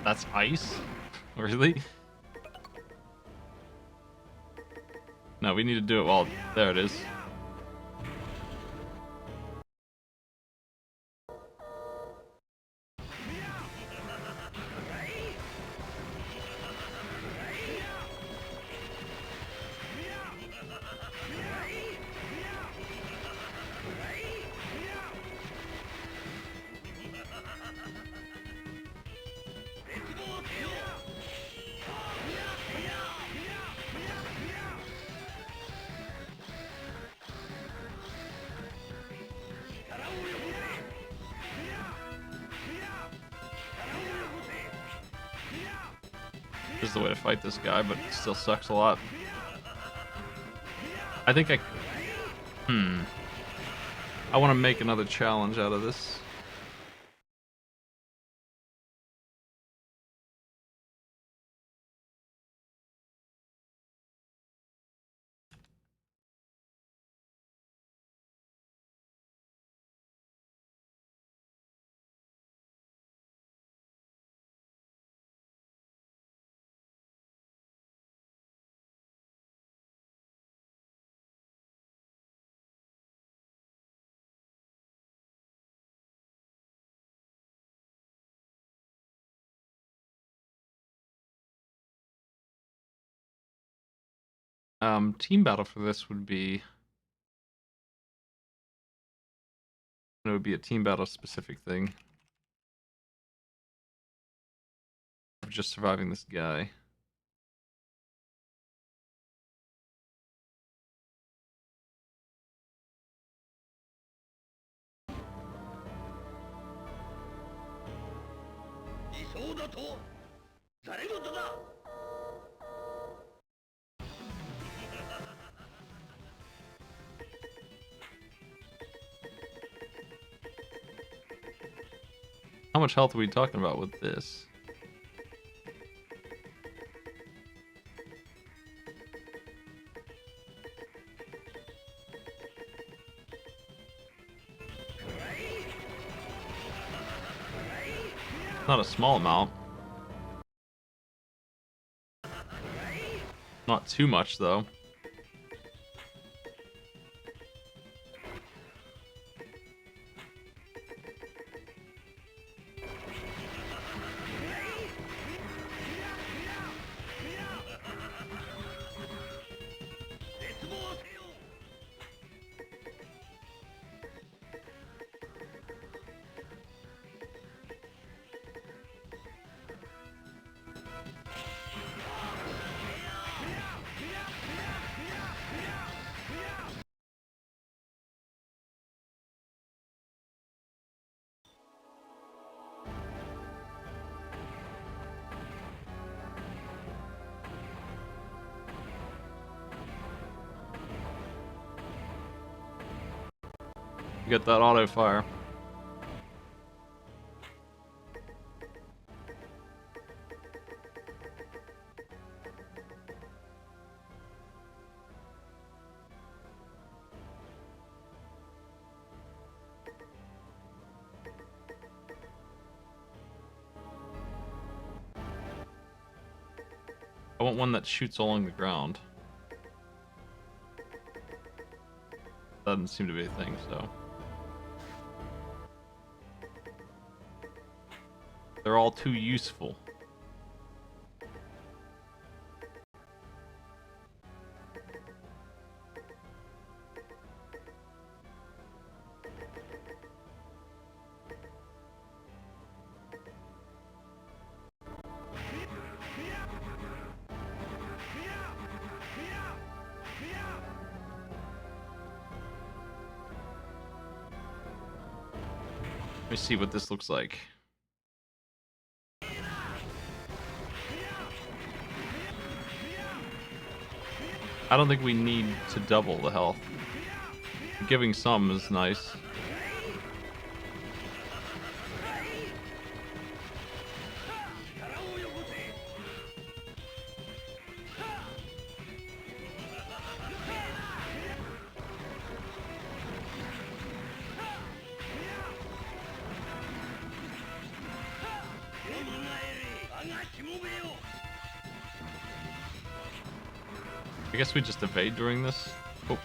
That's ice? Really? No, we need to do it while... There it is. This is the way to fight this guy, but it still sucks a lot. I think I... I want to make another challenge out of this. Team battle for this would be... It would be a team battle specific thing. Of just surviving this guy. How much health are we talking about with this? Not a small amount. Not too much, though. Get that auto fire. I want one that shoots along the ground. Doesn't seem to be a thing, so. They're all too useful. Let me see what this looks like. I don't think we need to double the health. Giving some is nice. I guess we just evade during this. Oh.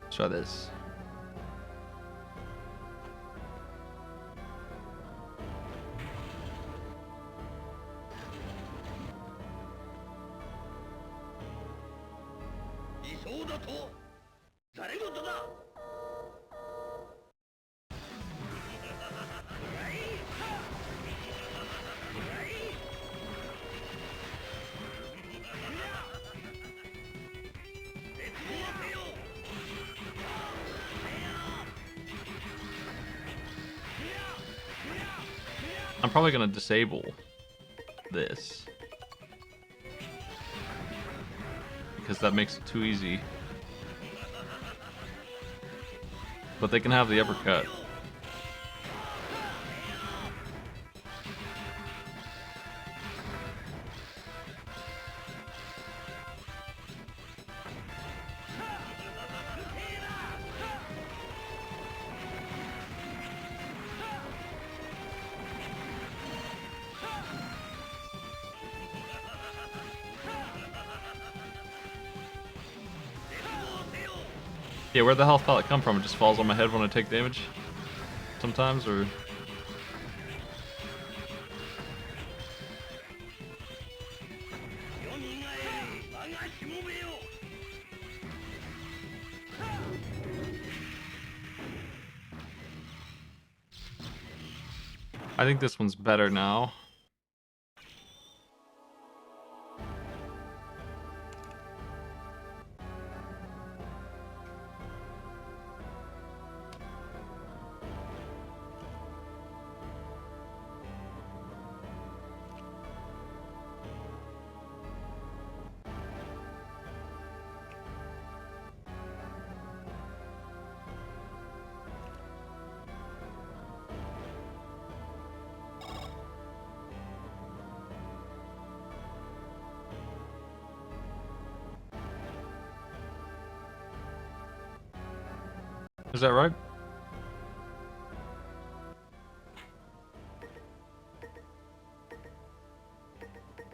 Let's try this. I'm probably gonna disable this because that makes it too easy. But they can have the uppercut. Yeah, where'd the health pellet come from? It just falls on my head when I take damage? Sometimes, or... I think this one's better now. Is that right?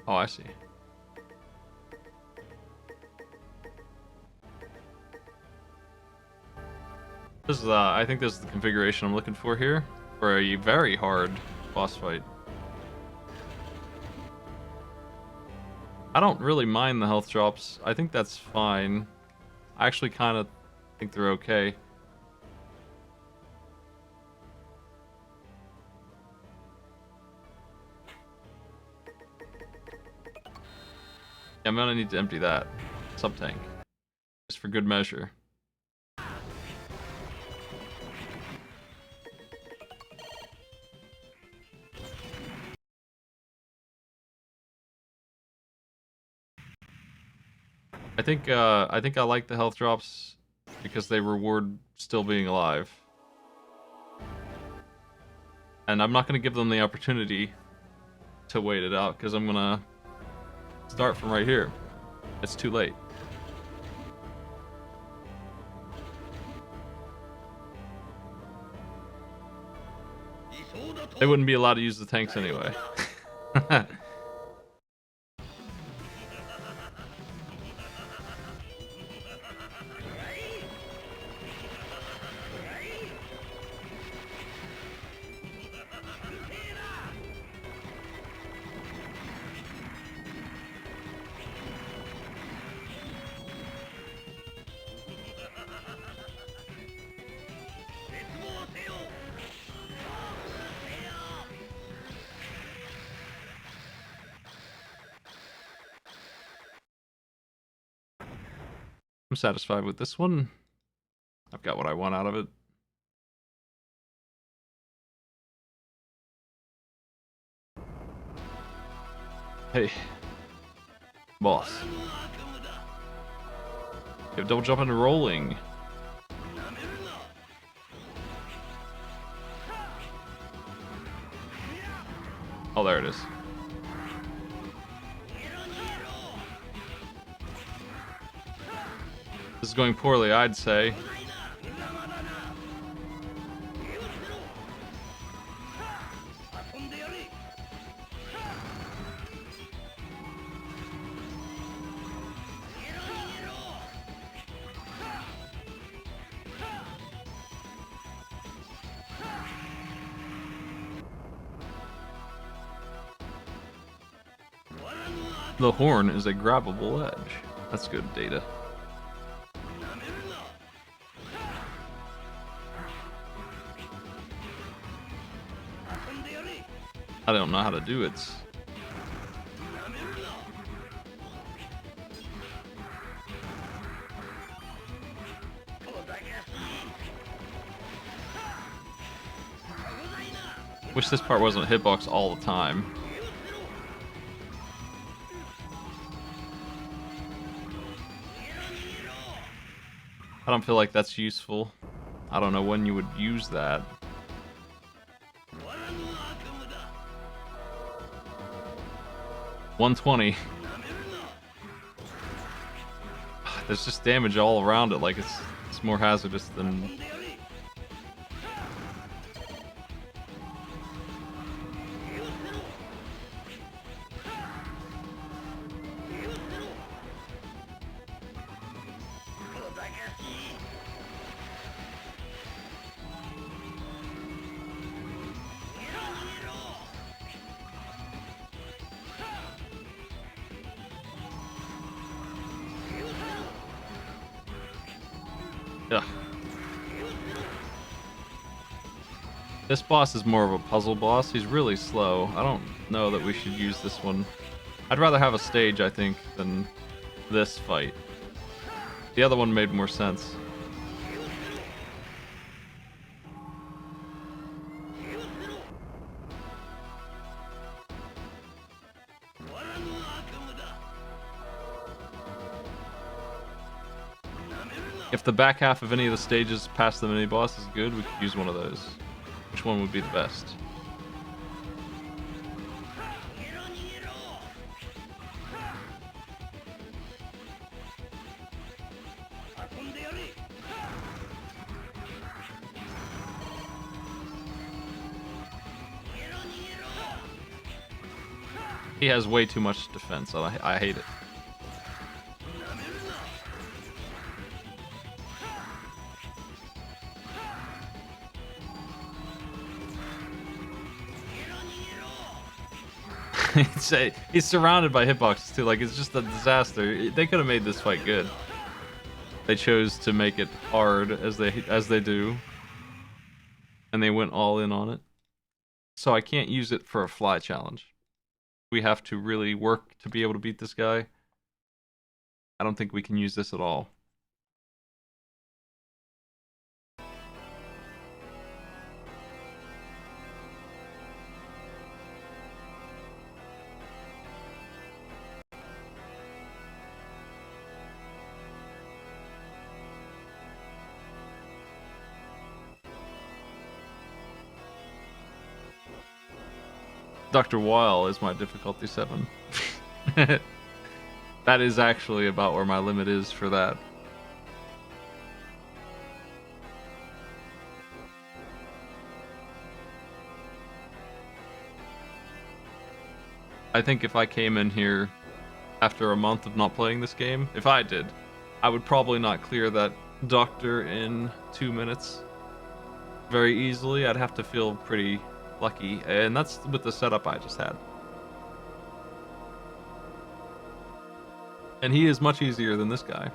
Oh, I see. This is, I think this is the configuration I'm looking for here for a very hard boss fight. I don't really mind the health drops. I think that's fine. I actually kind of think they're okay. I'm gonna need to empty that sub-tank, just for good measure. I think I like the health drops because they reward still being alive. And I'm not gonna give them the opportunity to wait it out because I'm gonna start from right here. It's too late. They wouldn't be allowed to use the tanks anyway. I'm satisfied with this one. I've got what I want out of it. Hey, boss. You have double jump and rolling. Oh, there it is. This is going poorly, I'd say. The horn is a grabbable edge. That's good data. I don't know how to do it. Wish this part wasn't hitbox all the time. I don't feel like that's useful. I don't know when you would use that. $120. There's just damage all around it, like it's more hazardous than... Ugh. This boss is more of a puzzle boss. He's really slow. I don't know that we should use this one. I'd rather have a stage, I think, than this fight. The other one made more sense. If the back half of any of the stages past the mini-boss is good, we could use one of those. Which one would be the best? He has way too much defense, and I hate it. He's surrounded by hitboxes too, like it's just a disaster. They could have made this fight good. They chose to make it hard as they do. And they went all in on it. So I can't use it for a fly challenge. We have to really work to be able to beat this guy. I don't think we can use this at all. Dr. Weil is my difficulty 7. That is actually about where my limit is for that. I think if I came in here after a month of not playing this game, if I did, I would probably not clear that doctor in 2 minutes very easily. I'd have to feel pretty lucky, and that's with the setup I just had. And he is much easier than this guy.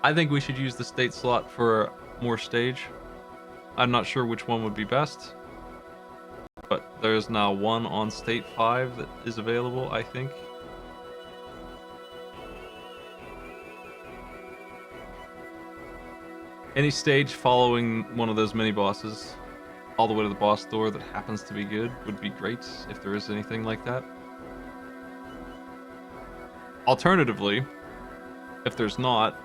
I think we should use the state slot for more stage. I'm not sure which one would be best. But there's now one on State 5 that is available, I think. Any stage following one of those mini bosses all the way to the boss door that happens to be good would be great if there is anything like that. Alternatively, if there's not,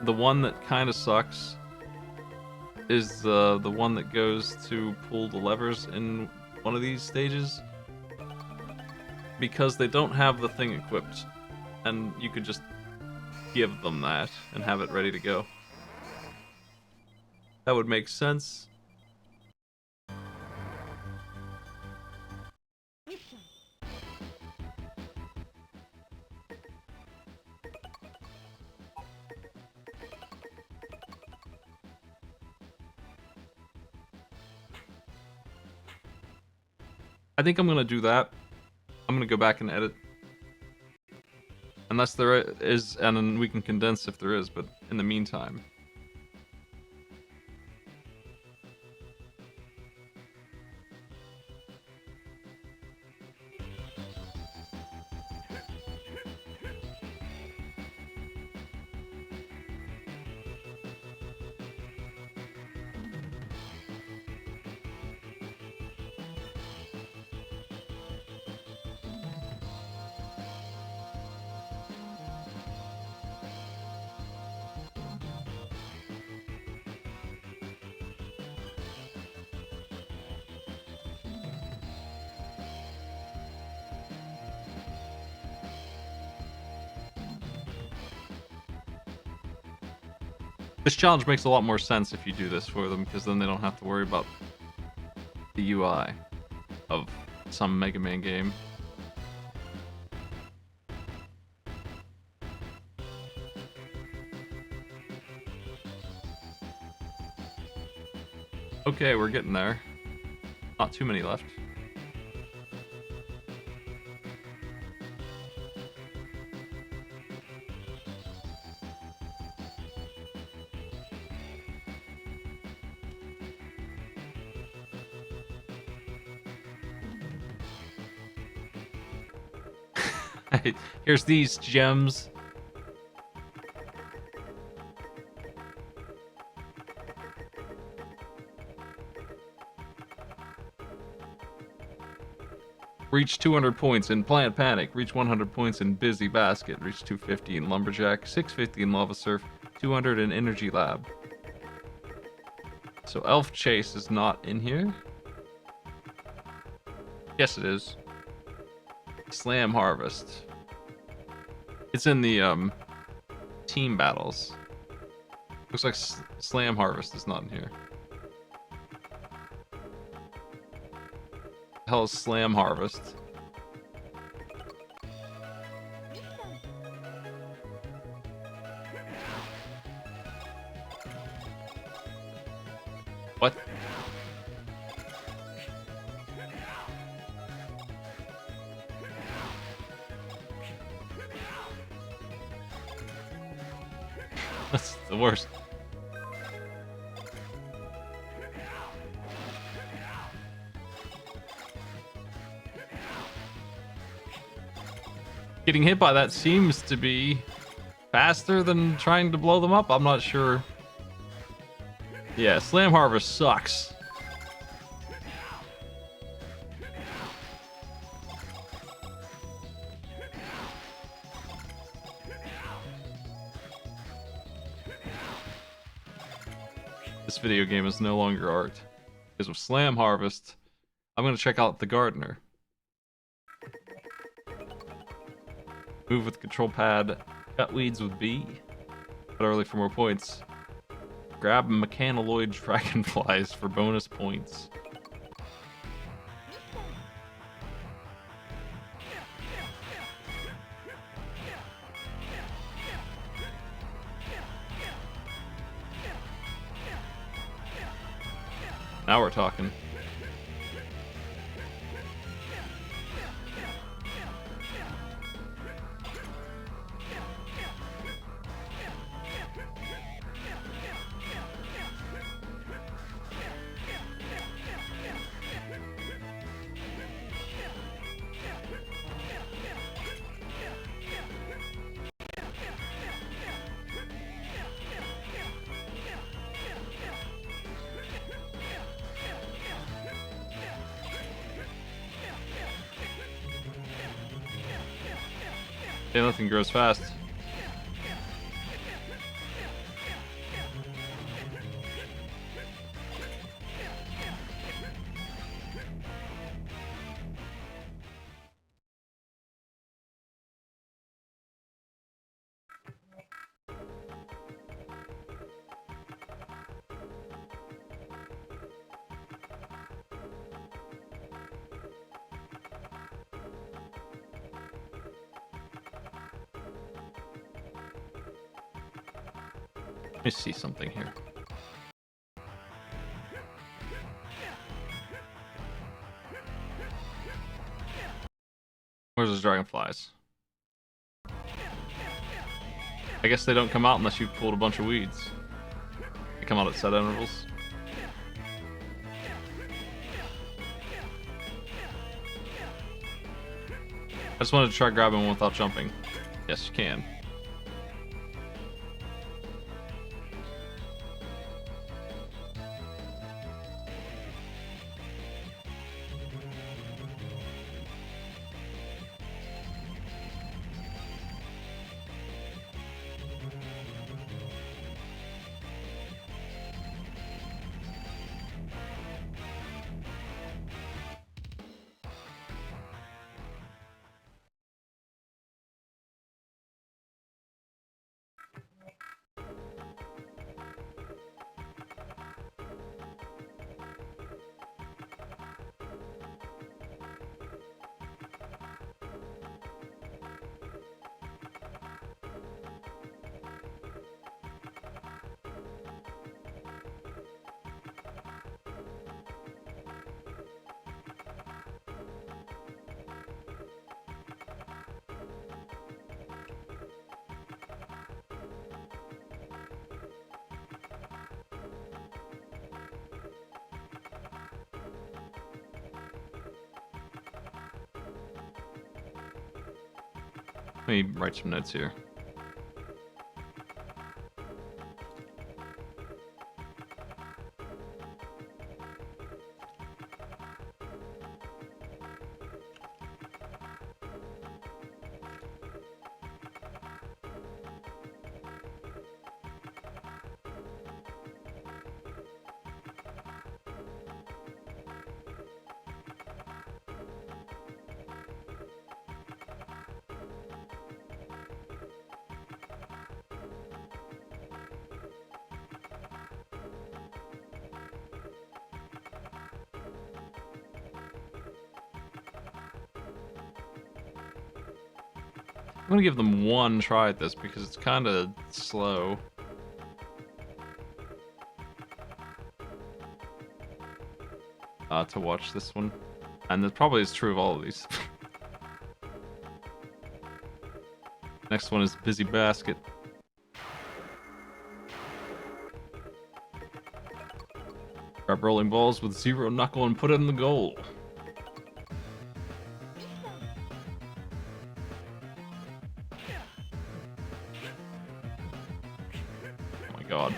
the one that kind of sucks is the one that goes to pull the levers in one of these stages, because they don't have the thing equipped, and you could just give them that and have it ready to go. That would make sense. I think I'm gonna do that. I'm gonna go back and edit. Unless there is, and then we can condense if there is, but in the meantime. This challenge makes a lot more sense if you do this for them, because then they don't have to worry about the UI of some Mega Man game. Okay, we're getting there. Not too many left. Here's these gems. Reach 200 points in Plant Panic. Reach 100 points in Busy Basket. Reach 250 in Lumberjack. 650 in Lava Surf. 200 in Energy Lab. So Elf Chase is not in here. Yes, it is. Slam Harvest. It's in the team battles. Looks like Slam Harvest is not in here. The hell is Slam Harvest? What? That's the worst. Getting hit by that seems to be faster than trying to blow them up. I'm not sure. Yeah, Slam Harvest sucks. This video game is no longer art. Because of Slam Harvest, I'm going to check out the Gardener. Move with control pad, cut weeds with B. Cut early for more points. Grab mechanaloid dragonflies for bonus points. Now we're talking. Yeah, nothing grows fast. Let me see something here. Where's those dragonflies? I guess they don't come out unless you've pulled a bunch of weeds. They come out at set intervals. I just wanted to try grabbing one without jumping. Yes, you can. Let me write some notes here. I'm gonna give them one try at this because it's kind of slow. To watch this one. And that probably is true of all of these. Next one is Busy Basket. Grab rolling balls with zero knuckle and put it in the goal. Oh my god.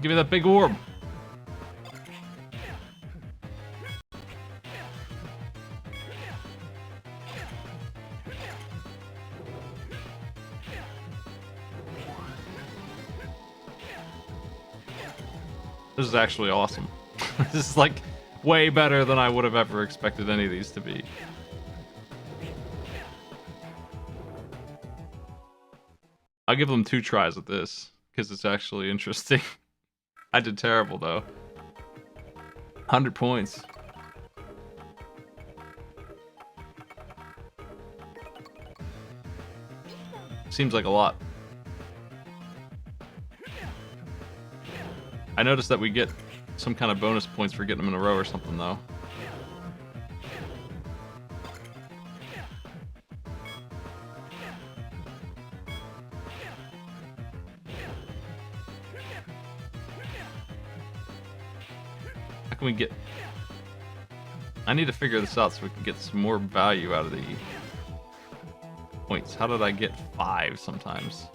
Give me that big orb. This is actually awesome. This is like way better than I would have ever expected any of these to be. I'll give them 2 tries at this because it's actually interesting. I did terrible though. 100 points. Seems like a lot. I noticed that we get some kind of bonus points for getting them in a row or something though. How can we get... I need to figure this out so we can get some more value out of the points. How did I get 5 sometimes?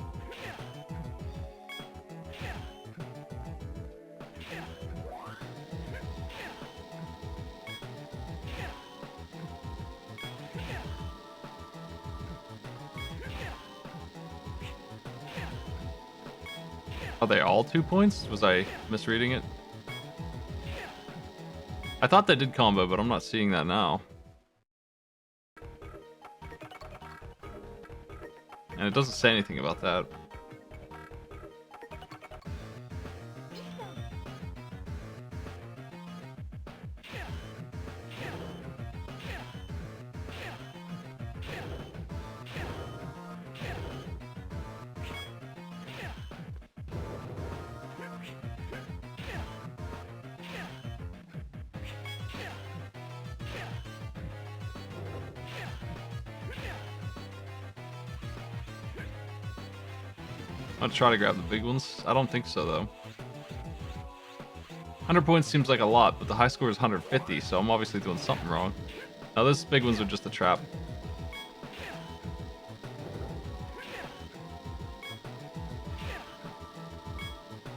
Are they all 2 points? Was I misreading it? I thought they did combo, but I'm not seeing that now. And it doesn't say anything about that. I'll try to grab the big ones. I don't think so, though. 100 points seems like a lot, but the high score is 150, so I'm obviously doing something wrong. Now, those big ones are just a trap.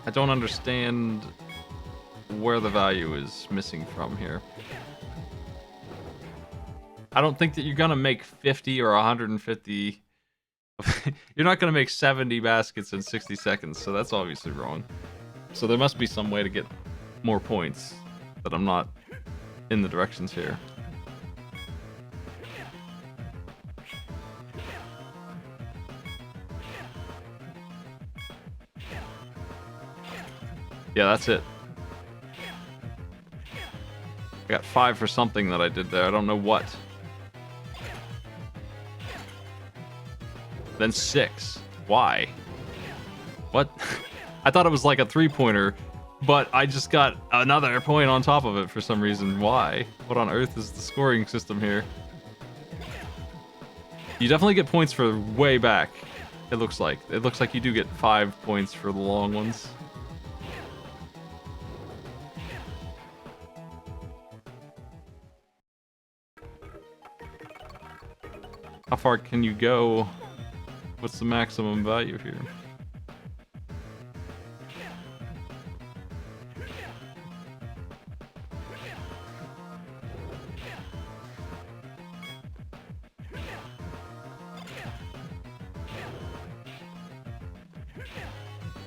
I don't understand where the value is missing from here. I don't think that you're gonna make 50 or 150. You're not gonna make 70 baskets in 60 seconds, so that's obviously wrong. So there must be some way to get more points that I'm not in the directions here. Yeah, that's it. I got 5 for something that I did there. I don't know what. Then 6. Why? What? I thought it was like a 3-pointer, but I just got another point on top of it for some reason. Why? What on earth is the scoring system here? You definitely get points for way back. It looks like. It looks like you do get 5 points for the long ones. How far can you go? What's the maximum value here?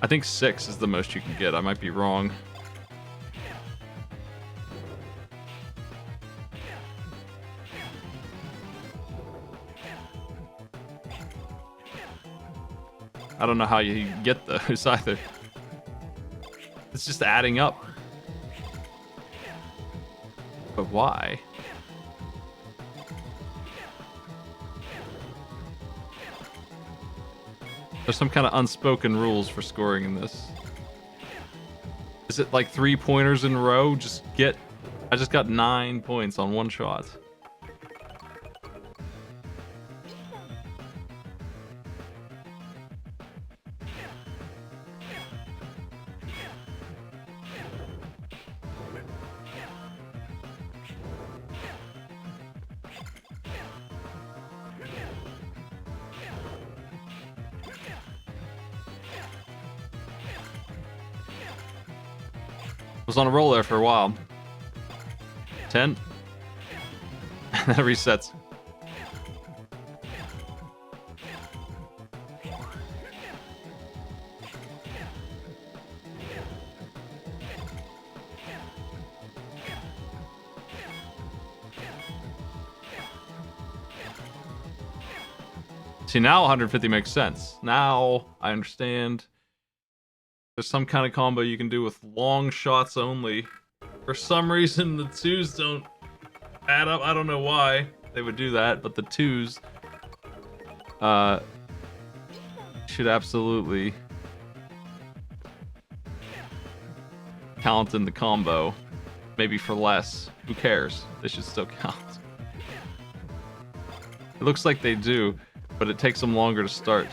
I think 6 is the most you can get. I might be wrong. I don't know how you get those either. It's just adding up. But why? There's some kind of unspoken rules for scoring in this. Is it like 3-pointers in a row? I just got 9 points on one shot. Was on a roll there for a while. 10. And then it resets. See, now 150 makes sense. Now I understand. There's some kind of combo you can do with long shots only. For some reason, the 2s don't add up. I don't know why they would do that, but the 2s should absolutely count in the combo. Maybe for less. Who cares? They should still count. It looks like they do, but it takes them longer to start.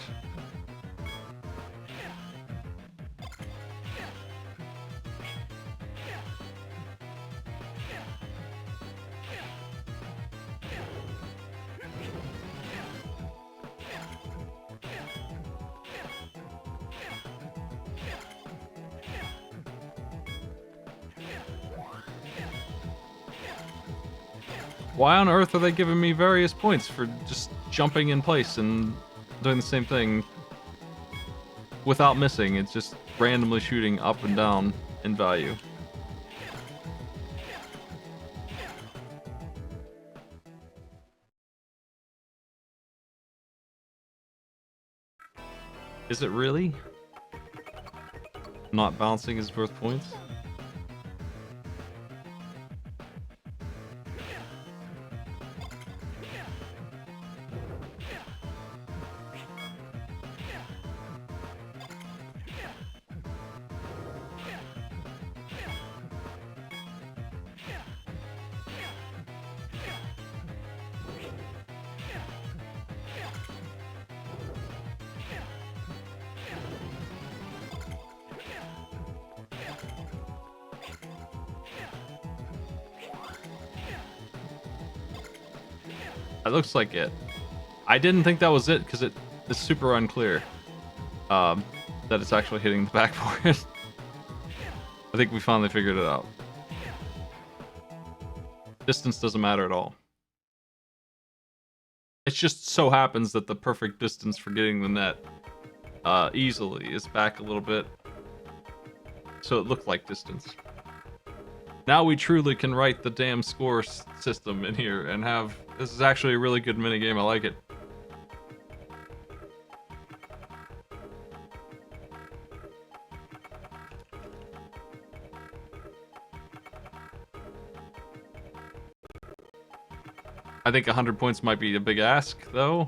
Why on earth are they giving me various points for just jumping in place and doing the same thing? without missing. It's just randomly shooting up and down in value. Is it really? Not bouncing is worth points? That looks like it. I didn't think that was it because it is super unclear that it's actually hitting the backboard. I think we finally figured it out. Distance doesn't matter at all. It just so happens that the perfect distance for getting the net easily is back a little bit. So it looked like distance. Now we truly can write the damn score system in here and have... This is actually a really good minigame. I like it. I think 100 points might be a big ask, though.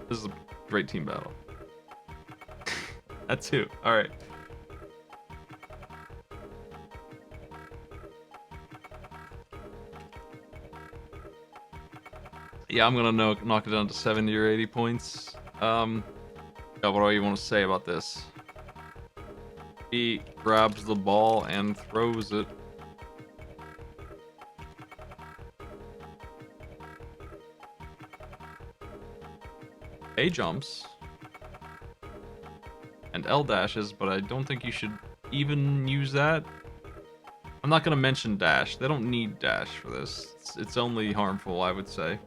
This is a great team battle. That's 2. Alright. Yeah, I'm gonna knock it down to 70 or 80 points. God, what do you want to say about this? He grabs the ball and throws it. A jumps. And L dashes, but I don't think you should even use that. I'm not gonna mention dash. They don't need dash for this. It's only harmful, I would say.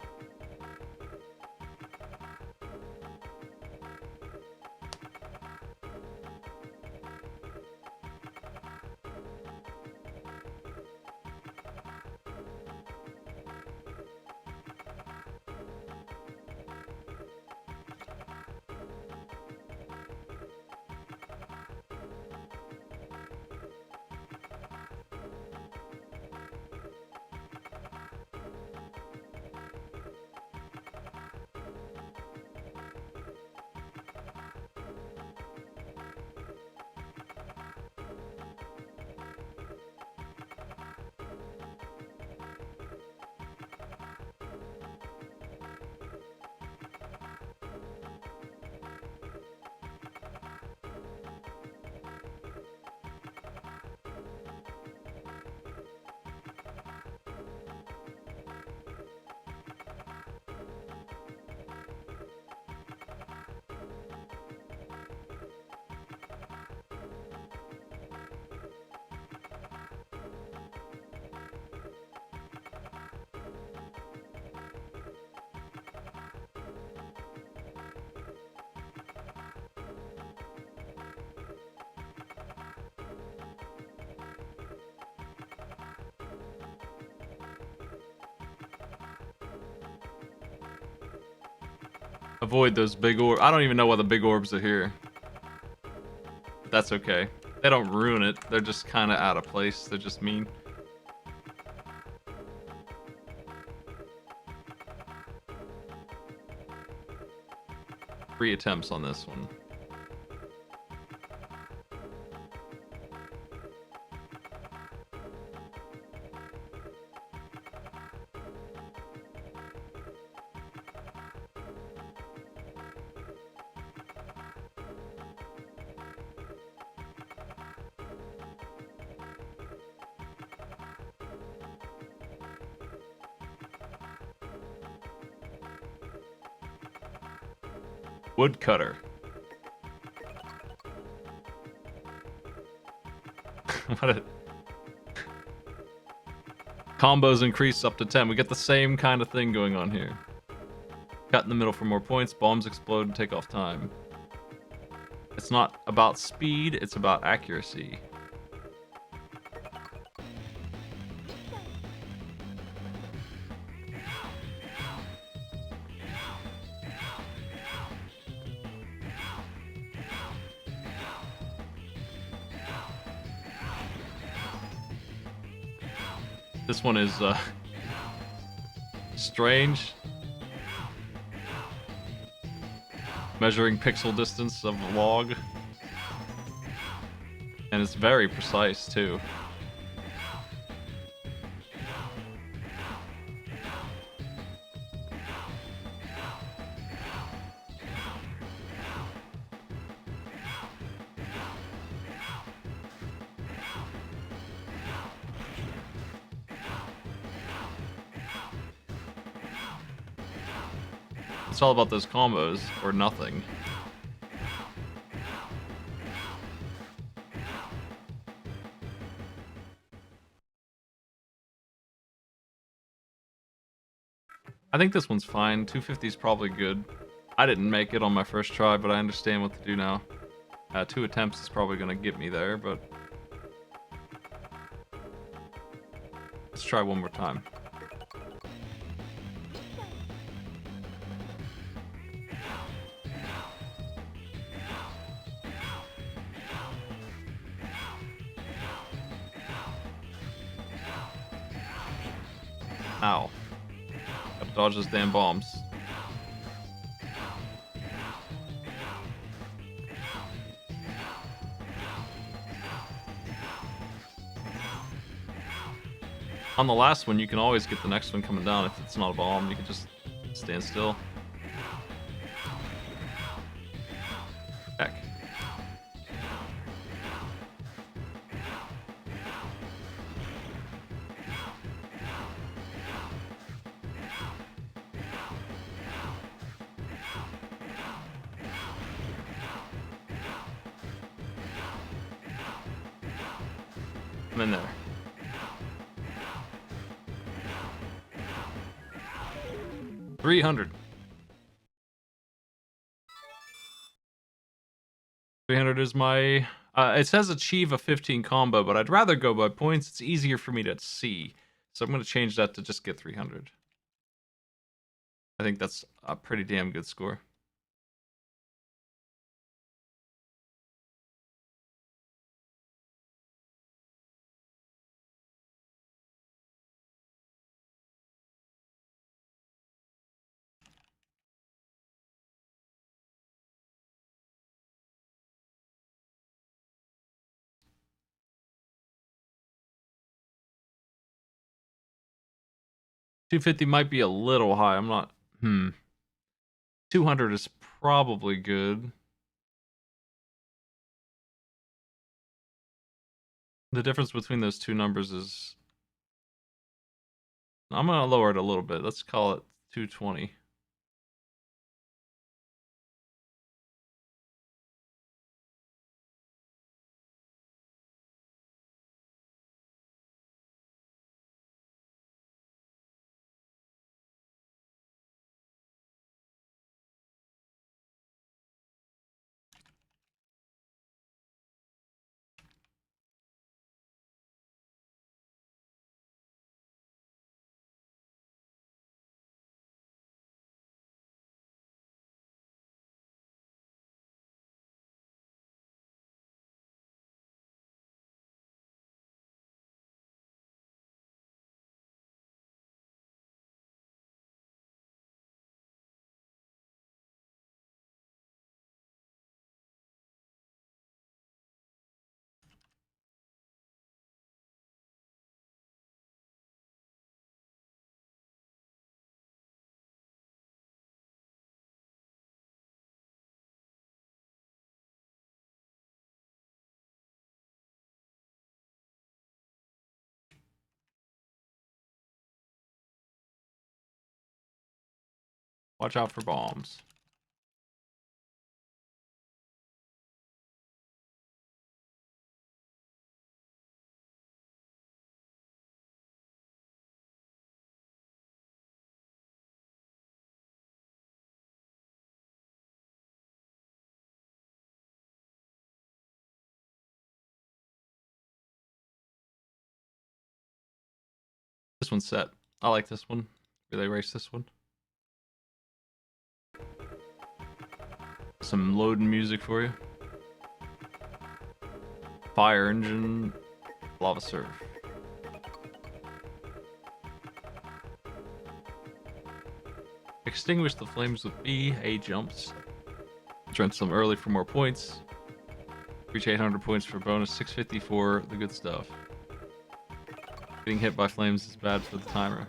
Avoid those big orbs. I don't even know why the big orbs are here. But that's okay. They don't ruin it. They're just kind of out of place. They're just mean. Three attempts on this one. Woodcutter. What a... Combos increase up to 10. We get the same kind of thing going on here. Cut in the middle for more points. Bombs explode and take off time. It's not about speed, it's about accuracy. This one is strange. Measuring pixel distance of a log. And it's very precise too. It's all about those combos, or nothing. I think this one's fine. 250 is probably good. I didn't make it on my first try, but I understand what to do now. 2 attempts is probably going to get me there, but... let's try one more time. Ow. Gotta dodge those damn bombs. On the last one, you can always get the next one coming down if it's not a bomb. You can just stand still. Heck. I'm in there. $300. 300 is my... it says achieve a 15 combo, but I'd rather go by points. It's easier for me to see. So I'm going to change that to just get 300. I think that's a pretty damn good score. $250 might be a little high. I'm not... 200 is probably good. The difference between those two numbers is... I'm going to lower it a little bit. Let's call it 220. Watch out for bombs. This one's set. I like this one. Relay race this one. Some loading music for you. Fire engine, lava surf. Extinguish the flames with B. A jumps. Drench them early for more points. Reach 800 points for bonus. 650 for the good stuff. Getting hit by flames is bad for the timer.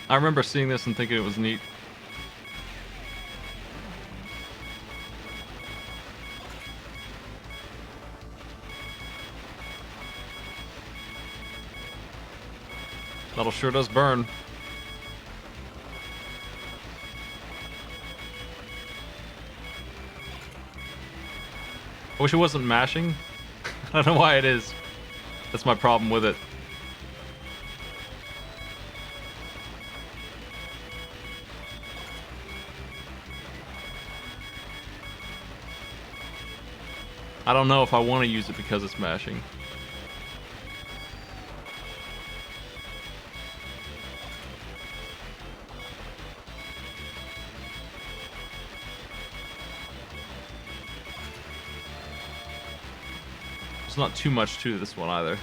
I remember seeing this and thinking it was neat. Metal sure does burn. I wish it wasn't mashing. I don't know why it is. That's my problem with it. I don't know if I want to use it because it's mashing. There's not too much to this one either.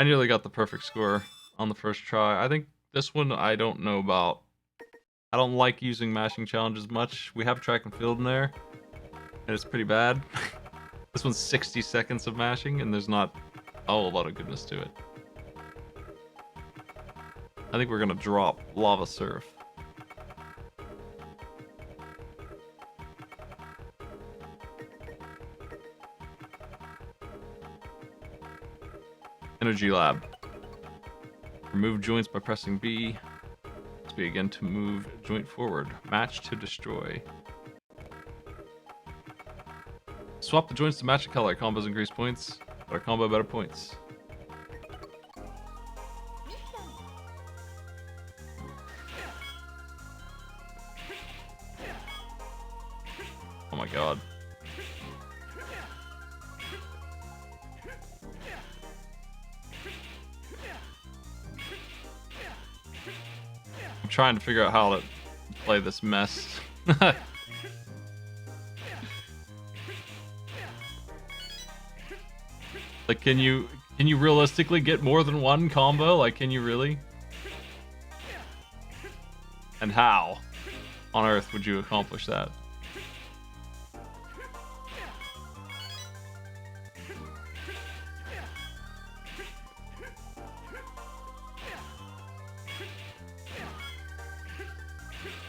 I nearly got the perfect score on the first try. I think this one I don't know about. I don't like using mashing challenges much. We have track and field in there, and it's pretty bad. This one's 60 seconds of mashing, and there's not a whole lot of goodness to it. I think we're gonna drop Lava Surf. Energy Lab. Remove joints by pressing B. B again to move joint forward. Match to destroy. Swap the joints to match the color. Combos increase points. Better combo, better points. Oh my god. I'm trying to figure out how to play this mess. Like, can you realistically get more than one combo? Like, can you really? And how on earth would you accomplish that?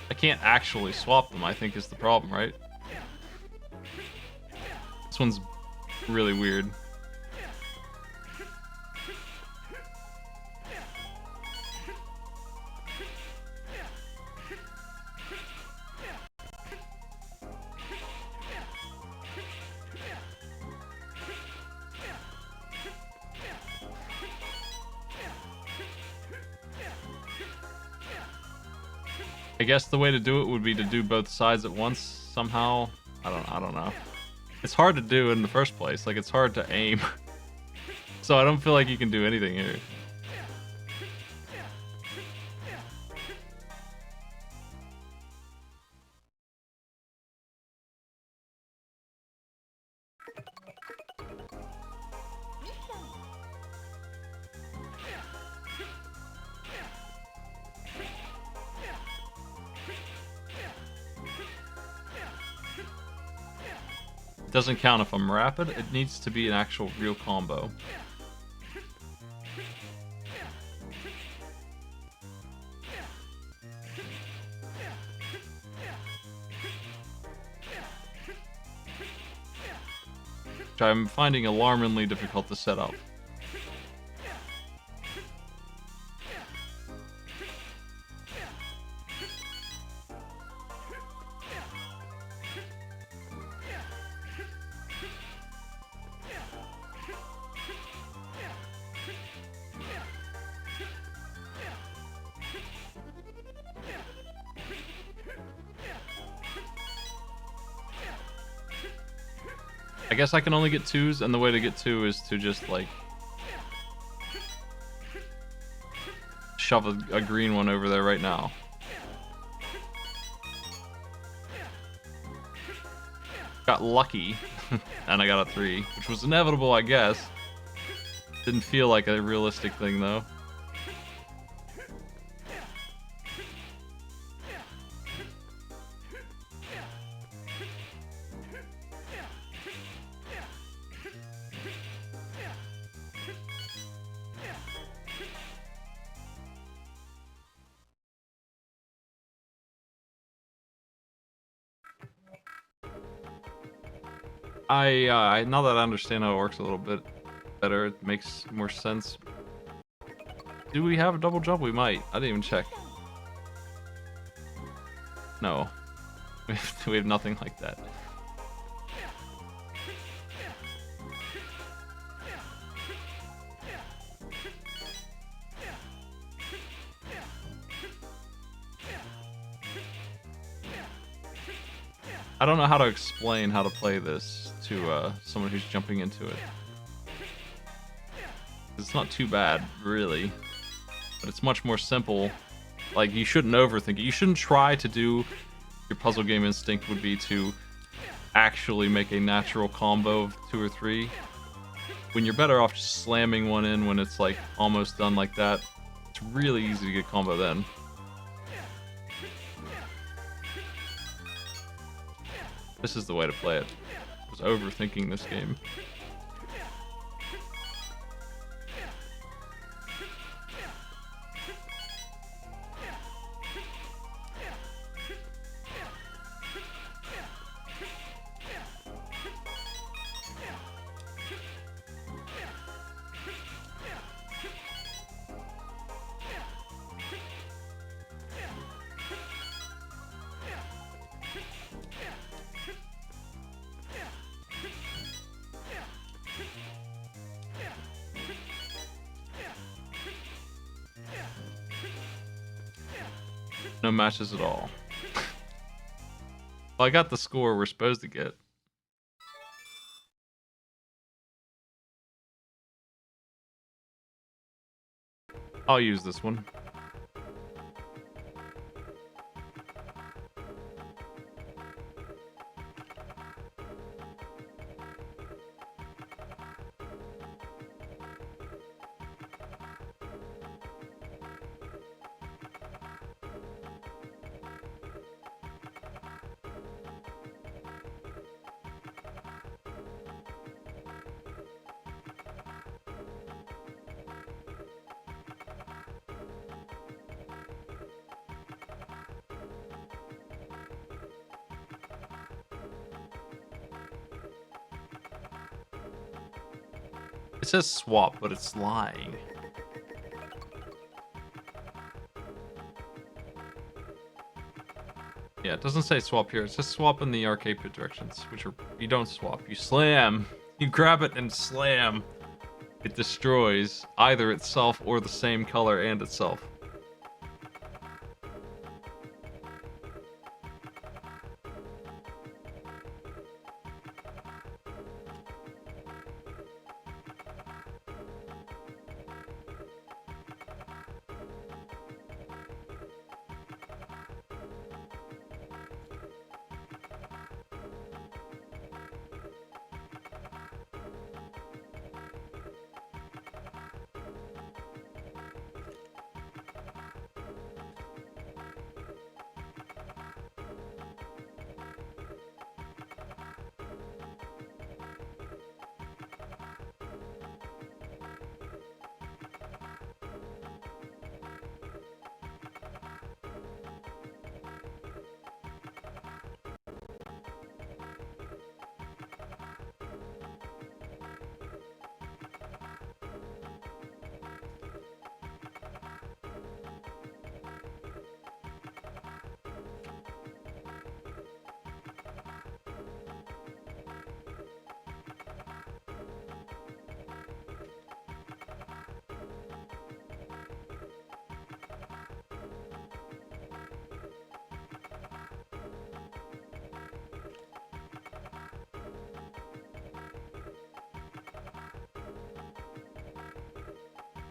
I can't actually swap them, I think is the problem, right? This one's really weird. I guess the way to do it would be to do both sides at once somehow. I don't know. It's hard to do in the first place. Like, it's hard to aim. So I don't feel like you can do anything here. Doesn't count if I'm rapid. It needs to be an actual real combo. Which I'm finding alarmingly difficult to set up. I guess I can only get 2s, and the way to get 2 is to just, like, shove a green one over there right now. Got lucky, and I got a 3, which was inevitable, I guess. Didn't feel like a realistic thing, though. Now that I understand how it works a little bit better, it makes more sense. Do we have a double jump? We might. I didn't even check. No. We have nothing like that. I don't know how to explain how to play this to someone who's jumping into it. It's not too bad, really. But it's much more simple. Like, you shouldn't overthink it. You shouldn't try to do... Your puzzle game instinct would be to actually make a natural combo of 2 or 3. When you're better off just slamming one in when it's, like, almost done like that. It's really easy to get combo then. This is the way to play it. I was overthinking this game. No matches at all. Well, I got the score we're supposed to get. I'll use this one. It says swap, but it's lying. Yeah, it doesn't say swap here. It says swap in the arcade pit directions, which are... You don't swap. You slam. You grab it and slam. It destroys either itself or the same color and itself.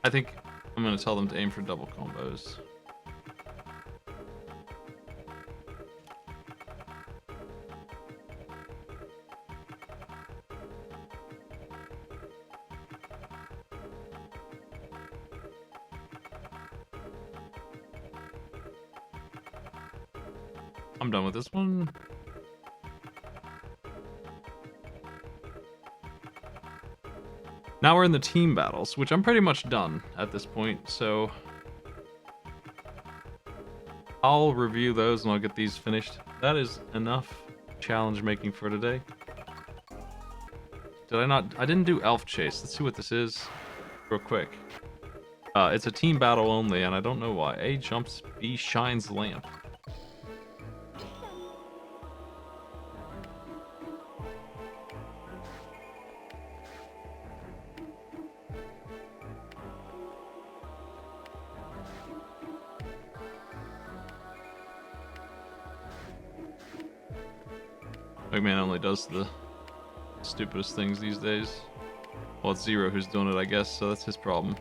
I think I'm gonna tell them to aim for double combos. I'm done with this one. Now we're in the team battles, which I'm pretty much done at this point, so I'll review those and I'll get these finished. That is enough challenge making for today. Did I not? I didn't do Elf Chase. Let's see what this is real quick. It's a team battle only, and I don't know why. A jumps, B shines lamp. McMahon only does the stupidest things these days. Well, it's Zero who's doing it, I guess, so that's his problem.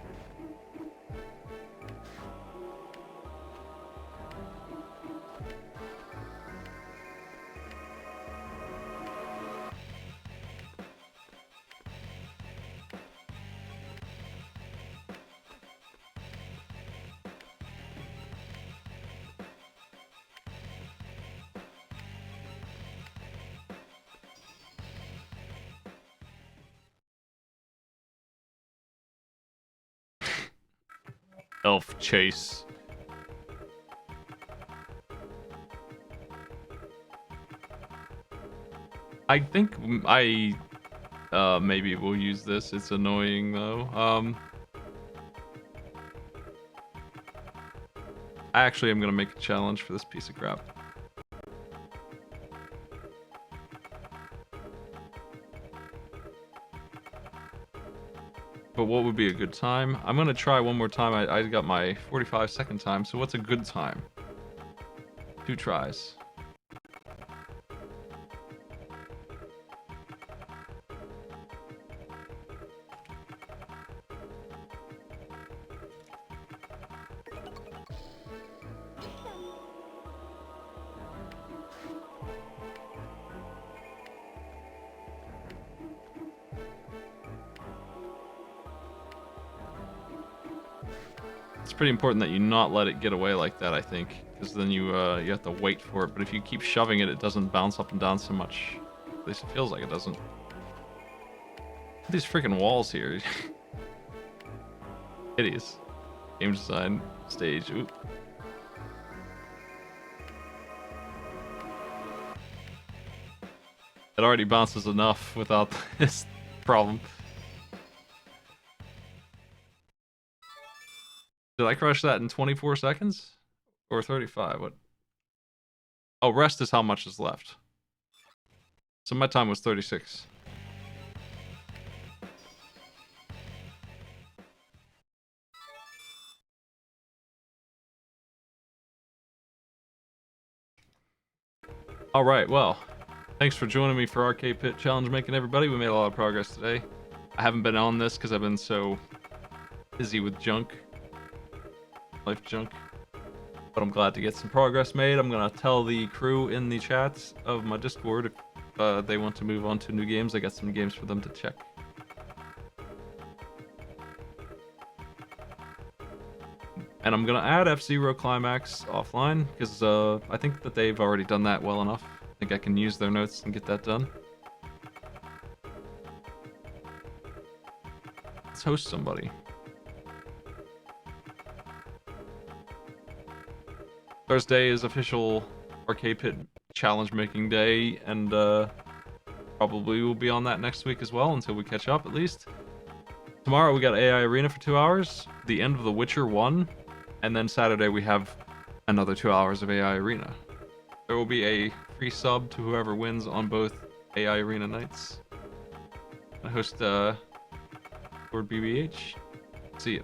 Elf Chase. I think I maybe will use this. It's annoying though. I actually am gonna make a challenge for this piece of crap. But what would be a good time? I'm gonna try one more time. I got my 45-second time, so what's a good time? 2 tries. It's pretty important that you not let it get away like that, I think, because then you have to wait for it. But if you keep shoving it, it doesn't bounce up and down so much. At least it feels like it doesn't. These freaking walls here. Hideous. Game design, stage. Ooh. It already bounces enough without this problem. Did I crush that in 24 seconds? Or 35? What? Oh, rest is how much is left. So my time was 36. Alright, well, thanks for joining me for Arcade Pit Challenge Making, everybody. We made a lot of progress today. I haven't been on this because I've been so busy with junk. Life junk. But I'm glad to get some progress made. I'm gonna tell the crew in the chats of my Discord if they want to move on to new games. I got some games for them to check. And I'm gonna add F-Zero Climax offline because I think that they've already done that well enough. I think I can use their notes and get that done. Let's host somebody. Thursday is official Arcade Pit challenge making day, and probably will be on that next week as well until we catch up at least. Tomorrow we got AI Arena for 2 hours, the end of The Witcher 1, and then Saturday we have another 2 hours of AI Arena. There will be a free sub to whoever wins on both AI Arena nights. I host Lord BBH. See ya.